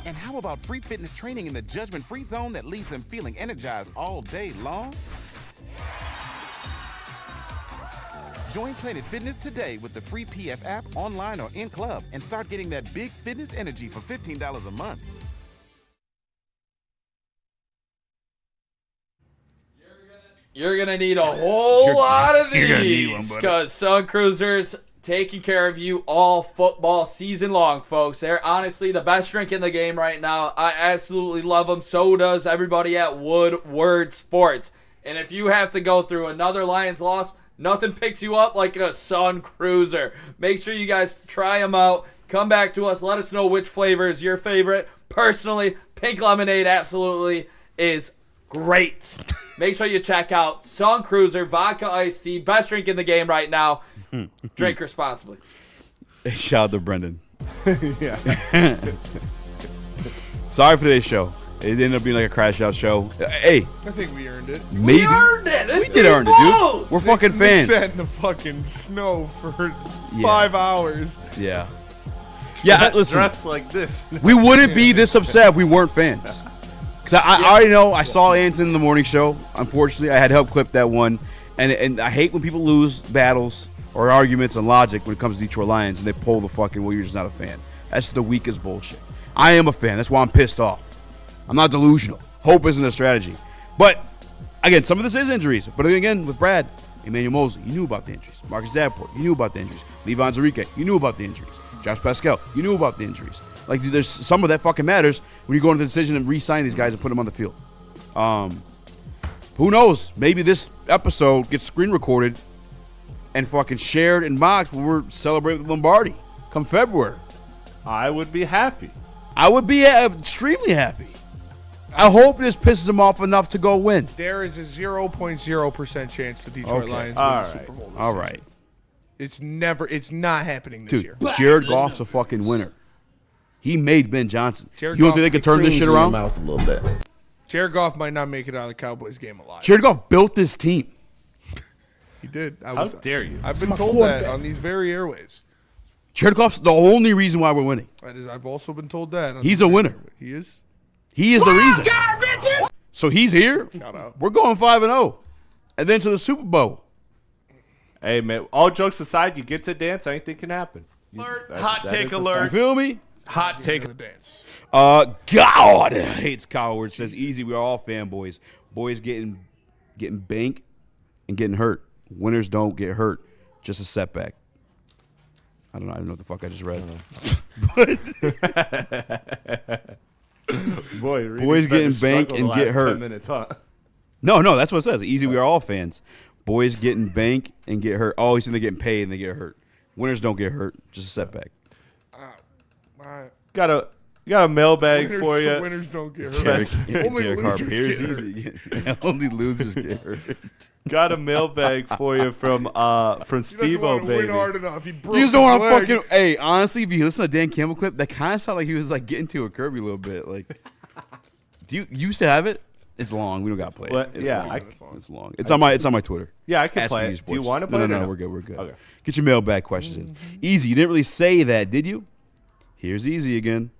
And how about free fitness training in the judgment-free zone that leaves them feeling energized all day long? Join Planet Fitness today with the free PF app, online or in club, and start getting that big fitness energy for $15 a month. You're going to need a whole lot of these because Sun Cruisers taking care of you all football season long, folks. They're honestly the best drink in the game right now. I absolutely love them. So does everybody at Woodward Sports. And if you have to go through another Lions loss, nothing picks you up like a Sun Cruiser. Make sure you guys try them out. Come back to us. Let us know which flavor is your favorite. Personally, pink lemonade absolutely is great. Make sure you check out Sun Cruiser Vodka Iced Tea. Best drink in the game right now. Drink responsibly. Shout out to Brendan. Yeah. Sorry for today's show. It ended up being like a crash out show. Hey. I think we earned it. Maybe. We earned it. We did earn it, dude. We're fucking fans. Nick sat in the fucking snow for 5 hours. Yeah. Yeah, listen. Dressed like this. We wouldn't be this upset if we weren't fans. Because I already know, I saw Anson in the morning show. Unfortunately, I had to help clip that one. And I hate when people lose battles or arguments on logic when it comes to Detroit Lions and they pull the fucking, well, you're just not a fan. That's just the weakest bullshit. I am a fan. That's why I'm pissed off. I'm not delusional. Hope isn't a strategy. But, again, some of this is injuries. But again, with Brad, Emmanuel Mosley, you knew about the injuries. Marcus Davenport, you knew about the injuries. Levon Zarique, you knew about the injuries. Josh Pascal, you knew about the injuries. Like, there's some of that fucking matters when you go into the decision and re-sign these guys and put them on the field. Who knows? Maybe this episode gets screen recorded and fucking shared and mocked when we're celebrating with Lombardi come February. I would be happy. I would be extremely happy. I hope this pisses them off enough to go win. There is a 0.0% chance the Detroit Lions win the Super Bowl this All season. right. It's not happening this year. Jared Goff's a fucking winner. He made Ben Johnson. Jared You don't think Goff they could turn this shit around? Mouth a little bit. Jared Goff might not make it out of the Cowboys game alive. Jared Goff built this team. He did. How dare you? I've been told that on these very airways. Jared Goff's the only reason why we're winning. I've also been told that. He's a winner. He is? He is the reason. So he's here. Shout out. We're going 5-0. And then to the Super Bowl. Hey, man, all jokes aside, you get to dance, anything can happen. Hot take alert. You feel me? Hot take. The dance. God hates Coward. Says Eazy. We're all fanboys. Boys getting banked and getting hurt. Winners don't get hurt. Just a setback. I don't know what the fuck I just read. Boys getting banked and get hurt. 10 minutes, huh? No, that's what it says. Easy. We are all fans. Boys getting banked and get hurt. Oh, he's saying they're getting paid and they get hurt. Winners don't get hurt. Just a setback. Got We got a mailbag for you. Winners don't get hurt. Only losers get hurt. Only losers get hurt. Got a mailbag for you from Steve-O, baby. Win hard enough. He broke You his just don't want leg. to fucking. Hey, honestly, if you listen to Dan Campbell clip, that kind of sounded like he was like getting to a Kerby a little bit. Like, do you used to have it? It's long. We don't got to play it. What? It's Yeah, long. I- It's long. It's on my Twitter. Yeah, I can Ask play me it. Sports. Do you want to play no, it or No, no? we're good. We're good. Okay. Get your mailbag questions in. Easy. You didn't really say that, did you? Here's Easy again.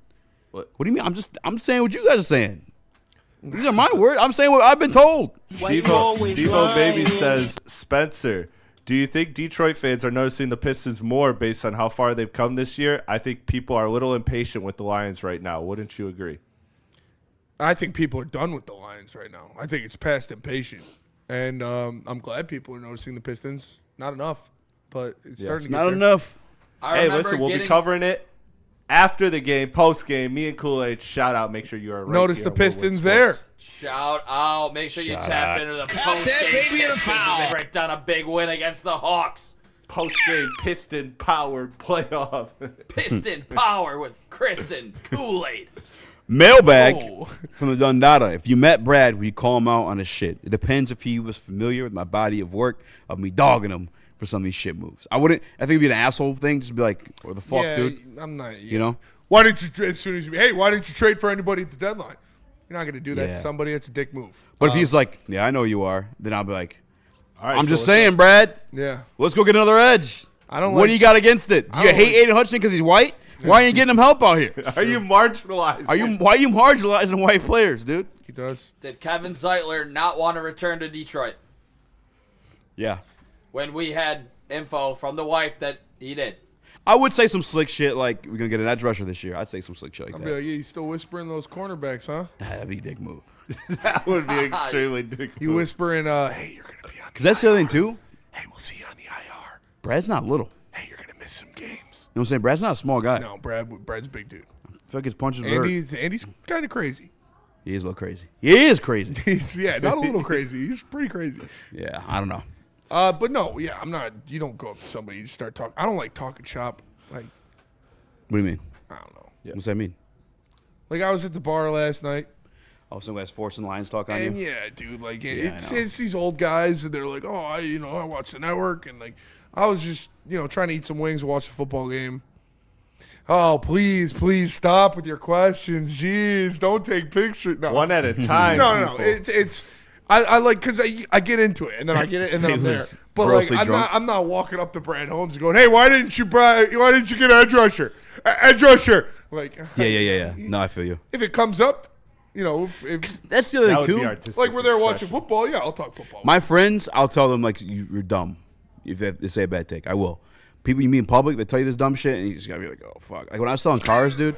What do you mean? I'm saying what you guys are saying. These are my words. I'm saying what I've been told. Steve-O baby says, Spencer, do you think Detroit fans are noticing the Pistons more based on how far they've come this year? I think people are a little impatient with the Lions right now. Wouldn't you agree? I think people are done with the Lions right now. I think it's past impatient. And I'm glad people are noticing the Pistons. Not enough, but it's starting to get Not there. enough. Hey, listen, we'll be covering it after the game, post game. Me and Kool-Aid, shout out. Make sure you are right. Notice here the on Woodward Pistons Sports. there. Shout out. Make sure you Shout tap out. into the post-game Pistons as they break down a big win against the Hawks. Post game Piston powered playoff. Piston power with Chris and Kool-Aid. Mailbag Oh. from the Dundada. If you met Brad, would you call him out on his shit? It depends if he was familiar with my body of work, of me dogging him for some of these shit moves. I think it'd be an asshole thing, just be like, what the fuck, Yeah, dude? I'm not. You know? Why didn't you, as soon as you, hey, why didn't you trade for anybody at the deadline? You're not going to do that Yeah. to somebody. It's a dick move. But if he's like, yeah, I know you are, then I'll be like, All right, I'm so just what's saying, up? Brad. Yeah. Let's go get another edge. I don't What like- do you got against it? Do I you don't hate like- Aiden Hutchinson because he's white? Why ain't you getting him help out here? Are you marginalized? Why are you marginalizing white players, dude? He does. Did Kevin Zeitler not want to return to Detroit Yeah. when we had info from the wife that he did? I would say some slick shit like we're gonna get an edge rusher this year. I'd say some slick shit like I'll that. be like, yeah, you still whispering those cornerbacks, huh? That'd be a dick move. That would be extremely dick. You whispering, hey, you're going to be on Because that's the other thing too. Hey, we'll see you on the IR. Brad's not little. Hey, you're going to miss some games. You know what I'm saying? Brad's not a small guy. No, Brad's a big dude. I feel like his punches would hurt. Andy's kind of crazy. He is a little crazy. He is crazy. Yeah, not a little crazy. He's pretty crazy. Yeah, I don't know. But no, yeah, I'm not. You don't go up to somebody. You just start talking. I don't like talking shop. Like, What do you mean? I don't know. What's that mean? Like, I was at the bar last night. Oh, some guy's forcing Lions talk on And you? yeah, dude, like Yeah, it's I know. these old guys, and they're like, oh, I watch the network, and like I was just trying to eat some wings, watch the football game. Oh, please stop with your questions. Jeez, don't take pictures. No, One at a time. No. people. It's I like because I get into it, and then I get it, and then I'm there. But like I'm not walking up to Brad Holmes and going, hey, why didn't you get edge rusher? Edge rusher. Like Yeah. No, I feel you. if it comes up. If That's the other That thing would be too. artistic like we're there watching expression. football, yeah, I'll talk football. My friends, I'll tell them like you're dumb if they say a bad take. I will. People you meet in public, they tell you this dumb shit, and you just gotta be like, oh fuck. Like when I was selling cars, dude,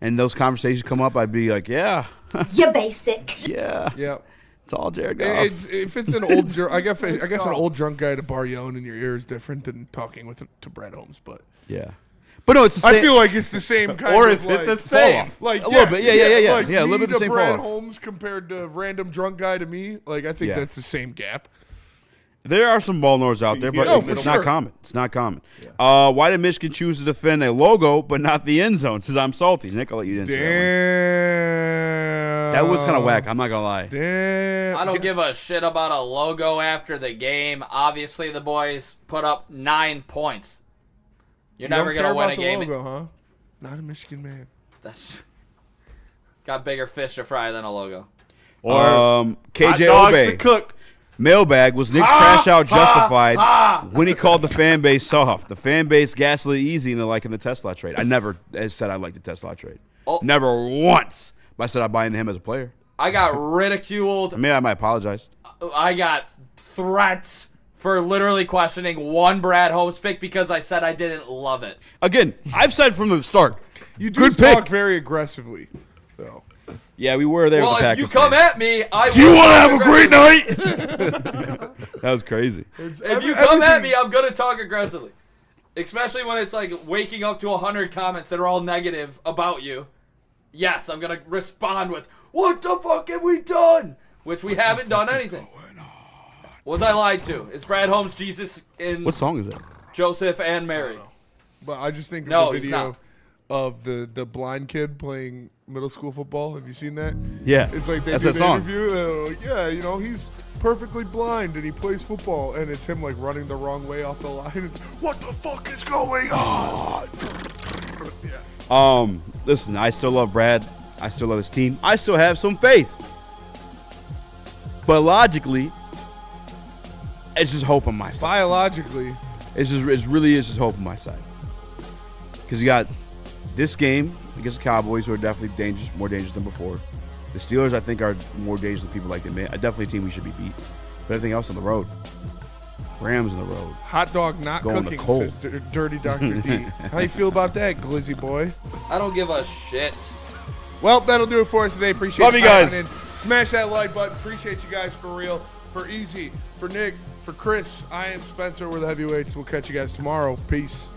and those conversations come up, I'd be like, yeah, You're basic. yeah, Yeah. it's all Jared Goff. If it's an old, I guess an old drunk guy at a bar yelling in your ear is different than talking to Brad Holmes. But Yeah, but no, it's the same. I feel like it's the same kind Or of. is it the like, same? Like A little bit, yeah. Like Yeah, a little me bit the to same Brad fall off. Holmes compared to random drunk guy to me. Like I think Yeah. that's the same gap. There are some ball knowers out there, but No, for it's sure. not common. It's not common. Why did Michigan choose to defend a logo but not the end zone? Says I'm salty. Nick, I'll let you answer that Damn. one. That was kind of whack. I'm not gonna lie. Damn. I don't give a shit about a logo after the game. Obviously, the boys put up 9 points. You're never don't gonna care win about a the game. logo, huh? Not a Michigan man. That's got bigger fish to fry than a logo. Or KJ hot dogs to Obey. cook. Mailbag, was Nick's crash out justified when he called the fan base soft? The fan base gaslit Eazy into liking the Tesla trade. I never said I liked the Tesla trade. Oh. Never once. But I said I buy into him as a player. I got ridiculed. I mean, I might apologize. I got threats for literally questioning one Brad Holmes pick because I said I didn't love it. Again, I've said from the start. You do Good talk pick. very aggressively, though. Yeah, we were there. Well, with the if you Packers come fans. at me, I Do you will want to talk have a great aggressively. night? That was crazy. If you come at me, I'm gonna talk aggressively. Especially when it's like waking up to 100 comments that are all negative about you. Yes, I'm gonna respond with, "What the fuck have we done?" Which we haven't done anything. Was I lied to? Is Brad Holmes Jesus in What song is that? Joseph and Mary? But I just think of No, the he's video. not. of the blind kid playing middle school football. Have you seen that? Yeah. It's like they That's do that the song. interview. They're like, yeah, you know, he's perfectly blind and he plays football, and it's him like running the wrong way off the line. What the fuck is going on? Listen, I still love Brad. I still love his team. I still have some faith. But logically, it's just hope on my side. Biologically, it really is just hope on my side. Because you got this game against the Cowboys, who are definitely dangerous, more dangerous than before. The Steelers, I think, are more dangerous than people like to admit. Definitely a team we should be beat. But everything else on the road. Rams on the road. Hot dog not Going cooking, cold. says Dirty Dr. D. How you feel about that, Glizzy boy? I don't give a shit. Well, that'll do it for us today. Appreciate Love you guys. In. Smash that like button. Appreciate you guys for real. For Eazy, for Nick, for Chris, I am Spencer. We're the Heavyweights. We'll catch you guys tomorrow. Peace.